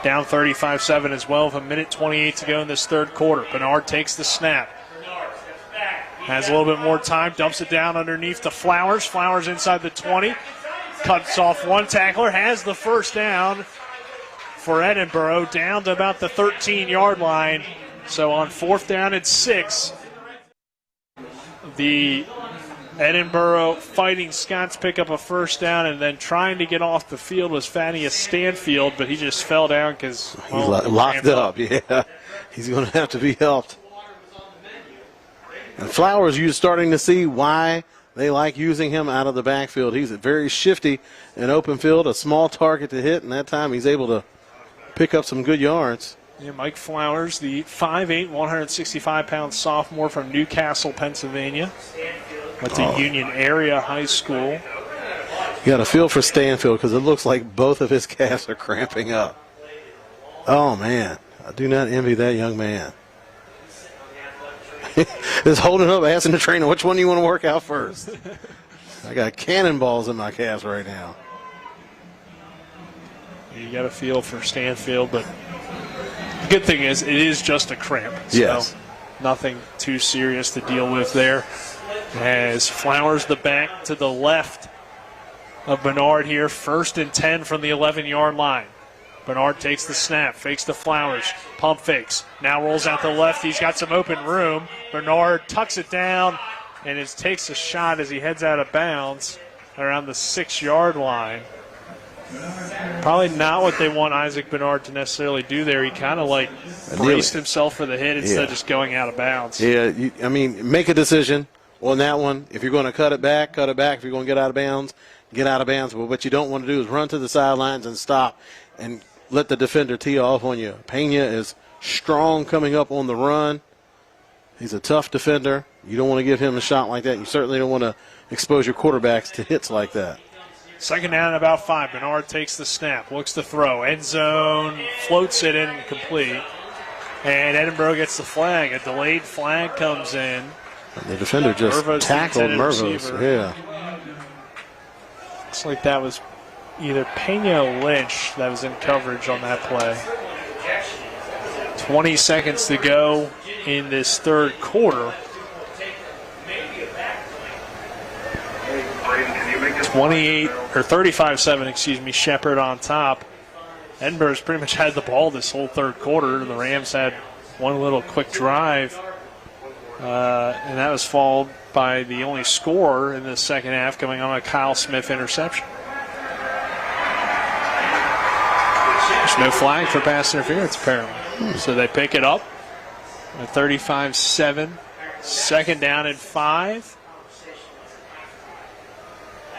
Speaker 4: Down 35-7 as well with 1:28 to go in this 3rd quarter. Bernard takes the snap. Has a little bit more time, dumps it down underneath to Flowers. Flowers inside the 20. Cuts off one tackler, has the 1st down for Edinboro, down to about the 13-yard line. So on 4th down and 6, the Edinboro Fighting Scots pick up a 1st down, and then trying to get off the field was Thaddeus Stanfield, but he just fell down because
Speaker 5: he's locked up. Yeah, he's going to have to be helped. And Flowers, you're starting to see why they like using him out of the backfield. He's very shifty in open field, a small target to hit, and that time he's able to pick up some good yards.
Speaker 4: Yeah, Mike Flowers, the 5'8", 165-pound sophomore from Newcastle, Pennsylvania. Went to Union Area High School.
Speaker 5: You got a feel for Stanfield because it looks like both of his calves are cramping up. Oh, man. I do not envy that young man. Just holding up, asking the trainer, which one do you want to work out first? I got cannonballs in my calves right now.
Speaker 4: You got a feel for Stanfield, but the good thing is it is just a cramp. So
Speaker 5: yes.
Speaker 4: Nothing too serious to deal with there. As Flowers the back to the left of Bernard here. 1st and 10 from the 11-yard line. Bernard takes the snap, fakes to Flowers, pump fakes. Now rolls out the left. He's got some open room. Bernard tucks it down and takes a shot as he heads out of bounds around the 6-yard line. Probably not what they want Isaac Bernard to necessarily do there. He kind of like braced himself for the hit instead of just going out of bounds.
Speaker 5: Yeah, make a decision on that one. If you're going to cut it back, cut it back. If you're going to get out of bounds, get out of bounds. But what you don't want to do is run to the sidelines and stop and let the defender tee off on you. Pena is strong coming up on the run. He's a tough defender. You don't want to give him a shot like that. You certainly don't want to expose your quarterbacks to hits like that.
Speaker 4: 2nd down and about 5. Bernard takes the snap, looks to throw. End zone, floats it incomplete. And Edinboro gets the flag. A delayed flag comes in.
Speaker 5: The defender just tackled Mervos. Yeah.
Speaker 4: Looks like that was either Pena or Lynch that was in coverage on that play. 20 seconds to go in this 3rd quarter. 35-7, Shepherd on top. Edinboro's pretty much had the ball this whole 3rd quarter. The Rams had one little quick drive, and that was followed by the only score in the 2nd half coming on a Kyle Smith interception. There's no flag for pass interference, apparently. So they pick it up at 35-7, 2nd down and 5.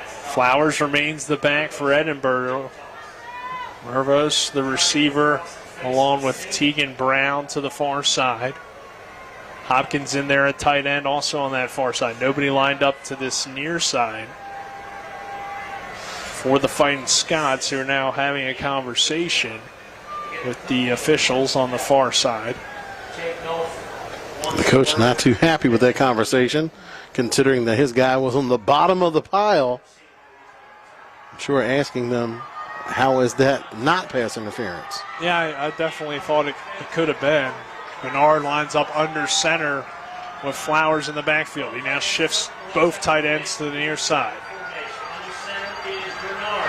Speaker 4: Flowers remains the back for Edinboro. Mervos, the receiver, along with Tegan Brown to the far side. Hopkins in there at tight end, also on that far side. Nobody lined up to this near side for the Fighting Scots, who are now having a conversation with the officials on the far side.
Speaker 5: The coach not too happy with that conversation, considering that his guy was on the bottom of the pile. I'm sure asking them, how is that not pass interference?
Speaker 4: Yeah, I definitely thought it could have been. Bernard lines up under center with Flowers in the backfield. He now shifts both tight ends to the near side.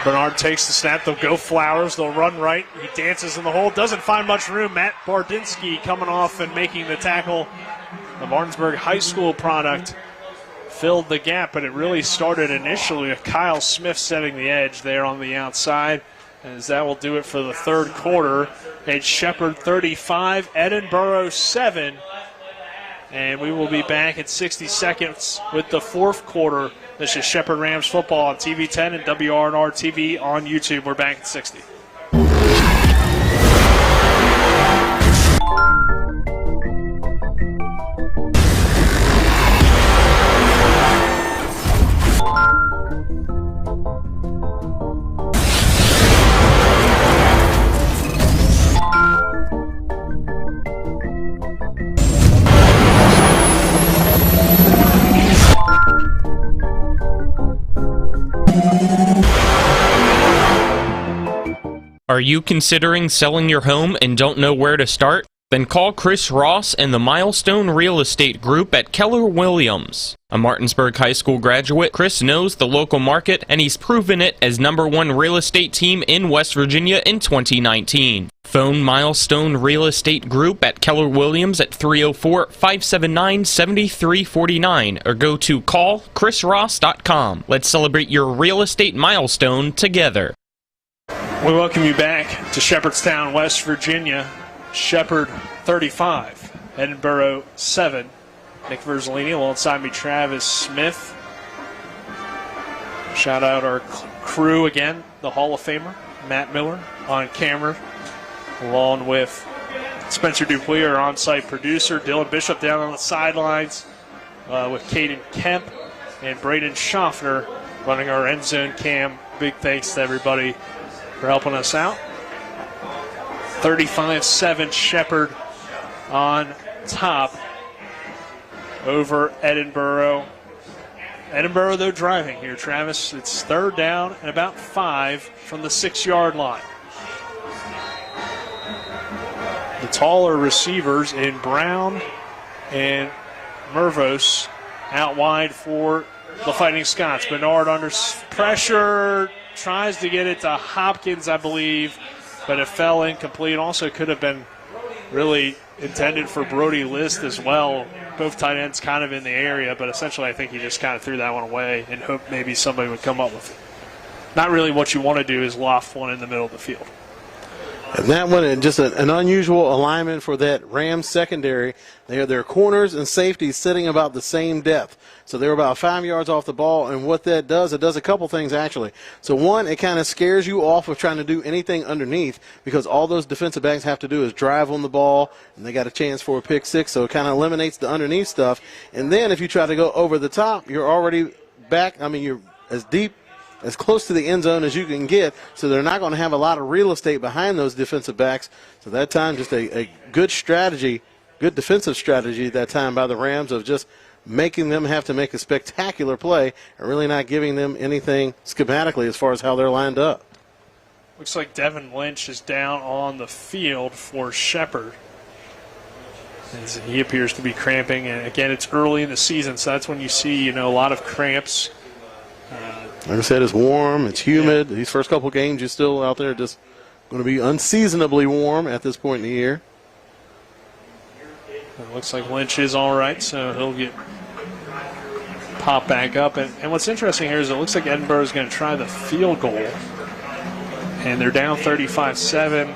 Speaker 4: Bernard takes the snap. They'll go Flowers. They'll run right. He dances in the hole. Doesn't find much room. Matt Bardinsky coming off and making the tackle. The Martinsburg High School product filled the gap, but it really started initially with Kyle Smith setting the edge there on the outside, as that will do it for the 3rd quarter. It's Shepherd 35, Edinboro 7, and we will be back at 60 seconds with the 4th quarter. This is Shepherd Rams football on TV 10 and WRNR TV on YouTube. We're back at 60.
Speaker 1: Are you considering selling your home and don't know where to start? Then call Chris Ross and the Milestone Real Estate Group at Keller Williams. A Martinsburg High School graduate, Chris knows the local market, and he's proven it as #1 real estate team in West Virginia in 2019. Phone Milestone Real Estate Group at Keller Williams at 304-579-7349 or go to callchrisross.com. Let's celebrate your real estate milestone together.
Speaker 4: We welcome you back to Shepherdstown, West Virginia. Shepherd 35, Edinboro 7. Nick Verzolini alongside me, Travis Smith. Shout out our crew again, the Hall of Famer, Matt Miller on camera, along with Spencer Dupuis, our on-site producer, Dylan Bishop down on the sidelines with Caden Kemp and Braden Schaffner running our end zone cam. Big thanks to everybody for helping us out. 35-7 Shepherd on top over Edinboro. Edinboro, though, driving here, Travis. It's 3rd down and about 5 from the 6-yard line. The taller receivers in Brown and Mervos out wide for the Fighting Scots. Bernard under pressure, tries to get it to Hopkins, I believe, but it fell incomplete. Also could have been really intended for Brody List as well. Both tight ends kind of in the area, but essentially I think he just kind of threw that one away and hoped maybe somebody would come up with it. Not really what you want to do is loft one in the middle of the field.
Speaker 5: And that one, just an unusual alignment for that Rams secondary. They have their corners and safeties sitting about the same depth. So they're about 5 yards off the ball, and what that does, it does a couple things actually. So one, it kind of scares you off of trying to do anything underneath because all those defensive backs have to do is drive on the ball, and they got a chance for a pick six, so it kind of eliminates the underneath stuff. And then if you try to go over the top, you're already back. I mean, you're as deep, as close to the end zone as you can get, so they're not going to have a lot of real estate behind those defensive backs. So that time, just a good strategy, good defensive strategy that time by the Rams of just making them have to make a spectacular play and really not giving them anything schematically as far as how they're lined up.
Speaker 4: Looks like Devin Lynch is down on the field for Shepherd. As he appears to be cramping, and again, it's early in the season, so that's when you see, a lot of cramps.
Speaker 5: Like I said, it's warm, it's humid. Yeah. These first couple games, you're still out there just going to be unseasonably warm at this point in the year.
Speaker 4: It looks like Lynch is all right, so he'll get popped back up. And what's interesting here is it looks like Edinboro is going to try the field goal. And they're down 35-7.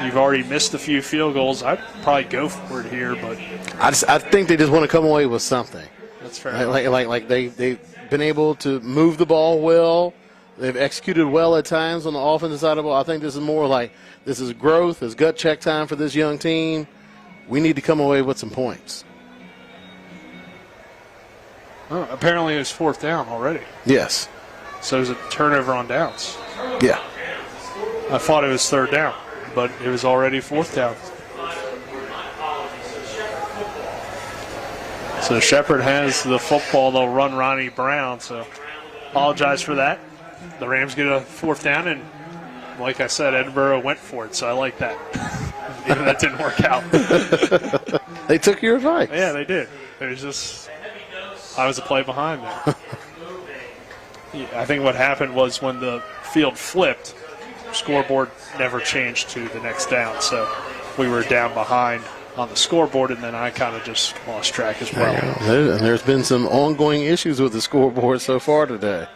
Speaker 4: You've already missed a few field goals. I'd probably go for it here, but
Speaker 5: I think they just want to come away with something.
Speaker 4: That's fair.
Speaker 5: Like they've been able to move the ball well. They've executed well at times on the offensive side of the ball. I think this is more like this is growth, it's gut check time for this young team. We need to come away with some points.
Speaker 4: Oh, apparently it was 4th down already.
Speaker 5: Yes.
Speaker 4: So it was a turnover on downs.
Speaker 5: Yeah.
Speaker 4: I thought it was 3rd down, but it was already 4th down. So Shepherd has the football. They'll run Ronnie Brown, so apologize for that. The Rams get a 4th down, and like I said, Edinboro went for it, so I like that. Even that didn't work out.
Speaker 5: They took your advice.
Speaker 4: Yeah, they did. It was just, I was a play behind there. I think what happened was when the field flipped, scoreboard never changed to the next down, so we were down behind on the scoreboard, and then I kind of just lost track as well.
Speaker 5: And there's been some ongoing issues with the scoreboard so far today.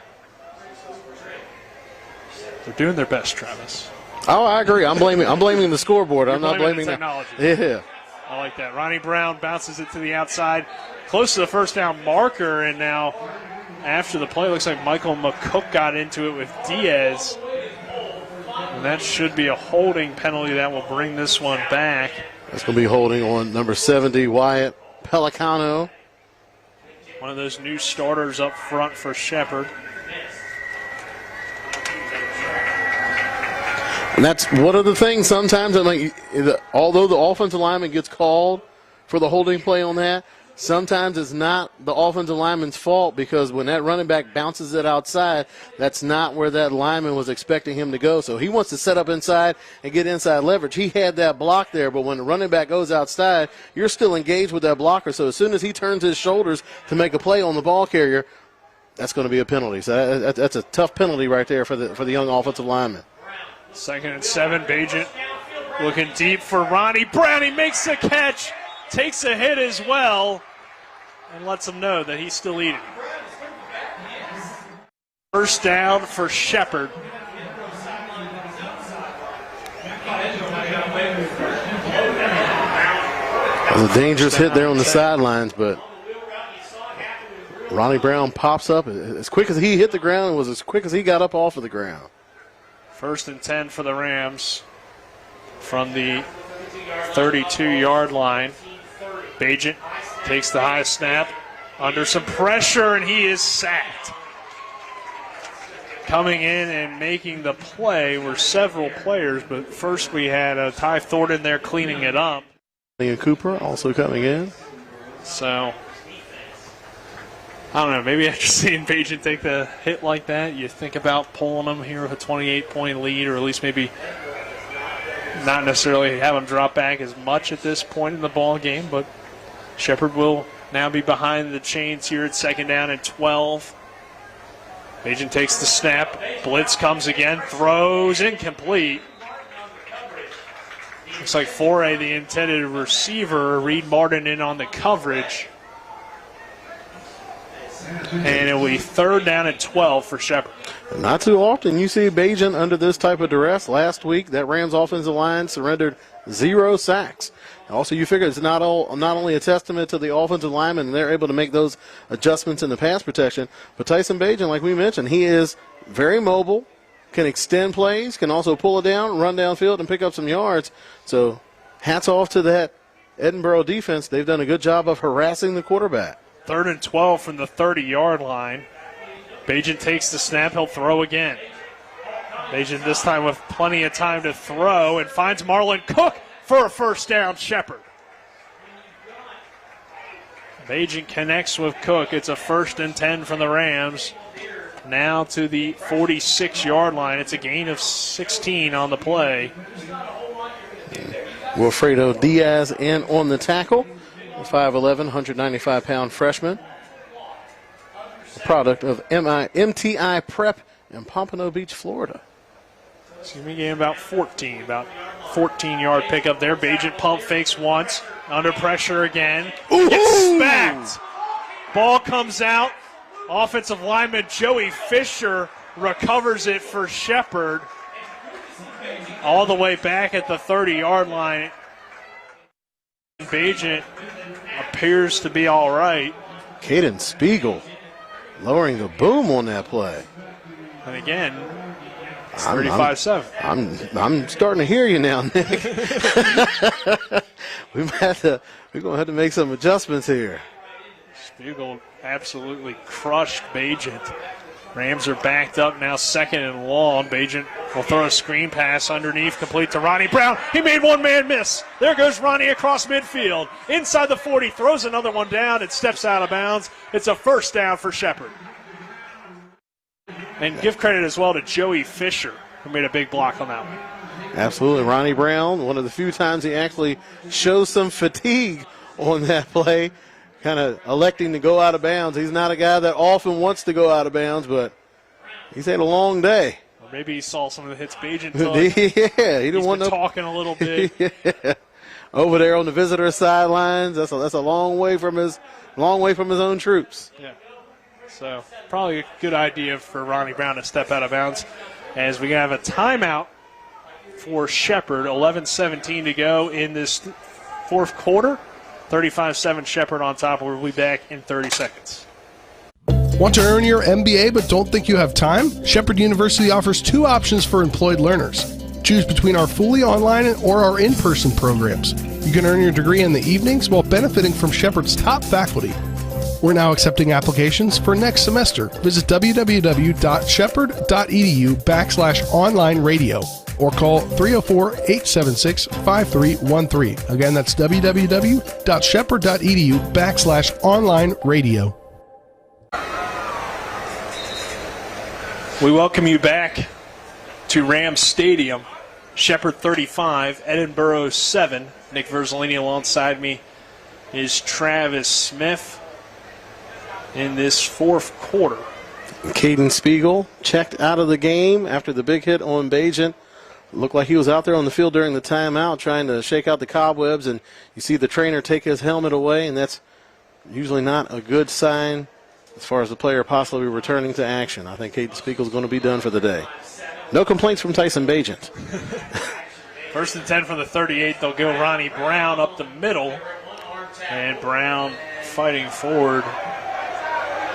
Speaker 4: They're doing their best, Travis.
Speaker 5: Oh, I agree. I'm blaming the scoreboard.
Speaker 4: You're
Speaker 5: I'm not blaming
Speaker 4: the technology.
Speaker 5: Yeah.
Speaker 4: I like that. Ronnie Brown bounces it to the outside, close to the 1st down marker, and now after the play, looks like Michael McCook got into it with Diaz. And that should be a holding penalty that will bring this one back.
Speaker 5: That's going to be holding on number 70, Wyatt Pelicano.
Speaker 4: One of those new starters up front for Shepherd.
Speaker 5: And that's one of the things sometimes, although the offensive lineman gets called for the holding play on that, sometimes it's not the offensive lineman's fault, because when that running back bounces it outside, that's not where that lineman was expecting him to go. So he wants to set up inside and get inside leverage. He had that block there, but when the running back goes outside, you're still engaged with that blocker. So as soon as he turns his shoulders to make a play on the ball carrier, that's going to be a penalty. So that's a tough penalty right there for the young offensive lineman.
Speaker 4: 2nd and 7, Bagent looking deep for Ronnie Brown. He makes the catch, takes a hit as well, and lets him know that he's still eating. First down for Shepherd.
Speaker 5: It was a dangerous hit there on the sidelines, but Ronnie Brown pops up. As quick as he hit the ground, it was as quick as he got up off of the ground.
Speaker 4: 1st and 10 for the Rams from the 32-yard line. Bagent takes the high snap under some pressure, and he is sacked. Coming in and making the play were several players, but first we had Ty Thornton there cleaning it up.
Speaker 5: And Cooper also coming in.
Speaker 4: So, I don't know, maybe after seeing Bagent take the hit like that, you think about pulling him here with a 28-point lead, or at least maybe not necessarily have him drop back as much at this point in the ball game, but Shepherd will now be behind the chains here at 2nd down and 12. Bagent takes the snap. Blitz comes again. Throws incomplete. Looks like Foray, the intended receiver, Reed Martin in on the coverage. And it will be 3rd down and 12 for Shepherd.
Speaker 5: Not too often you see Bagent under this type of duress. Last week, that Rams offensive line surrendered 0 sacks. Also, you figure it's not only a testament to the offensive linemen, and they're able to make those adjustments in the pass protection, but Tyson Bagent, like we mentioned, he is very mobile, can extend plays, can also pull it down, run downfield, and pick up some yards. So hats off to that Edinboro defense. They've done a good job of harassing the quarterback.
Speaker 4: 3rd and 12 from the 30-yard line. Bagent takes the snap. He'll throw again. Bagent this time with plenty of time to throw and finds Marlon Cook for a 1st down. Shepherd. Bagent connects with Cook. It's a 1st and 10 from the Rams. Now to the 46-yard line. It's a gain of 16 on the play.
Speaker 5: Wilfredo Diaz in on the tackle. 5'11", 195-pound freshman. A product of MTI Prep in Pompano Beach, Florida.
Speaker 4: So we gain about 14-yard pickup there. Bagent pump fakes once. Under pressure again. Gets smacked. Ball comes out. Offensive lineman Joey Fisher recovers it for Shepherd. All the way back at the 30-yard line. Bagent appears to be all right.
Speaker 5: Caden Spiegel lowering the boom on that play.
Speaker 4: And again, 35-7.
Speaker 5: I'm starting to hear you now, Nick. We're going to have to make some adjustments here.
Speaker 4: Spiegel absolutely crushed Bagent. Rams are backed up now, 2nd and long. Bagent will throw a screen pass underneath, complete to Ronnie Brown. He made one man miss. There goes Ronnie across midfield. Inside the 40, throws another one down. It steps out of bounds. It's a 1st down for Shepherd. And give credit as well to Joey Fisher, who made a big block on that one.
Speaker 5: Absolutely. Ronnie Brown, one of the few times he actually shows some fatigue on that play, kind of electing to go out of bounds. He's not a guy that often wants to go out of bounds, but he's had a long day.
Speaker 4: Or maybe he saw some of the hits Bagent took.
Speaker 5: Yeah, he didn't want to
Speaker 4: talking a little bit.
Speaker 5: Yeah. Over there on the visitor sidelines, that's a long way from his own troops.
Speaker 4: Yeah. So probably a good idea for Ronnie Brown to step out of bounds as we have a timeout for Shepherd. 11:17 to go in this 4th quarter. 35-7 Shepherd on top. We'll be back in 30 seconds.
Speaker 9: Want to earn your MBA but don't think you have time? Shepherd University offers 2 options for employed learners. Choose between our fully online or our in-person programs. You can earn your degree in the evenings while benefiting from Shepherd's top faculty. We're now accepting applications for next semester. Visit www.shepherd.edu/online radio or call 304-876-5313. Again, that's www.shepherd.edu/online radio.
Speaker 4: We welcome you back to Rams Stadium. Shepherd 35, Edinboro 7. Nick Verzolini alongside me is Travis Smith in this fourth quarter.
Speaker 5: Caden Spiegel checked out of the game after the big hit on Bajan. Looked like he was out there on the field during the timeout trying to shake out the cobwebs, and you see the trainer take his helmet away, and that's usually not a good sign as far as the player possibly returning to action. I think Caden Spiegel is going to be done for the day. No complaints from Tyson Bajent.
Speaker 4: First and 10 from the 38. They'll go Ronnie Brown up the middle. And Brown fighting forward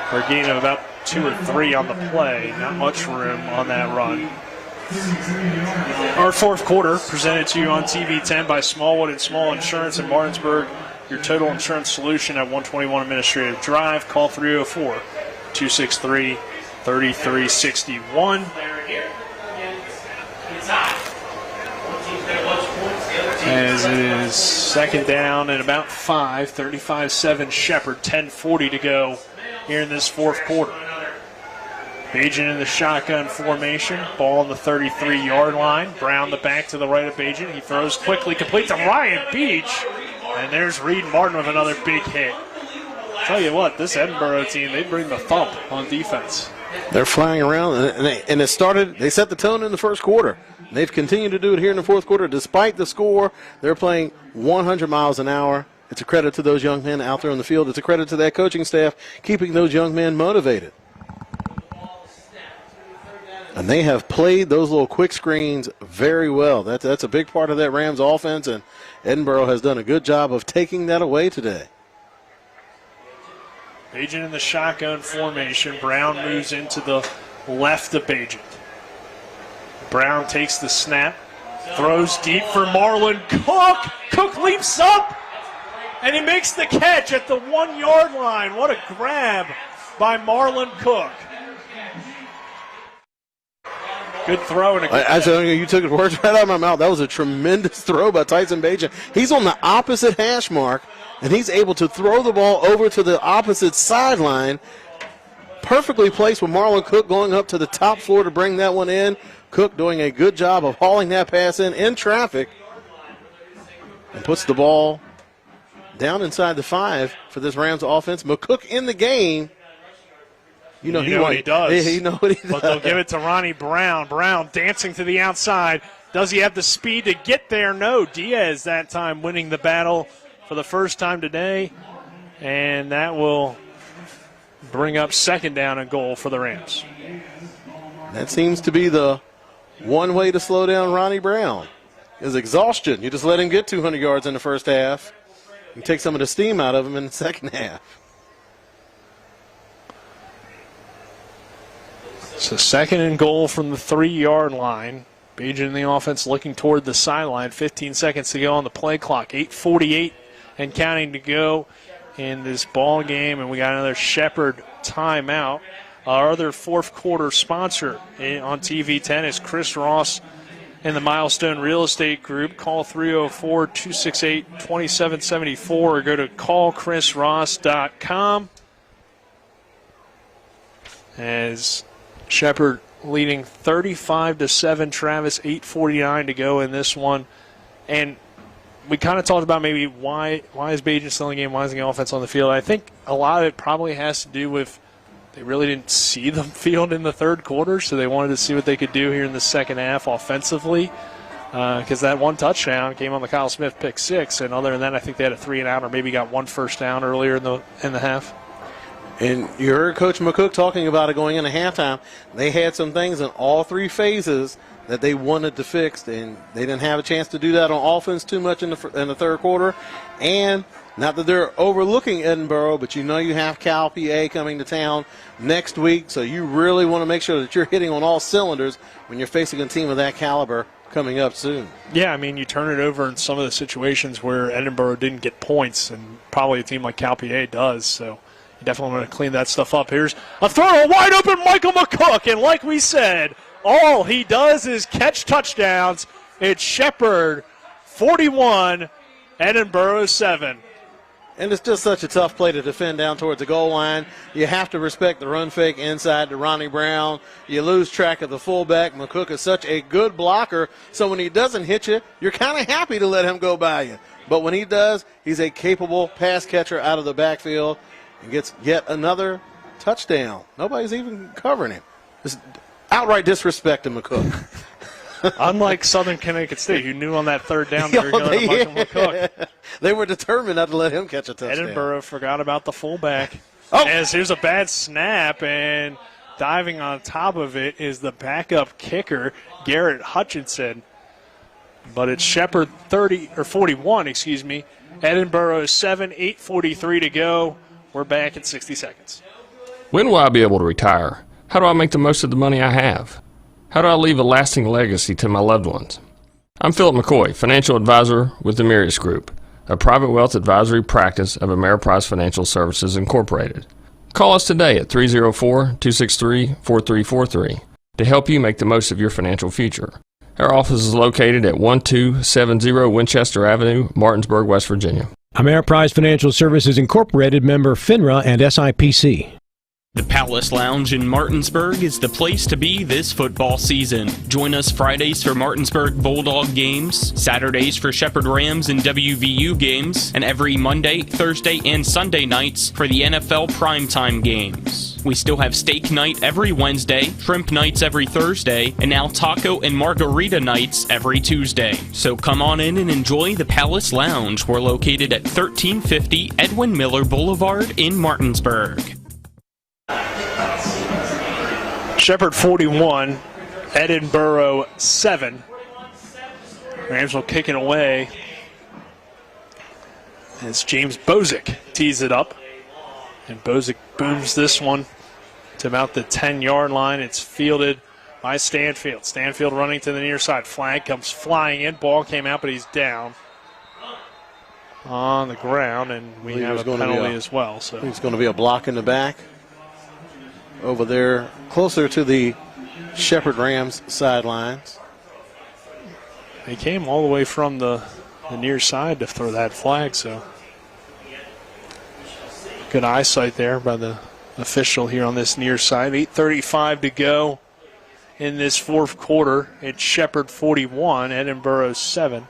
Speaker 4: for a gain of about 2 or 3 on the play. Not much room on that run. Our fourth quarter presented to you on TV 10 by Smallwood and Small Insurance in Martinsburg. Your total insurance solution at 121 Administrative Drive. Call 304-263-3361. As it is second down and about 5, 35-7 Shepherd, 10:40 to go here in this fourth quarter. Bajan in the shotgun formation, ball on the 33-yard line. Brown the back to the right of Bajan. He throws quickly, complete to Ryan Beach. And there's Reed Martin with another big hit. Tell you what, this Edinboro team, they bring the thump on defense.
Speaker 5: They're flying around, and it started, they set the tone in the first quarter. They've continued to do it here in the fourth quarter. Despite the score, they're playing 100 miles an hour. It's a credit to those young men out there on the field. It's a credit to that coaching staff keeping those young men motivated. And they have played those little quick screens very well. That's a big part of that Rams offense, and Edinboro has done a good job of taking that away today.
Speaker 4: Bajan in the shotgun formation. Brown moves into the left of Bajan. Brown takes the snap, throws deep for Marlon Cook. Cook leaps up, and he makes the catch at the 1-yard line. What a grab by Marlon Cook. Good throw. And
Speaker 5: you took the words right out of my mouth. That was a tremendous throw by Tyson Bajan. He's on the opposite hash mark, and he's able to throw the ball over to the opposite sideline. Perfectly placed with Marlon Cook going up to the top floor to bring that one in. Cook doing a good job of hauling that pass in traffic and puts the ball down inside the 5 for this Rams offense. McCook in the game. You know
Speaker 4: what he does.
Speaker 5: He know what he does.
Speaker 4: But they'll give it to Ronnie Brown. Brown dancing to the outside. Does he have the speed to get there? No. Diaz that time winning the battle for the first time today. And that will bring up second down and goal for the Rams.
Speaker 5: That seems to be the one way to slow down Ronnie Brown is exhaustion. You just let him get 200 yards in the first half. You take some of the steam out of him in the second half.
Speaker 4: So second and goal from the 3-yard line. Bajan in the offense looking toward the sideline. 15 seconds to go on the play clock. 8:48 and counting to go in this ball game. And we got another Shepherd timeout. Our other fourth quarter sponsor on TV 10 is Chris Ross and the Milestone Real Estate Group. Call 304-268-2774 or go to callchrisross.com. As Shepherd leading 35-7, Travis, 8:49 to go in this one. And we kind of talked about maybe why is Bajan still in the game, why is the offense on the field. I think a lot of it probably has to do with they really didn't see them field in the third quarter, so they wanted to see what they could do here in the second half offensively. Because that one touchdown came on the Kyle Smith pick 6, and other than that, I think they had a 3-and-out or maybe got one first down earlier in the half.
Speaker 5: And you heard Coach McCook talking about it going into halftime. They had some things in all 3 phases that they wanted to fix, and they didn't have a chance to do that on offense too much in the third quarter. And not that they're overlooking Edinboro, but you know you have Cal PA coming to town next week, so you really want to make sure that you're hitting on all cylinders when you're facing a team of that caliber coming up soon.
Speaker 4: Yeah, I mean, you turn it over in some of the situations where Edinboro didn't get points, and probably a team like Cal PA does, so you definitely want to clean that stuff up. Here's a throw, wide open Michael McCook, and like we said, all he does is catch touchdowns. It's Shepherd 41, Edinboro 7.
Speaker 5: And it's just such a tough play to defend down towards the goal line. You have to respect the run fake inside to Ronnie Brown. You lose track of the fullback. McCook is such a good blocker, so when he doesn't hit you, you're kind of happy to let him go by you. But when he does, he's a capable pass catcher out of the backfield and gets yet another touchdown. Nobody's even covering him. It's outright disrespect to McCook.
Speaker 4: Unlike Southern Connecticut State, who knew on that third down they were going to Michael McCook.
Speaker 5: They were determined not to let him catch a touchdown.
Speaker 4: Edinboro forgot about the fullback. As here's a bad snap, and diving on top of it is the backup kicker, Garrett Hutchinson. But it's Shepherd 41, Edinboro 7, 8:43 to go. We're back at 60 seconds.
Speaker 15: When will I be able to retire? How do I make the most of the money I have? How do I leave a lasting legacy to my loved ones? I'm Philip McCoy, financial advisor with the Mirius Group, a private wealth advisory practice of Ameriprise Financial Services Incorporated. Call us today at 304-263-4343 to help you make the most of your financial future. Our office is located at 1270 Winchester Avenue, Martinsburg, West Virginia.
Speaker 6: Ameriprise Financial Services Incorporated, member FINRA and SIPC.
Speaker 1: The Palace Lounge in Martinsburg is the place to be this football season. Join us Fridays for Martinsburg Bulldog games, Saturdays for Shepherd Rams and WVU games, and every Monday, Thursday, and Sunday nights for the NFL primetime games. We still have steak night every Wednesday, shrimp nights every Thursday, and now taco and margarita nights every Tuesday. So come on in and enjoy the Palace Lounge. We're located at 1350 Edwin Miller Boulevard in Martinsburg.
Speaker 4: Shepherd 41, Edinboro 7. Rams will kick it away as James Bozick tees it up. And Bozick booms this one to about the 10-yard line. It's fielded by Stanfield. Stanfield running to the near side. Flag comes flying in. Ball came out, but he's down on the ground, and we have a penalty as well. So
Speaker 5: it's going to be a block in the back over there, closer to the Shepherd Rams sidelines.
Speaker 4: They came all the way from the near side to throw that flag, so good eyesight there by the official here on this near side. 8:35 to go in this fourth quarter. It's Shepherd 41, Edinboro 7.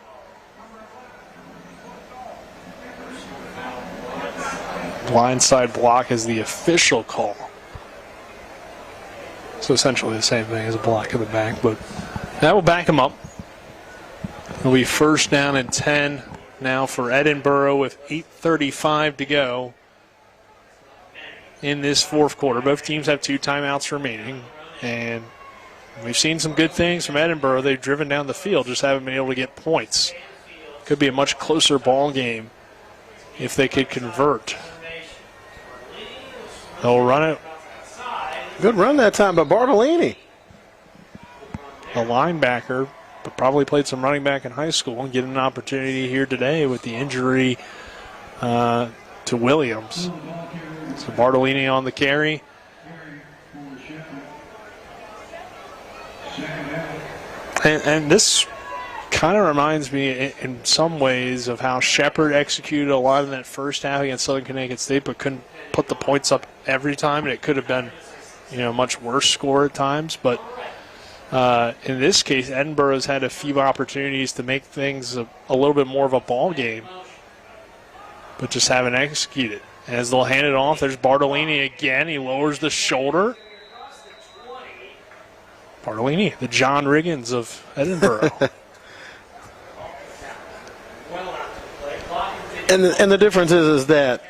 Speaker 4: Blindside block is the official call. So essentially the same thing as a block in the back, but that will back him up. It'll be first down and 10 now for Edinboro with 8:35 to go in this fourth quarter. Both teams have 2 timeouts remaining, and we've seen some good things from Edinboro. They've driven down the field, just haven't been able to get points. Could be a much closer ball game if they could convert. They'll run it.
Speaker 5: Good run that time by Bartolini.
Speaker 4: A linebacker, but probably played some running back in high school and get an opportunity here today with the injury to Williams. So Bartolini on the carry. And this kind of reminds me in some ways of how Shepherd executed a lot in that first half against Southern Connecticut State, but couldn't put the points up every time, and it could have been much worse score at times. But in this case, Edinboro's had a few opportunities to make things a little bit more of a ball game, but just haven't executed. As they'll hand it off, there's Bartolini again. He lowers the shoulder. Bartolini, the John Riggins of Edinboro.
Speaker 5: And the difference is that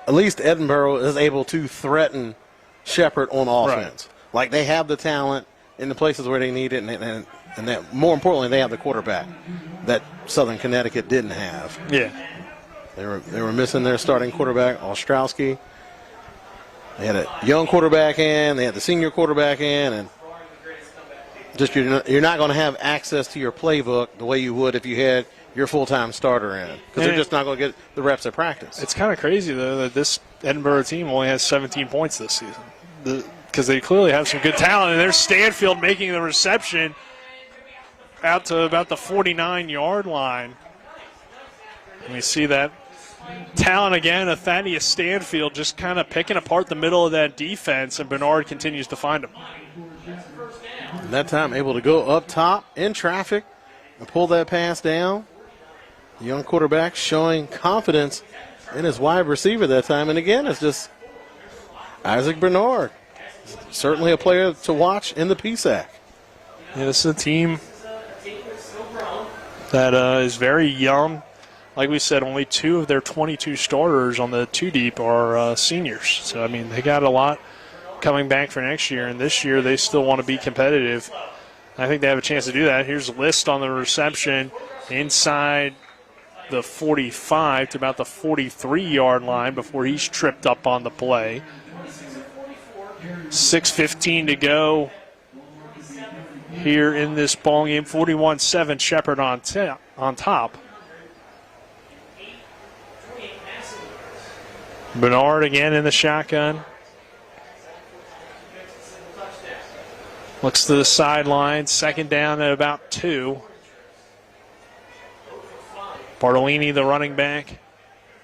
Speaker 5: at least Edinboro is able to threaten Shepherd on offense. Right. Like, they have the talent in the places where they need it, and that, more importantly, they have the quarterback that Southern Connecticut didn't have.
Speaker 4: Yeah.
Speaker 5: They were missing their starting quarterback, Ostrowski. They had a young quarterback in, they had the senior quarterback in, and just you're not going to have access to your playbook the way you would if you had your full-time starter in, because they're just not going to get the reps at practice.
Speaker 4: It's kind of crazy, though, that this Edinboro team only has 17 points this season. because they clearly have some good talent. And there's Stanfield making the reception out to about the 49-yard line. And we see that talent again, Thaddeus Stanfield, just kind of picking apart the middle of that defense, and Bernard continues to find him.
Speaker 5: And that time able to go up top in traffic and pull that pass down. The young quarterback showing confidence in his wide receiver that time. And again, it's just Isaac Bernard. Certainly a player to watch in the PSAC.
Speaker 4: Yeah, this is a team that is very young. Like we said, only 2 of their 22 starters on the 2-deep are seniors. So, I mean, they got a lot coming back for next year, and this year they still want to be competitive. I think they have a chance to do that. Here's List on the reception inside the 45 to about the 43-yard line before he's tripped up on the play. 6:15 to go here in this ball game. 41-7, Shepherd on top. Bernard again in the shotgun. Looks to the sideline. Second down at about 2. Bartolini, the running back,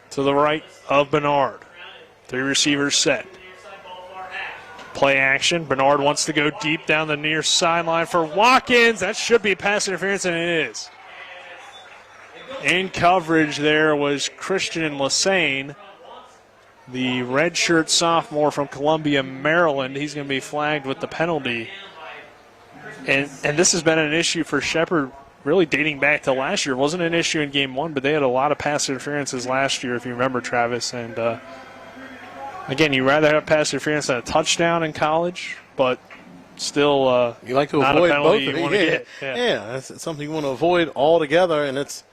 Speaker 4: to the right of Bernard. 3 receivers set. Play action. Bernard wants to go deep down the near sideline for Watkins. That should be pass interference, and it is. In coverage there was Christian Lassane, the redshirt sophomore from Columbia, Maryland. He's going to be flagged with the penalty. And this has been an issue for Shepherd really dating back to last year. It wasn't an issue in game 1, but they had a lot of pass interferences last year, if you remember, Travis. And, again, you'd rather have pass interference than a touchdown in college, but still
Speaker 5: you like to
Speaker 4: not
Speaker 5: avoid
Speaker 4: a penalty
Speaker 5: both.
Speaker 4: you want to get.
Speaker 5: Yeah, that's something you want to avoid altogether, and it's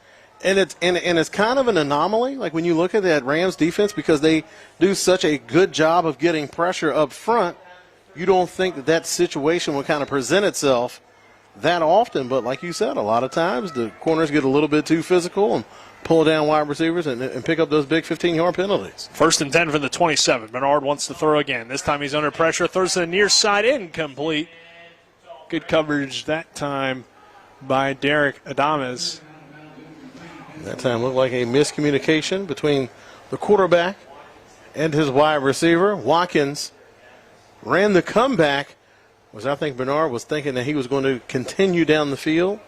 Speaker 5: kind of an anomaly. Like when you look at that Rams defense, because they do such a good job of getting pressure up front, you don't think that situation will kind of present itself that often. But like you said, a lot of times the corners get a little bit too physical and pull down wide receivers and pick up those big 15-yard penalties.
Speaker 4: 1st and 10 for the 27. Bernard wants to throw again. This time he's under pressure. Throws to the near side, incomplete. Good coverage that time by Derek Adames.
Speaker 5: That time looked like a miscommunication between the quarterback and his wide receiver. Watkins ran the comeback. I think Bernard was thinking that he was going to continue down the field.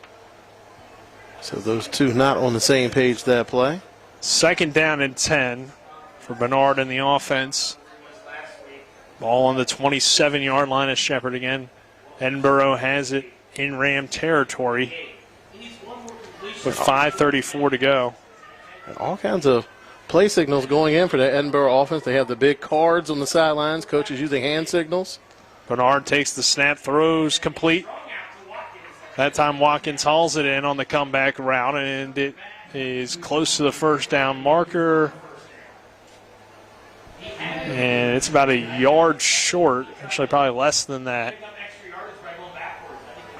Speaker 5: So those two not on the same page that play.
Speaker 4: 2nd down and 10 for Bernard in the offense. Ball on the 27-yard line of Shepherd again. Edinboro has it in Ram territory with 5:34 to go.
Speaker 5: And all kinds of play signals going in for the Edinboro offense. They have the big cards on the sidelines. Coaches using hand signals.
Speaker 4: Bernard takes the snap, throws complete. That time Watkins hauls it in on the comeback route, and it is close to the first down marker. And it's about a yard short, actually probably less than that.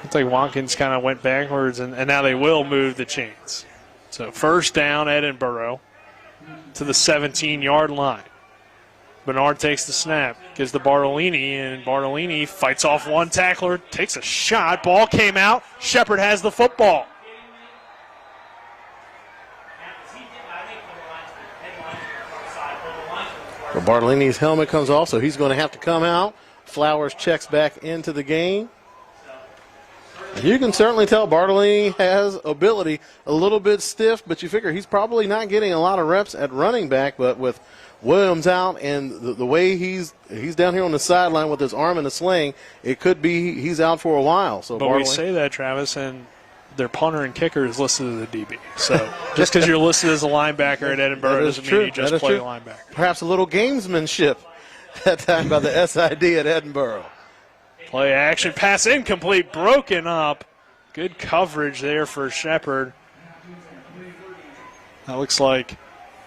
Speaker 4: I think Watkins kind of went backwards, and now they will move the chains. So 1st down, Edinboro to the 17-yard line. Bernard takes the snap, gives the Bartolini, and Bartolini fights off one tackler, takes a shot. Ball came out. Shepherd has the football.
Speaker 5: Well, Bartolini's helmet comes off, so he's going to have to come out. Flowers checks back into the game. You can certainly tell Bartolini has ability, a little bit stiff, but you figure he's probably not getting a lot of reps at running back, but with Williams out and the way he's down here on the sideline with his arm in a sling, it could be he's out for a while. So,
Speaker 4: but we say that, Travis, and their punter and kicker is listed as a DB. So just because you're listed as a linebacker at Edinboro doesn't mean you just play linebacker.
Speaker 5: Perhaps a little gamesmanship that time by the SID at Edinboro.
Speaker 4: Play action, pass incomplete, broken up. Good coverage there for Shepherd. That looks like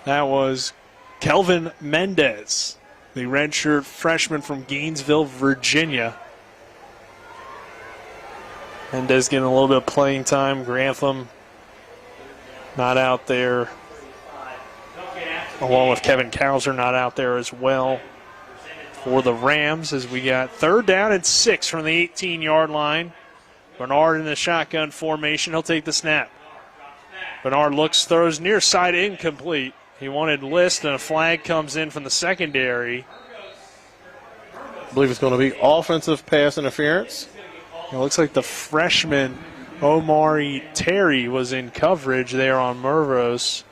Speaker 4: that was Kelvin Mendez, the redshirt freshman from Gainesville, Virginia. Mendez getting a little bit of playing time. Grantham not out there, along with Kevin Cowser not out there as well for the Rams as we got 3rd down and 6 from the 18-yard line. Bernard in the shotgun formation. He'll take the snap. Bernard looks, throws near side, incomplete. He wanted List, and a flag comes in from the secondary.
Speaker 5: I believe it's going to be offensive pass interference.
Speaker 4: It looks like the freshman Omari Terry was in coverage there on Mervos.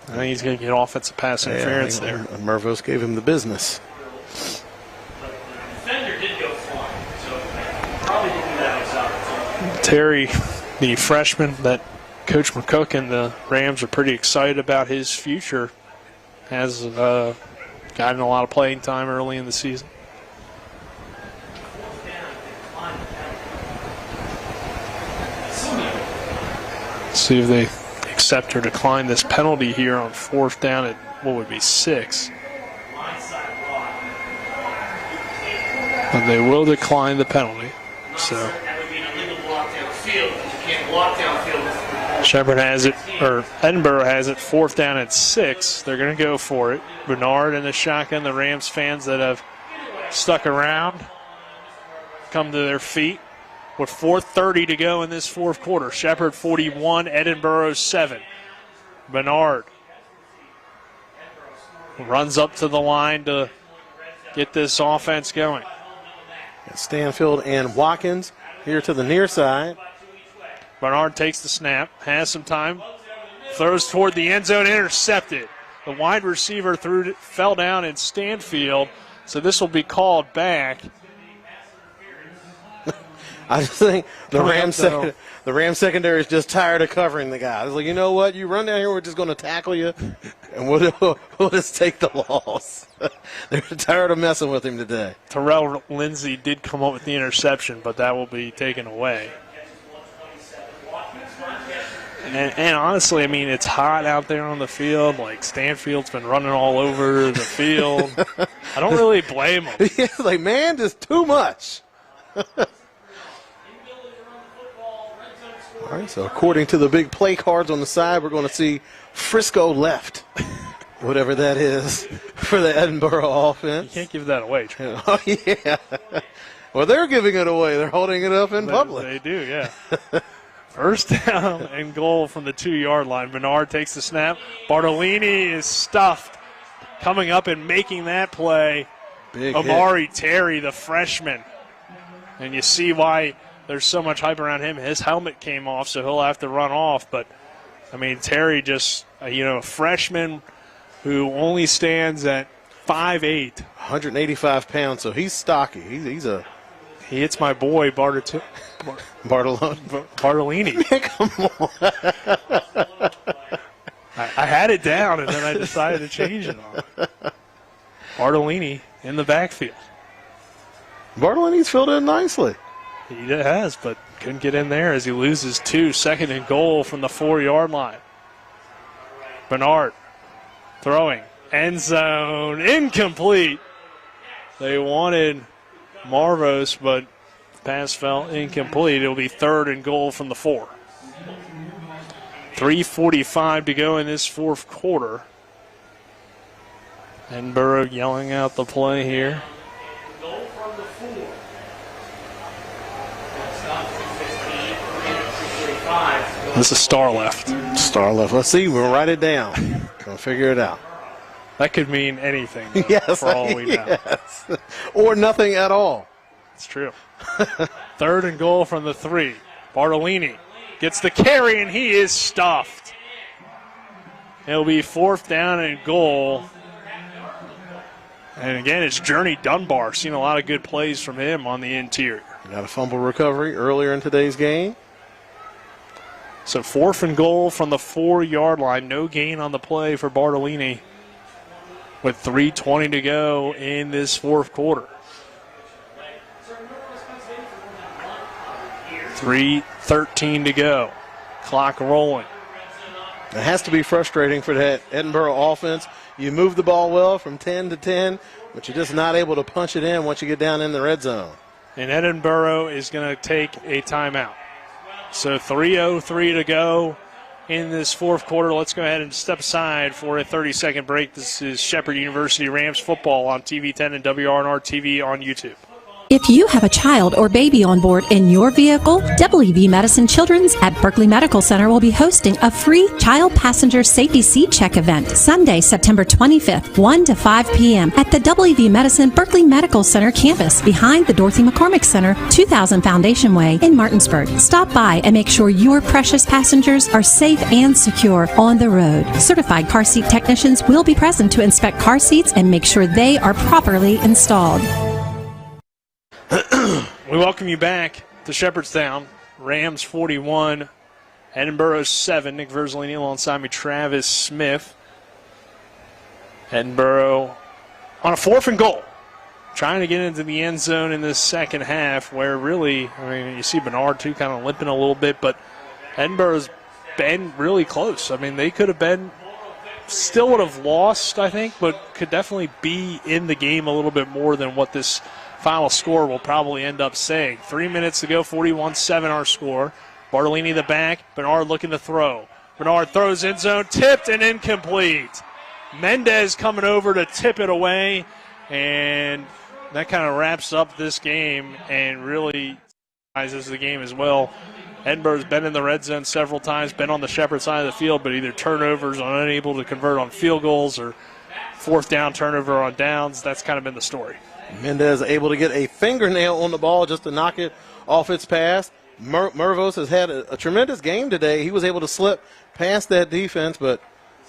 Speaker 4: I think he's going to get offensive pass interference there.
Speaker 5: And Mervos gave him the business.
Speaker 10: Defender did go flying, so probably didn't do that himself.
Speaker 4: Terry, the freshman that Coach McCook and the Rams are pretty excited about his future, has gotten a lot of playing time early in the season. See if they accept or decline this penalty here on 4th down at what would be 6. But they will decline the penalty. So Shepherd has it, or Edinboro has it, 4th down at 6. They're going to go for it. Bernard in the shotgun. The Rams fans that have stuck around come to their feet. With 4:30 to go in this 4th quarter. Shepherd 41, Edinboro 7. Bernard runs up to the line to get this offense going.
Speaker 5: Stanfield and Watkins here to the near side.
Speaker 4: Bernard takes the snap, has some time, throws toward the end zone, intercepted. The wide receiver fell down in Stanfield, so this will be called back.
Speaker 5: I just think the Rams secondary is just tired of covering the guy. It's like, you know what? You run down here, we're just going to tackle you, and we'll just take the loss. They're tired of messing with him today.
Speaker 4: Terrell Lindsay did come up with the interception, but that will be taken away. And honestly, I mean, it's hot out there on the field. Like, Stanfield's been running all over the field. I don't really blame him.
Speaker 5: It's like, man, just too much. All right, so according to the big play cards on the side, we're going to see Frisco left, whatever that is, for the Edinboro offense.
Speaker 4: You can't give that away, Trent.
Speaker 5: Oh, yeah. Well, they're giving it away. They're holding it up in public.
Speaker 4: They do, yeah. 1st down and goal from the 2-yard line. Bernard takes the snap. Bartolini is stuffed. Coming up and making that play,
Speaker 5: big
Speaker 4: Omari
Speaker 5: hit.
Speaker 4: Terry, the freshman. And you see why there's so much hype around him. His helmet came off, so he'll have to run off. But, I mean, Terry just, a freshman who only stands at 5'8".
Speaker 5: 185 pounds, so he's stocky.
Speaker 4: He hits my boy, Bartolini.
Speaker 5: Man, come on.
Speaker 4: I had it down, and then I decided to change it on. Bartolini in the backfield.
Speaker 5: Bartolini's filled in nicely.
Speaker 4: He has, but couldn't get in there as he loses 2. 2nd and goal from the 4-yard line. Bernard throwing. End zone. Incomplete. They wanted Marvos, but pass fell incomplete. It'll be 3rd and goal from the 4. 3:45 to go in this 4th quarter. Edinboro yelling out the play here. This is Star left.
Speaker 5: Star left. Let's see. We'll write it down. We'll figure it out.
Speaker 4: That could mean anything, though,
Speaker 5: yes,
Speaker 4: for all we know.
Speaker 5: Yes. Or nothing at all.
Speaker 4: It's true. 3rd and goal from the 3. Bartolini gets the carry, and he is stuffed. It'll be 4th down and goal. And again, it's Journey Dunbar. Seen a lot of good plays from him on the interior.
Speaker 5: Got a fumble recovery earlier in today's game.
Speaker 4: So 4th and goal from the 4-yard line. No gain on the play for Bartolini with 3:20 to go in this 4th quarter. 3:13 to go. Clock rolling.
Speaker 5: It has to be frustrating for that Edinboro offense. You move the ball well from 10 to 10, but you're just not able to punch it in once you get down in the red zone.
Speaker 4: And Edinboro is going to take a timeout. So 3:03 to go in this fourth quarter. Let's go ahead and step aside for a 30-second break. This is Shepherd University Rams football on TV 10 and WRNR TV on YouTube.
Speaker 22: If you have a child or baby on board in your vehicle, WV Medicine Children's at Berkeley Medical Center will be hosting a free child passenger safety seat check event Sunday, September 25th, 1 to 5 p.m. at the WV Medicine Berkeley Medical Center campus behind the Dorothy McCormick Center, 2000 Foundation Way in Martinsburg. Stop by and make sure your precious passengers are safe and secure on the road. Certified car seat technicians will be present to inspect car seats and make sure they are properly installed.
Speaker 4: We welcome you back to Shepherdstown. Rams 41, Edinboro 7. Nick Verzolini alongside me, Travis Smith. Edinboro on a 4th and goal, trying to get into the end zone in this second half, where really, you see Bernard too kind of limping a little bit, but Edinboro's been really close. They could have been, still would have lost, I think, but could definitely be in the game a little bit more than what this final score will probably end up saying. 3 minutes to go, 41-7 our score. Bartolini the back, Bernard looking to throw. Bernard throws end zone, tipped and incomplete. Mendez coming over to tip it away, and that kind of wraps up this game and really ties the game as well. Edinboro's been in the red zone several times, been on the Shepherd side of the field, but either turnovers or unable to convert on field goals or 4th down turnover on downs. That's kind of been the story.
Speaker 5: Mendez able to get a fingernail on the ball just to knock it off its pass. Mervos has had a tremendous game today. He was able to slip past that defense, but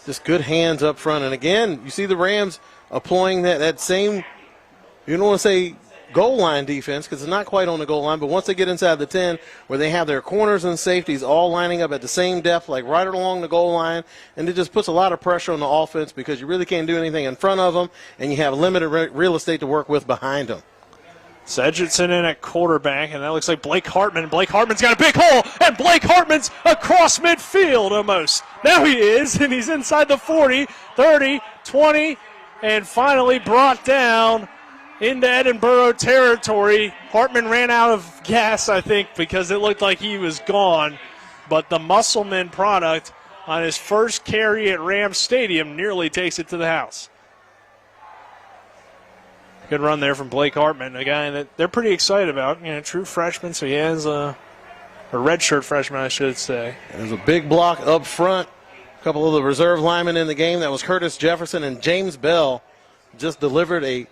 Speaker 5: just good hands up front. And again, you see the Rams employing that same, you don't want to say goal line defense because it's not quite on the goal line, but once they get inside the 10 where they have their corners and safeties all lining up at the same depth, like right along the goal line, and it just puts a lot of pressure on the offense because you really can't do anything in front of them and you have limited real estate to work with behind them.
Speaker 4: Sedgwickson in at quarterback, and that looks like Blake Hartman. Blake Hartman's got a big hole, and Blake Hartman's across midfield almost. Now he is, and he's inside the 40, 30, 20, and finally brought down into Edinboro territory. Hartman ran out of gas, I think, because it looked like he was gone. But the Musselman product on his first carry at Rams Stadium nearly takes it to the house. Good run there from Blake Hartman, a guy that they're pretty excited about. True freshman, so he has a redshirt freshman, I should say.
Speaker 5: There's a big block up front. A couple of the reserve linemen in the game. That was Curtis Jefferson, and James Bell just delivered a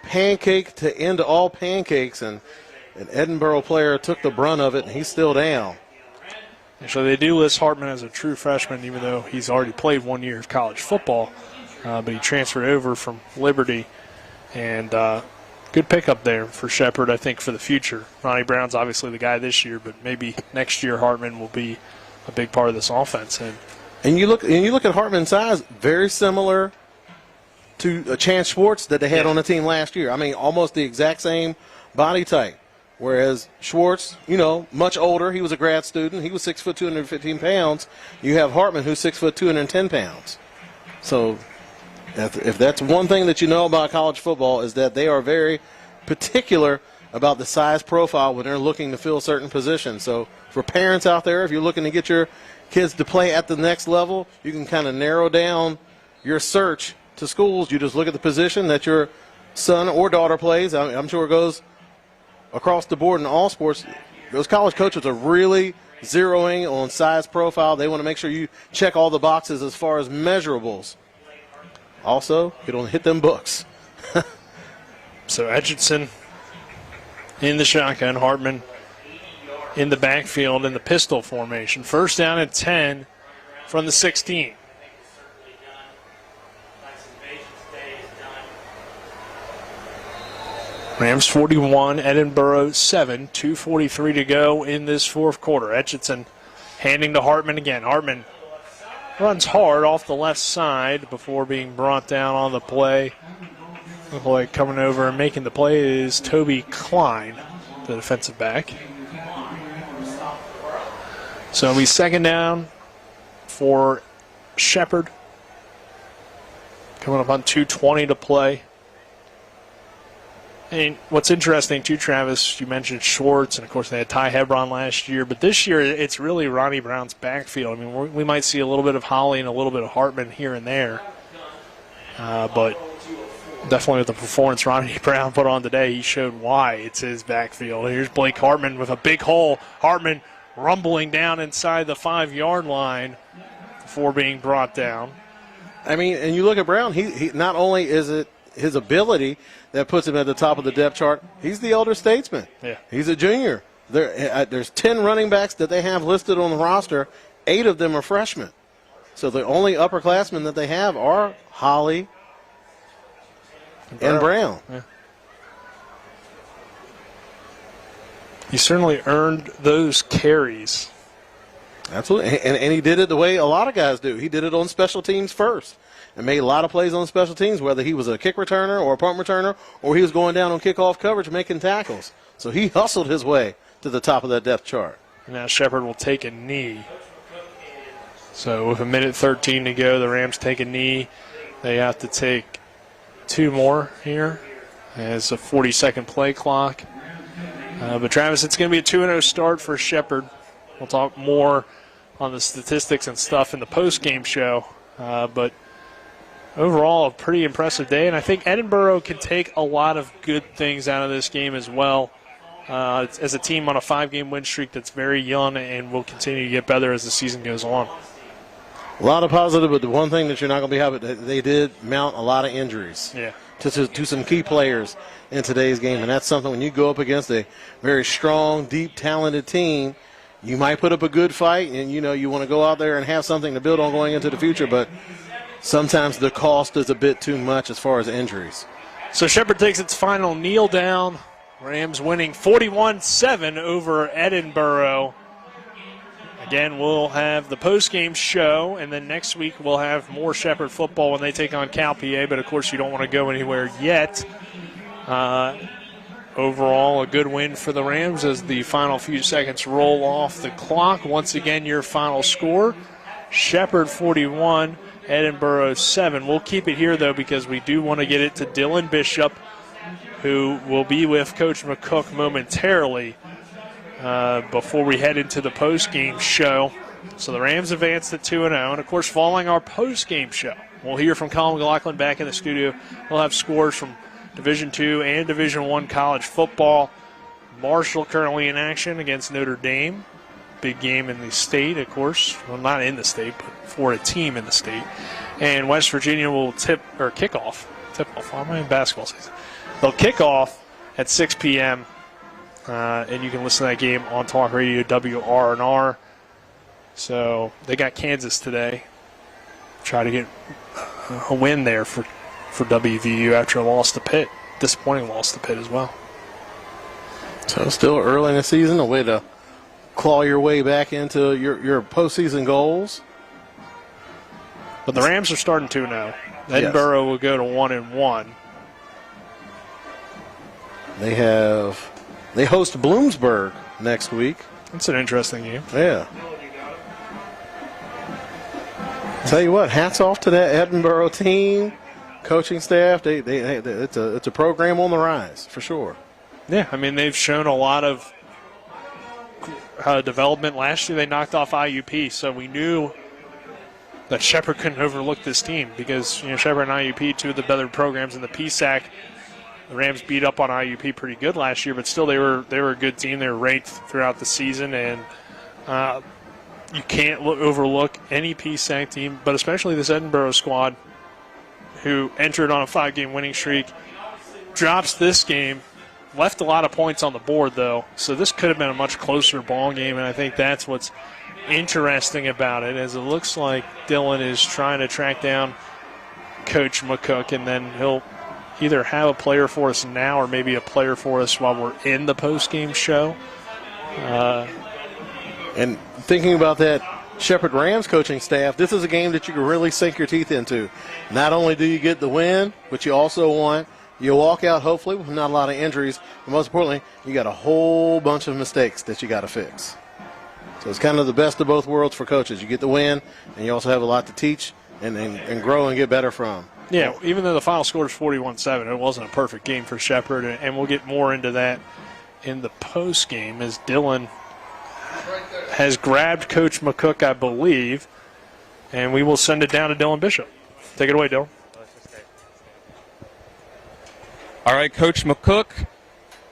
Speaker 5: pancake to end all pancakes, and an Edinboro player took the brunt of it, and he's still down.
Speaker 4: So they do list Hartman as a true freshman, even though he's already played 1 year of college football, but he transferred over from Liberty, and good pickup there for Shepherd, I think, for the future. Ronnie Brown's obviously the guy this year, but maybe next year Hartman will be a big part of this offense.
Speaker 5: And you look at Hartman's size, very similar to Chance Schwartz that they had on the team last year. Almost the exact same body type. Whereas Schwartz, much older. He was a grad student. He was 6 foot 215 pounds. You have Hartman, who's 6 foot 210 pounds. So if that's one thing that you know about college football is that they are very particular about the size profile when they're looking to fill certain positions. So for parents out there, if you're looking to get your kids to play at the next level, you can kind of narrow down your search to schools. You just look at the position that your son or daughter plays. I'm sure it goes across the board in all sports. Those college coaches are really zeroing on size profile. They want to make sure you check all the boxes as far as measurables. Also, you don't hit them books.
Speaker 4: So Edgerton in the shotgun, Hartman in the backfield in the pistol formation. First down at 10 from the 16. Rams 41, Edinboro 7, 2:43 to go in this fourth quarter. Etchison handing to Hartman again. Hartman runs hard off the left side before being brought down on the play. Look like coming over and making the play is Toby Klein, the defensive back. So it'll be second down for Shepherd. Coming up on 2:20 to play. And what's interesting, too, Travis, you mentioned Schwartz, and, of course, they had Ty Hebron last year. But this year, it's really Ronnie Brown's backfield. I mean, we might see a little bit of Holly and a little bit of Hartman here and there. But definitely with the performance Ronnie Brown put on today, he showed why it's his backfield. Here's Blake Hartman with a big hole. Hartman rumbling down inside the 5-yard line before being brought down.
Speaker 5: I mean, and you look at Brown, he not only is it his ability that puts him at the top of the depth chart, he's the elder statesman.
Speaker 4: Yeah.
Speaker 5: He's a junior. There's 10 running backs that they have listed on the roster. 8 of them are freshmen. So the only upperclassmen that they have are Holly and Brown.
Speaker 4: Yeah. He certainly earned those carries.
Speaker 5: Absolutely. And he did it the way a lot of guys do. He did it on special teams first and made a lot of plays on special teams, whether he was a kick returner or a punt returner or he was going down on kickoff coverage making tackles. So he hustled his way to the top of that depth chart.
Speaker 4: And now Shepherd will take a knee. So with 1:13 to go, the Rams take a knee. They have to take 2 more here as a 40-second play clock. But, Travis, it's going to be a 2-0 start for Shepherd. We'll talk more on the statistics and stuff in the post-game show. But overall, a pretty impressive day. And I think Edinboro can take a lot of good things out of this game as well. As a team on a 5-game win streak that's very young and will continue to get better as the season goes on.
Speaker 5: A lot of positive, but the one thing that you're not going to be happy, they did mount a lot of injuries to some key players in today's game. And that's something when you go up against a very strong, deep, talented team, you might put up a good fight, and, you want to go out there and have something to build on going into the future, but sometimes the cost is a bit too much as far as injuries.
Speaker 4: So Shepherd takes its final kneel down. Rams winning 41-7 over Edinboro. Again, we'll have the post-game show, and then next week we'll have more Shepherd football when they take on Cal PA, but of course you don't want to go anywhere yet. Overall, a good win for the Rams as the final few seconds roll off the clock. Once again, your final score, Shepherd 41, Edinboro 7. We'll keep it here, though, because we do want to get it to Dylan Bishop, who will be with Coach McCook momentarily before we head into the post-game show. So the Rams advanced at 2-0. And, of course, following our post-game show, we'll hear from Colin McLaughlin back in the studio. We'll have scores from Division II and Division I college football. Marshall currently in action against Notre Dame. Big game in the state, of course. Well, not in the state, but for a team in the state. And West Virginia will kick off. Why am I in basketball season? They'll kick off at 6 p.m., and you can listen to that game on Talk Radio WRNR. So they got Kansas today. Try to get a win there for WVU after a loss to Pitt. Disappointing loss to Pitt as well.
Speaker 5: So still early in the season, a way to claw your way back into your postseason goals.
Speaker 4: But the Rams are starting 2-0. Edinboro will go to 1-1.
Speaker 5: They host Bloomsburg next week.
Speaker 4: It's an interesting game.
Speaker 5: Yeah. Tell you what, hats off to that Edinboro team, coaching staff. It's a program on the rise for sure.
Speaker 4: Yeah, I mean they've shown a lot of development. Last year they knocked off IUP, so we knew that Shepherd couldn't overlook this team because Shepherd and IUP, two of the better programs in the PSAC. The Rams beat up on IUP pretty good last year, but still they were a good team. They were ranked throughout the season, and you can't overlook any PSAC team, but especially this Edinboro squad who entered on a 5-game winning streak, drops this game, left a lot of points on the board, though, so this could have been a much closer ball game, and I think that's what's interesting about it, as it looks like Dylan is trying to track down Coach McCook, and then he'll either have a player for us now or maybe a player for us while we're in the post-game show.
Speaker 5: And thinking about that Shepherd Rams coaching staff, this is a game that you can really sink your teeth into. Not only do you get the win, but you also want you walk out hopefully with not a lot of injuries, but most importantly, you got a whole bunch of mistakes that you got to fix. So it's kind of the best of both worlds for coaches. You get the win, and you also have a lot to teach and grow and get better from.
Speaker 4: Yeah, even though the final score is 41-7, it wasn't a perfect game for Shepherd, and we'll get more into that in the post game as Dylan has grabbed Coach McCook, I believe, and we will send it down to Dylan Bishop. Take it away, Dylan.
Speaker 14: All right, Coach McCook,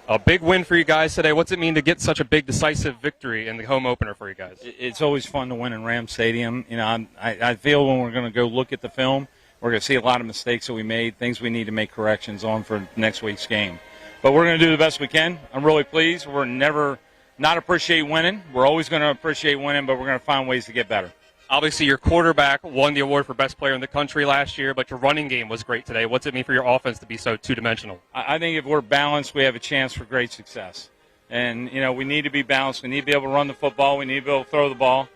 Speaker 14: a big win for you guys today. What's it mean to get such a big, decisive victory in the home opener for you guys?
Speaker 19: It's always fun to win in Ram Stadium. You know, I feel when we're going to go look at the film, we're going to see a lot of mistakes that we made, things we need to make corrections on for next week's game. But we're going to do the best we can. I'm really pleased. We're never not appreciate winning. We're always going to appreciate winning, but we're going to find ways to get better.
Speaker 14: Obviously, your quarterback won the award for best player in the country last year, but your running game was great today. What's it mean for your offense to be so two-dimensional?
Speaker 19: I think if we're balanced, we have a chance for great success. And, you know, we need to be balanced. We need to be able to run the football. We need to be able to throw the ball.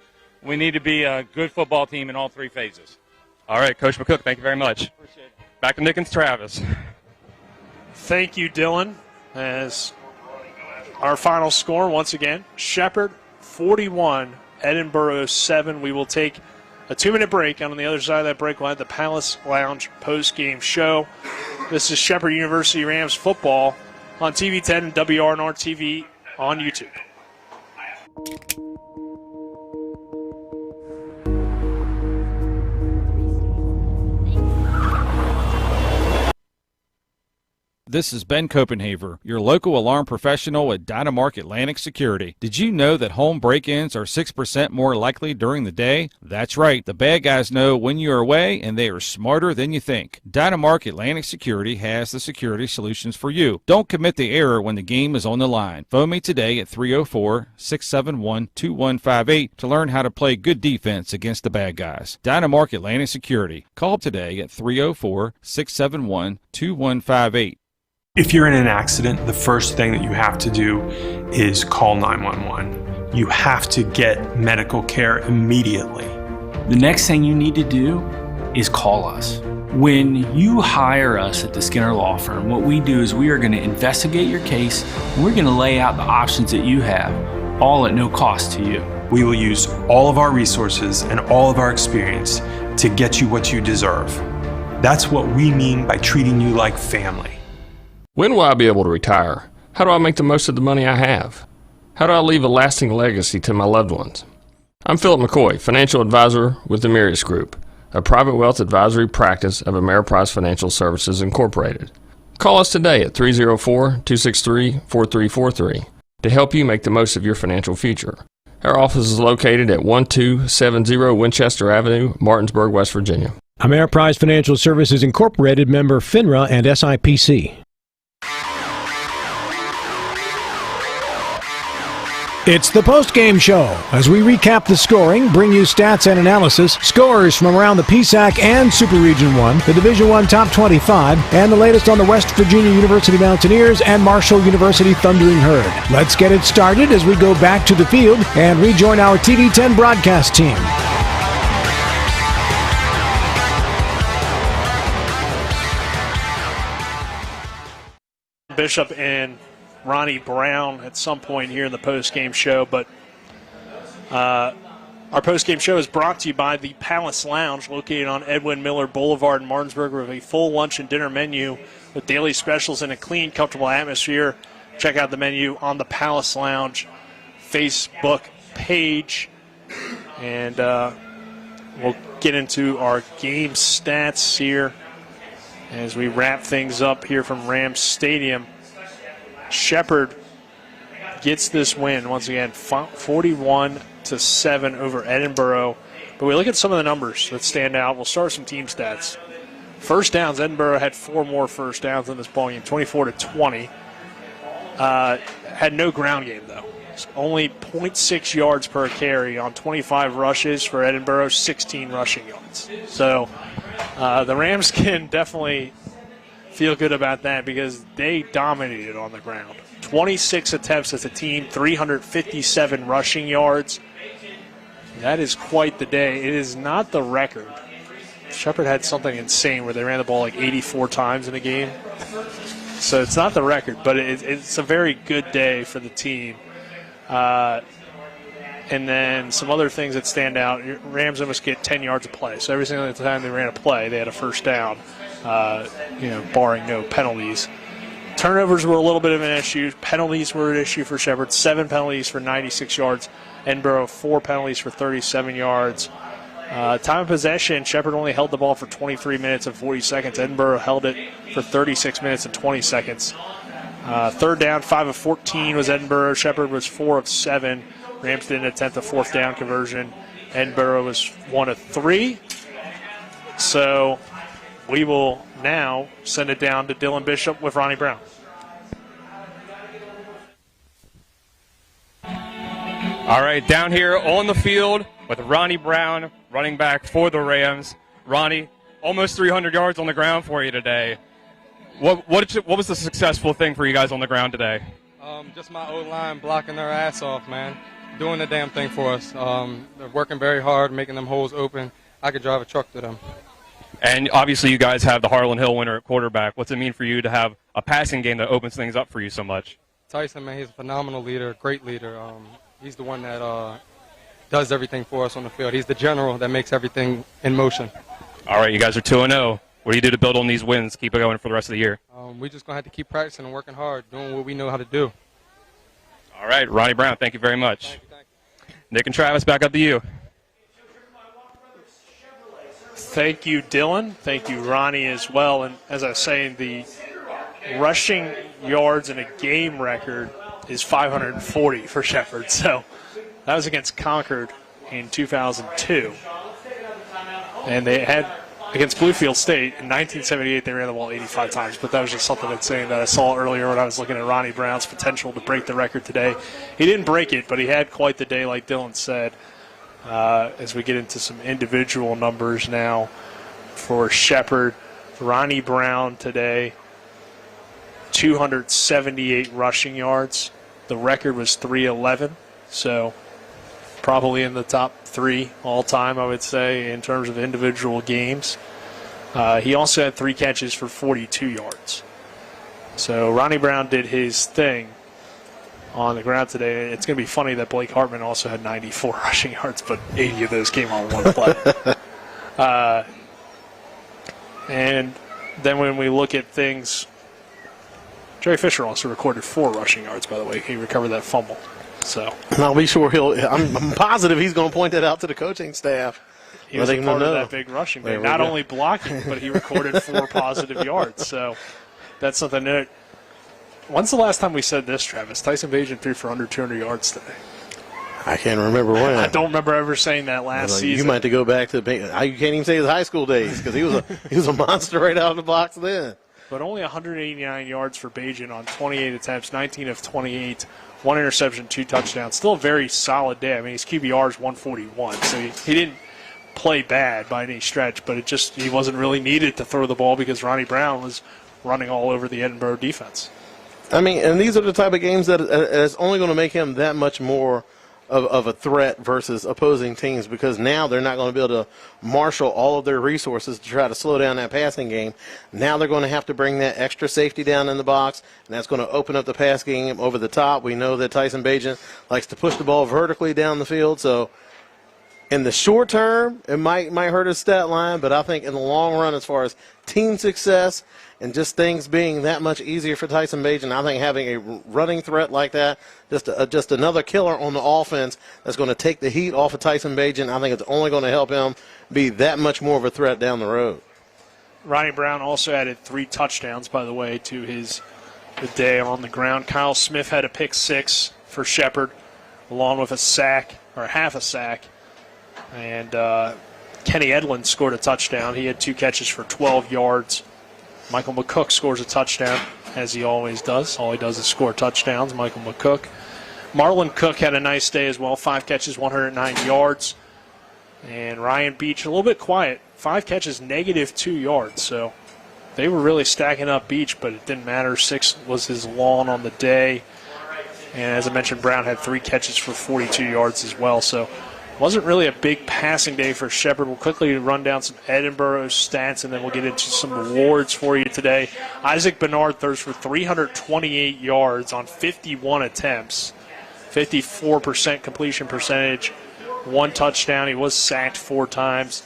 Speaker 19: We need to be a good football team in all three phases.
Speaker 14: All right, Coach McCook, thank you very much.
Speaker 19: Appreciate it.
Speaker 14: Back to Nick and Travis.
Speaker 4: Thank you, Dylan. As our final score, once again, Shepherd 41, Edinboro 7. We will take a 2-minute break, and on the other side of that break, we'll have the Palace Lounge post-game show. This is Shepherd University Rams football on TV 10 and WRNR TV on YouTube.
Speaker 20: This is Ben Copenhaver, your local alarm professional at Dynamark Atlantic Security. Did you know that home break-ins are 6% more likely during the day? That's right. The bad guys know when you are away, and they are smarter than you think. Dynamark Atlantic Security has the security solutions for you. Don't commit the error when the game is on the line. Phone me today at 304-671-2158 to learn how to play good defense against the bad guys. Dynamark Atlantic Security. Call today at 304-671-2158.
Speaker 7: If you're in an accident, the first thing that you have to do is call 911. You have to get medical care immediately.
Speaker 8: The next thing you need to do is call us. When you hire us at the Skinner Law Firm, what we do is we are going to investigate your case, and we're going to lay out the options that you have, all at no cost to you.
Speaker 7: We will use all of our resources and all of our experience to get you what you deserve. That's what we mean by treating you like family.
Speaker 15: When will I be able to retire? How do I make the most of the money I have? How do I leave a lasting legacy to my loved ones? I'm Philip McCoy, financial advisor with the Mirius Group, a private wealth advisory practice of Ameriprise Financial Services Incorporated. Call us today at 304-263-4343 to help you make the most of your financial future. Our office is located at 1270 Winchester Avenue, Martinsburg, West Virginia.
Speaker 6: Ameriprise Financial Services Incorporated, member FINRA and SIPC. It's the post-game show as we recap the scoring, bring you stats and analysis, scores from around the PSAC and Super Region 1, the Division 1 Top 25, and the latest on the West Virginia University Mountaineers and Marshall University Thundering Herd. Let's get it started as we go back to the field and rejoin our TV 10 broadcast team.
Speaker 4: Bishop and Ronnie Brown at some point here in the post-game show, but our post-game show is brought to you by the Palace Lounge, located on Edwin Miller Boulevard in Martinsburg, with a full lunch and dinner menu with daily specials and a clean, comfortable atmosphere. Check out the menu on the Palace Lounge Facebook page, and we'll get into our game stats here as we wrap things up here from Rams Stadium. Shepherd gets this win once again, 41-7 over Edinboro. But we look at some of the numbers that stand out. We'll start with some team stats. First downs, Edinboro had 4 more first downs in this ballgame, 24-20. Had no ground game though. It's only 0.6 yards per carry on 25 rushes for Edinboro, 16 rushing yards. So the Rams can definitely feel good about that because they dominated on the ground. 26 attempts as a team, 357 rushing yards. That is quite the day. It is not the record. Shepherd had something insane where they ran the ball like 84 times in a game. So it's not the record, but it's a very good day for the team. And then some other things that stand out. Rams almost get 10 yards of play. So every single time they ran a play, they had a first down. barring no penalties. Turnovers were a little bit of an issue. Penalties were an issue for Shepherd. 7 penalties for 96 yards. Edinboro, 4 penalties for 37 yards. Time of possession, Shepherd only held the ball for 23 minutes and 40 seconds. Edinboro held it for 36 minutes and 20 seconds. Third down, 5 of 14 was Edinboro. Shepherd was 4 of 7. Rams didn't attempt a fourth down conversion. Edinboro was 1 of 3. So we will now send it down to Dylan Bishop with Ronnie Brown.
Speaker 14: All right, down here on the field with Ronnie Brown, running back for the Rams. Ronnie, almost 300 yards on the ground for you today. What was the successful thing for you guys on the ground today?
Speaker 3: Just my O-line blocking their ass off, man. Doing the damn thing for us. They're working very hard, making them holes open. I could drive a truck to them.
Speaker 14: And obviously you guys have the Harlan Hill winner at quarterback. What's it mean for you to have a passing game that opens things up for you so much?
Speaker 3: Tyson, man, he's a phenomenal leader, great leader. He's the one that does everything for us on the field. He's the general that makes everything in motion.
Speaker 14: All right, you guys are 2-0. What do you do to build on these wins, keep it going for the rest of the year?
Speaker 3: We're just going to have to keep practicing and working hard, doing what we know how to do.
Speaker 14: All right, Ronnie Brown, thank you very much. Thank you. Nick and Travis, back up to you.
Speaker 4: Thank you, Dylan. Thank you, Ronnie, as well. And as I was saying, the rushing yards in a game record is 540 for Shepherd. So that was against Concord in 2002. And they had, against Bluefield State, in 1978, they ran the ball 85 times. But that was just something that's saying that I saw earlier when I was looking at Ronnie Brown's potential to break the record today. He didn't break it, but he had quite the day, like Dylan said. As we get into some individual numbers now for Shepherd, Ronnie Brown today, 278 rushing yards. The record was 311, so probably in the top 3 all-time, I would say, in terms of individual games. He also had 3 catches for 42 yards. So Ronnie Brown did his thing on the ground today. It's going to be funny that Blake Hartman also had 94 rushing yards, but 80 of those came on one play. And then when we look at things, Jerry Fisher also recorded 4 rushing yards, by the way. He recovered that fumble. So
Speaker 5: I'll be sure I'm positive he's going to point that out to the coaching staff.
Speaker 4: He was a part of that big rushing thing. Not only blocking, but he recorded 4 positive yards. So that's something that. When's the last time we said this, Travis? Tyson Bagent threw for under 200 yards today.
Speaker 5: I can't remember when.
Speaker 4: I don't remember ever saying that last season.
Speaker 5: You might have to go back to you can't even say his high school days because he was a monster right out of the box then.
Speaker 4: But only 189 yards for Bagent on 28 attempts, 19 of 28, 1 interception, 2 touchdowns. Still a very solid day. I mean, his QBR is 141, so he didn't play bad by any stretch, but he wasn't really needed to throw the ball because Ronnie Brown was running all over the Edinboro defense.
Speaker 5: I mean, and these are the type of games that is only going to make him that much more of a threat versus opposing teams because now they're not going to be able to marshal all of their resources to try to slow down that passing game. Now they're going to have to bring that extra safety down in the box, and that's going to open up the pass game over the top. We know that Tyson Bagent likes to push the ball vertically down the field, so in the short term, it might hurt his stat line, but I think in the long run, as far as team success and just things being that much easier for Tyson Bagent, I think having a running threat like that, just another killer on the offense that's going to take the heat off of Tyson Bagent, I think it's only going to help him be that much more of a threat down the road.
Speaker 4: Ronnie Brown also added 3 touchdowns, by the way, to his day on the ground. Kyle Smith had a pick 6 for Shepherd, along with a sack, or half a sack. And Kenny Edlin scored a touchdown. He had 2 catches for 12 yards. Michael McCook scores a touchdown, as he always does. All he does is score touchdowns, Michael McCook. Marlon Cook had a nice day as well. 5 catches, 109 yards. And Ryan Beach, a little bit quiet. 5 catches, -2 yards. So they were really stacking up Beach, but it didn't matter. 6 was his lawn on the day. And as I mentioned, Brown had 3 catches for 42 yards as well. So wasn't really a big passing day for Shepherd. We'll quickly run down some Edinboro stats, and then we'll get into some awards for you today. Isaac Bernard throws for 328 yards on 51 attempts, 54% completion percentage, 1 touchdown. He was sacked 4 times.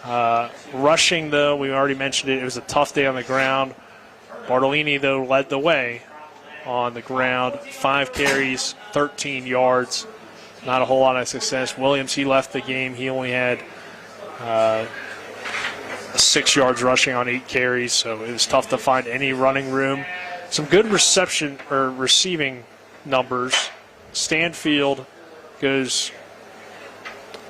Speaker 4: Rushing, though, we already mentioned it. It was a tough day on the ground. Bartolini, though, led the way on the ground. 5 carries, 13 yards. Not a whole lot of success. Williams, he left the game. He only had 6 yards rushing on 8 carries, so it was tough to find any running room. Some good receiving numbers. Stanfield goes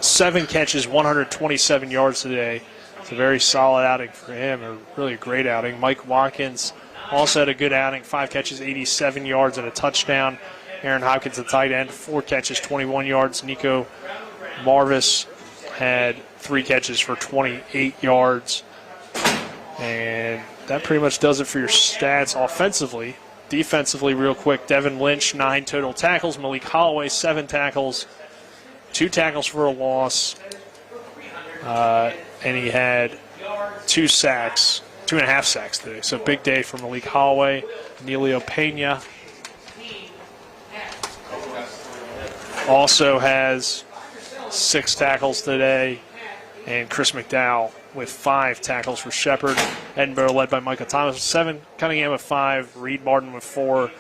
Speaker 4: 7 catches, 127 yards today. It's a very solid outing for him, a really great outing. Mike Watkins also had a good outing, 5 catches, 87 yards and a touchdown. Aaron Hopkins, the tight end, 4 catches, 21 yards. Nico Marvis had 3 catches for 28 yards. And that pretty much does it for your stats offensively. Defensively, real quick, Devin Lynch, 9 total tackles. Malik Holloway, 7 tackles, 2 tackles for a loss. And he had 2 sacks, 2.5 sacks today. So big day for Malik Holloway. Emilio Pena also has 6 tackles today. And Chris McDowell with 5 tackles for Shepherd. Edinboro led by Micah Thomas with 7, Cunningham with 5, Reed Martin with 4,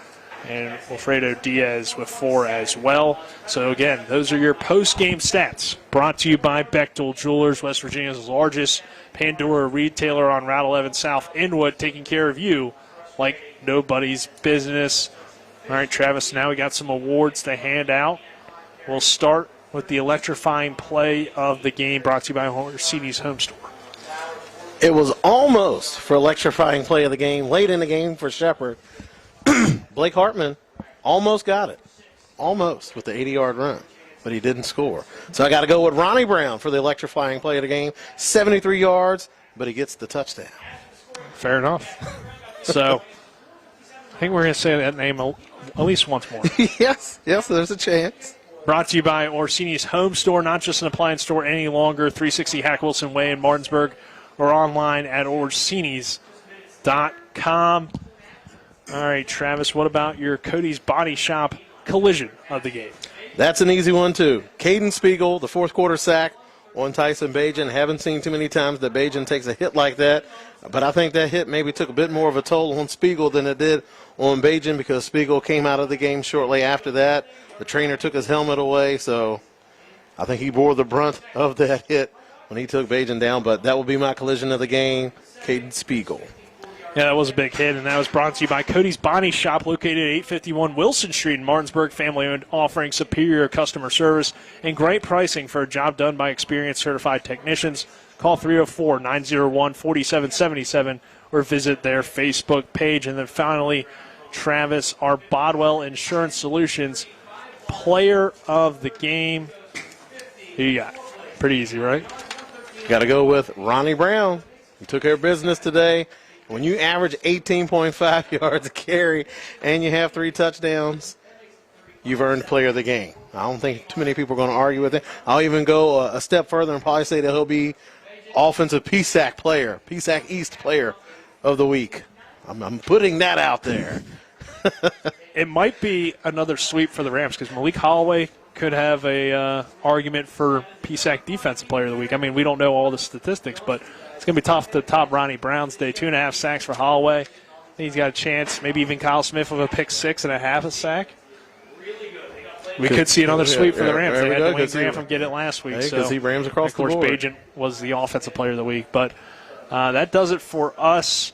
Speaker 4: and Wilfredo Diaz with 4 as well. So again, those are your post-game stats brought to you by Bechtel Jewelers, West Virginia's largest Pandora retailer on Route 11 South Inwood, taking care of you like nobody's business. All right, Travis, now we got some awards to hand out. We'll start with the electrifying play of the game, brought to you by Orsini's Home Store.
Speaker 5: It was almost for electrifying play of the game, late in the game for Shepherd. Blake Hartman almost got it, almost with the 80-yard run, but he didn't score. So I got to go with Ronnie Brown for the electrifying play of the game, 73 yards, but he gets the touchdown.
Speaker 4: Fair enough. So I think we're going to say that name at least once more.
Speaker 5: Yes, there's a chance.
Speaker 4: Brought to you by Orsini's Home Store, not just an appliance store any longer, 360 Hack Wilson Way in Martinsburg, or online at Orsini's.com. All right, Travis, what about your Cody's Body Shop collision of the game?
Speaker 5: That's an easy one, too. Caden Spiegel, the fourth quarter sack on Tyson Bajan. Haven't seen too many times that Bajan takes a hit like that, but I think that hit maybe took a bit more of a toll on Spiegel than it did on Bajan because Spiegel came out of the game shortly after that. The trainer took his helmet away, so I think he bore the brunt of that hit when he took Bajan down, but that will be my collision of the game, Caden Spiegel.
Speaker 4: Yeah, that was a big hit, and that was brought to you by Cody's Body Shop, located at 851 Wilson Street in Martinsburg, family-owned, offering superior customer service and great pricing for a job done by experienced certified technicians. Call 304-901-4777 or visit their Facebook page. And then finally, Travis, our Bodwell Insurance Solutions player of the game. Who you got? Pretty easy, right?
Speaker 5: Got to go with Ronnie Brown. He took care of business today. When you average 18.5 yards a carry and you have 3 touchdowns, you've earned player of the game. I don't think too many people are going to argue with it. I'll even go a step further and probably say that he'll be offensive PSAC player, PSAC East player of the week. I'm putting that out there.
Speaker 4: It might be another sweep for the Rams because Malik Holloway could have a argument for PSAC Defensive Player of the Week. I mean, we don't know all the statistics, but it's going to be tough to top Ronnie Brown's day. 2.5 sacks for Holloway. I think he's got a chance. Maybe even Kyle Smith with a pick 6.5 a sack. We could see another sweep for the Rams. They had Dwayne Grantham get it last week.
Speaker 5: Because he Rams across the board.
Speaker 4: Of course, Bajan was the Offensive Player of the Week. But that does it for us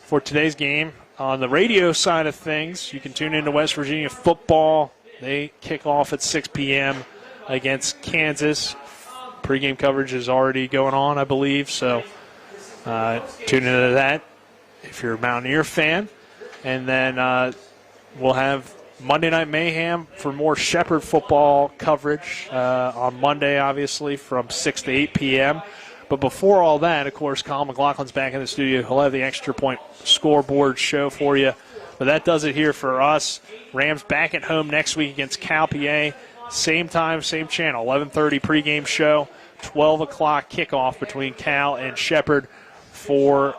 Speaker 4: for today's game. On the radio side of things, you can tune into West Virginia football. They kick off at 6 p.m. against Kansas. Pregame coverage is already going on, I believe. So tune into that if you're a Mountaineer fan. And then we'll have Monday Night Mayhem for more Shepherd football coverage on Monday, obviously, from 6 to 8 p.m. But before all that, of course, Colin McLaughlin's back in the studio. He'll have the Extra Point scoreboard show for you. But that does it here for us. Rams back at home next week against Cal PA. Same time, same channel, 11:30 pregame show, 12 o'clock kickoff between Cal and Shepherd. For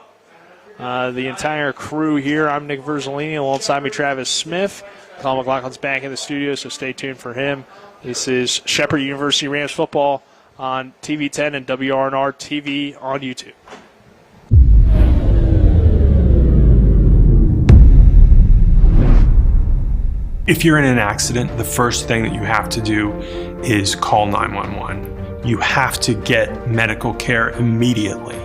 Speaker 4: the entire crew here, I'm Nick Verzolini, alongside me Travis Smith. Colin McLaughlin's back in the studio, so stay tuned for him. This is Shepherd University Rams football on TV10 and WRNR TV on YouTube.
Speaker 7: If you're in an accident, the first thing that you have to do is call 911. You have to get medical care immediately.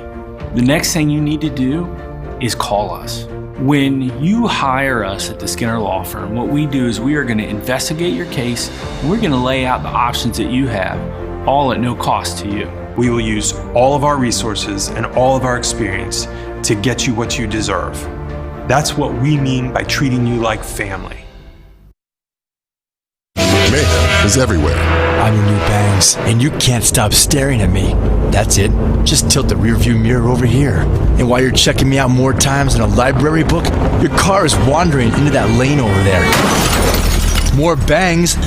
Speaker 8: The next thing you need to do is call us. When you hire us at the Skinner Law Firm, what we do is we are going to investigate your case, and we're going to lay out the options that you have, all at no cost to you.
Speaker 7: We will use all of our resources and all of our experience to get you what you deserve. That's what we mean by treating you like family.
Speaker 16: Mayhem is everywhere.
Speaker 17: I'm your new bangs, and you can't stop staring at me. That's it. Just tilt the rearview mirror over here. And while you're checking me out more times than a library book, your car is wandering into that lane over there. More bangs?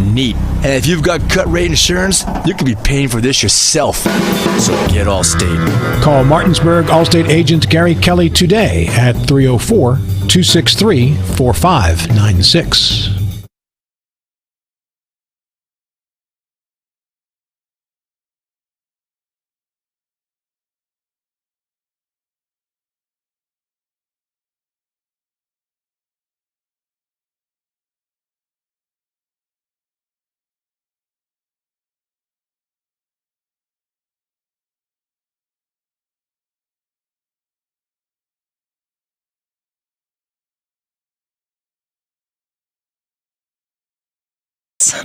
Speaker 17: Neat. And if you've got cut rate insurance, you could be paying for this yourself. So get Allstate.
Speaker 6: Call Martinsburg Allstate agent Gary Kelly today at 304-263-4596.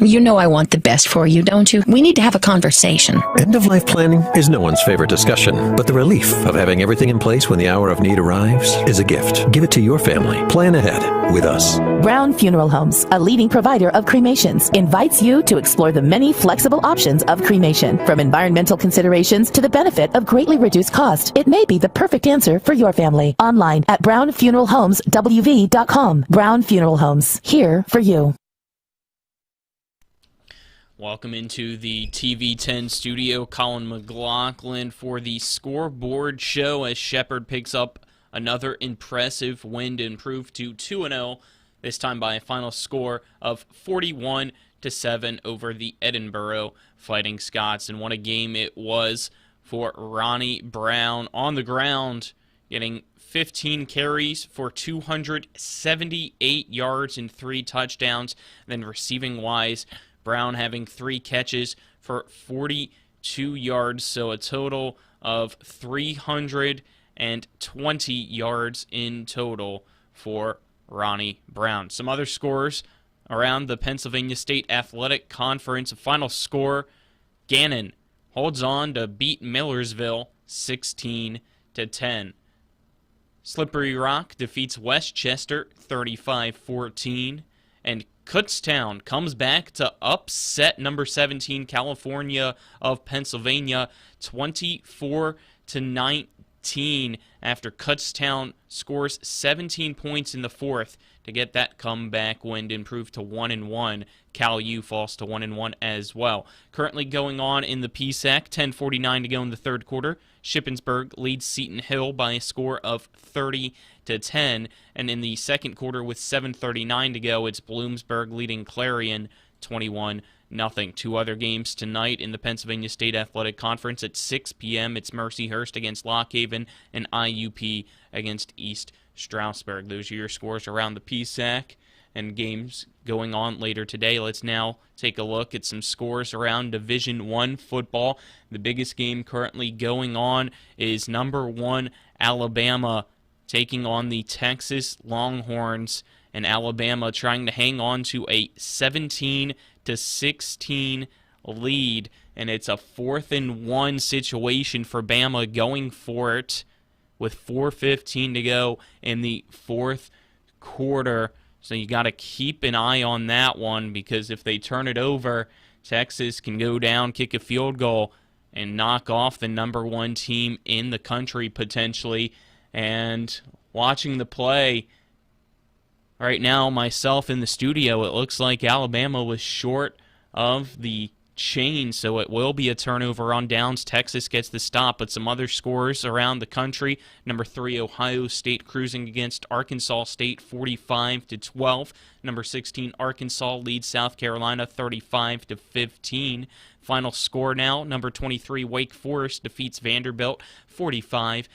Speaker 21: You know I want the best for you, don't you? We need to have a conversation.
Speaker 23: End-of-life planning is no one's favorite discussion, but the relief of having everything in place when the hour of need arrives is a gift. Give it to your family. Plan ahead with us.
Speaker 24: Brown Funeral Homes, a leading provider of cremations, invites you to explore the many flexible options of cremation. From environmental considerations to the benefit of greatly reduced cost, it may be the perfect answer for your family. Online at brownfuneralhomeswv.com. Brown Funeral Homes, here for you.
Speaker 1: Welcome into the TV10 studio. Colin McLaughlin for the scoreboard show as Shepherd picks up another impressive win to improve to 2-0, this time by a final score of 41-7 over the Edinboro Fighting Scots. And what a game it was for Ronnie Brown on the ground, getting 15 carries for 278 yards and 3 touchdowns. And then receiving-wise, Brown having 3 catches for 42 yards, so a total of 320 yards in total for Ronnie Brown. Some other scores around the Pennsylvania State Athletic Conference. Final score, Gannon holds on to beat Millersville 16-10. Slippery Rock defeats Westchester 35-14, and Kutztown comes back to upset number 17 California of Pennsylvania 24-19 after Kutztown scores 17 points in the fourth to get that comeback win to improve to 1-1. Cal U falls to 1-1 as well. Currently going on in the PSAC, 10:49 to go in the third quarter. Shippensburg leads Seton Hill by a score of 30-10, and in the second quarter with 7:39 to go, it's Bloomsburg leading Clarion 21-0. 2 other games tonight in the Pennsylvania State Athletic Conference at 6 p.m. It's Mercyhurst against Lockhaven and IUP against East Stroudsburg. Those are your scores around the PSAC and games going on later today. Let's now take a look at some scores around Division I football. The biggest game currently going on is number 1 Alabama taking on the Texas Longhorns, and Alabama trying to hang on to a 17-16 lead, and it's a 4th-and-1 situation for Bama going for it with 4:15 to go in the fourth quarter. So you got to keep an eye on that one, because if they turn it over, Texas can go down, kick a field goal, and knock off the number 1 team in the country potentially. And watching the play right now, myself in the studio, it looks like Alabama was short of the chain, so it will be a turnover on downs. Texas gets the stop, but some other scores around the country. Number 3, Ohio State cruising against Arkansas State 45-12. Number 16, Arkansas leads South Carolina 35-15. Final score now, number 23, Wake Forest defeats Vanderbilt 45-25.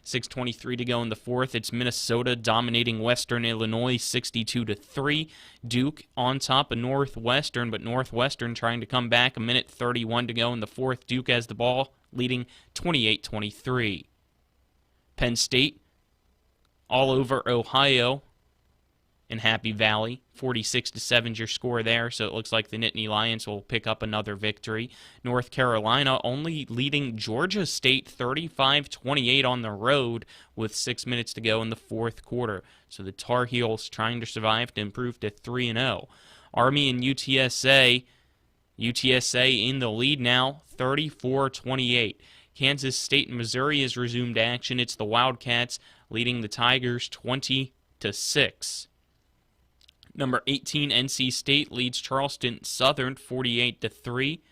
Speaker 1: 6:23 to go in the fourth. It's Minnesota dominating Western Illinois 62-3. Duke on top of Northwestern, but Northwestern trying to come back. 1:31 to go in the fourth. Duke has the ball, leading 28-23. Penn State all over Ohio in Happy Valley. 46-7 is your score there, so it looks like the Nittany Lions will pick up another victory. North Carolina only leading Georgia State 35-28 on the road with 6 minutes to go in the fourth quarter. So the Tar Heels trying to survive to improve to 3-0. Army and UTSA in the lead now, 34-28. Kansas State and Missouri has resumed action. It's the Wildcats leading the Tigers 20-6. Number 18, NC State leads Charleston Southern 48-3.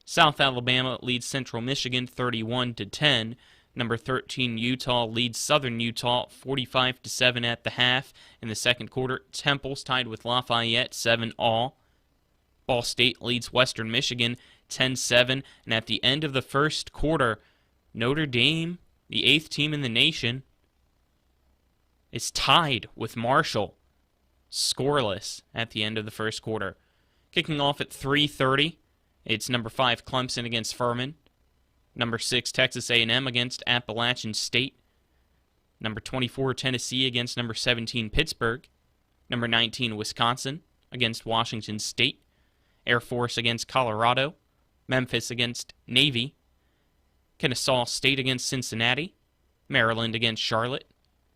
Speaker 1: South Alabama leads Central Michigan 31-10. Number 13, Utah leads Southern Utah 45-7 at the half. In the second quarter, Temple's tied with Lafayette 7-all. Ball State leads Western Michigan 10-7. And at the end of the first quarter, Notre Dame, the 8th team in the nation, is tied with Marshall, scoreless at the end of the first quarter. Kicking off at 3:30, it's number 5 Clemson against Furman. Number 6 Texas A&M against Appalachian State. Number 24 Tennessee against number 17 Pittsburgh. Number 19 Wisconsin against Washington State. Air Force against Colorado. Memphis against Navy. Kennesaw State against Cincinnati. Maryland against Charlotte.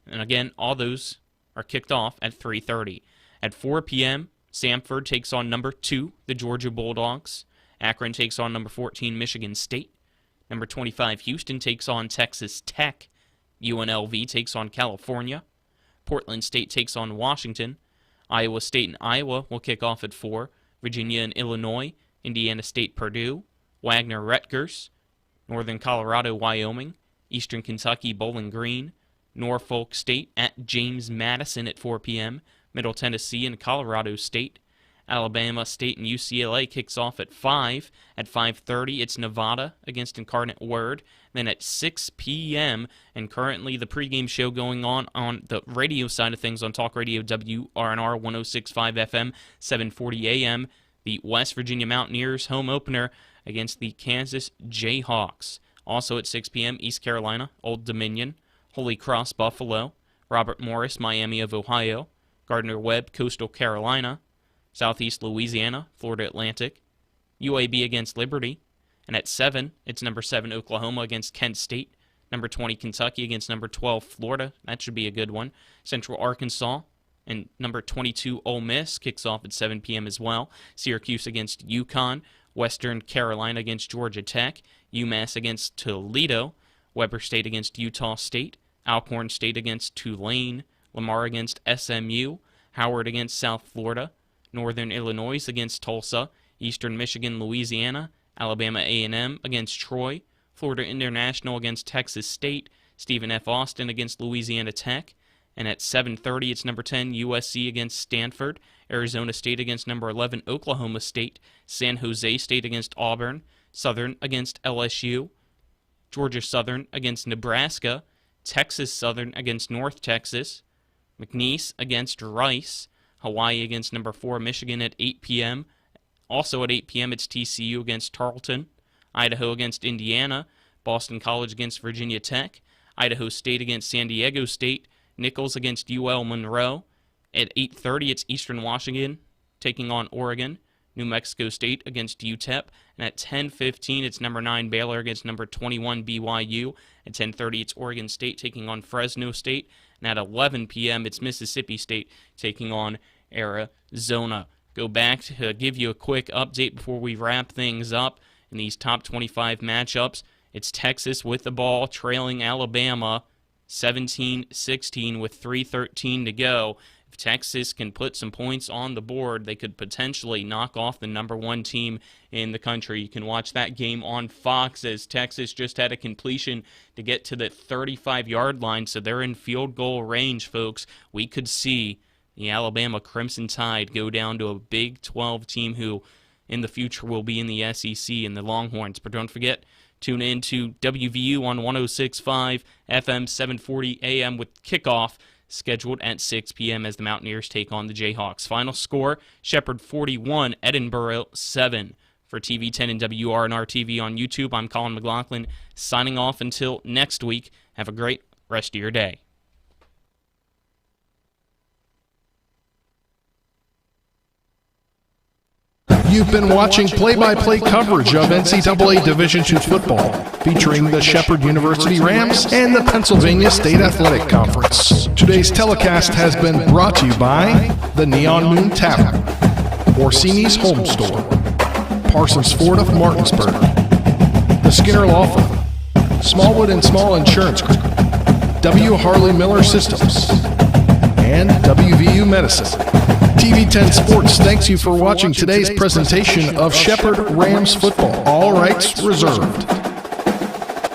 Speaker 1: And again, all those are kicked off at 3:30. At 4 p.m., Samford takes on number 2, the Georgia Bulldogs. Akron takes on number 14, Michigan State. Number 25, Houston takes on Texas Tech. UNLV takes on California. Portland State takes on Washington. Iowa State and Iowa will kick off at 4. Virginia and Illinois. Indiana State, Purdue. Wagner, Rutgers. Northern Colorado, Wyoming. Eastern Kentucky, Bowling Green. Norfolk State at James Madison at 4 p.m. Middle Tennessee and Colorado State. Alabama State and UCLA kicks off at 5. At 5:30, it's Nevada against Incarnate Word. Then at 6 p.m., and currently the pregame show going on the radio side of things on Talk Radio WRNR 106.5 FM, 740 a.m., the West Virginia Mountaineers home opener against the Kansas Jayhawks. Also at 6 p.m., East Carolina, Old Dominion. Holy Cross, Buffalo. Robert Morris, Miami of Ohio. Gardner-Webb, Coastal Carolina. Southeast Louisiana, Florida Atlantic. UAB against Liberty. And at 7, it's number 7 Oklahoma against Kent State. Number 20 Kentucky against number 12 Florida. That should be a good one. Central Arkansas and number 22 Ole Miss kicks off at 7 p.m. as well. Syracuse against UConn. Western Carolina against Georgia Tech. UMass against Toledo. Weber State against Utah State. Alcorn State against Tulane, Lamar against SMU, Howard against South Florida, Northern Illinois against Tulsa, Eastern Michigan, Louisiana, Alabama A&M against Troy, Florida International against Texas State, Stephen F. Austin against Louisiana Tech, and at 7:30 it's number 10 USC against Stanford, Arizona State against number 11 Oklahoma State, San Jose State against Auburn, Southern against LSU, Georgia Southern against Nebraska, Texas Southern against North Texas, McNeese against Rice, Hawaii against number 4 Michigan at 8 p.m. Also at 8 p.m. it's TCU against Tarleton, Idaho against Indiana, Boston College against Virginia Tech, Idaho State against San Diego State, Nichols against UL Monroe. At 8:30 it's Eastern Washington taking on Oregon, New Mexico State against UTEP, and at 10:15 it's number 9 Baylor against number 21 BYU. At 10:30 it's Oregon State taking on Fresno State, and at 11 p.m. it's Mississippi State taking on Arizona. Go back to give you a quick update before we wrap things up in these top 25 matchups. It's Texas with the ball trailing Alabama 17-16 with 3:13 to go. If Texas can put some points on the board, they could potentially knock off the number 1 team in the country. You can watch that game on Fox as Texas just had a completion to get to the 35-yard line, so they're in field goal range, folks. We could see the Alabama Crimson Tide go down to a Big 12 team who in the future will be in the SEC and the Longhorns. But don't forget, tune in to WVU on 106.5 FM 740 AM with kickoff scheduled at 6 p.m. as the Mountaineers take on the Jayhawks. Final score, Shepherd 41, Edinboro 7. For TV 10 and WRNR TV on YouTube, I'm Colin McLaughlin, signing off until next week. Have a great rest of your day.
Speaker 9: You've been watching play-by-play coverage of NCAA Division II football, featuring the Shepherd University Rams and the Pennsylvania State Athletic Conference. Today's telecast has been brought to you by the Neon Moon Tavern, Orsini's Home Store, Parsons Ford of Martinsburg, the Skinner Law Firm, Smallwood and Small Insurance Group, W. Harley Miller Systems, and WVU Medicine. TV 10 Sports thanks you for watching today's presentation of Shepherd Rams football. All rights reserved.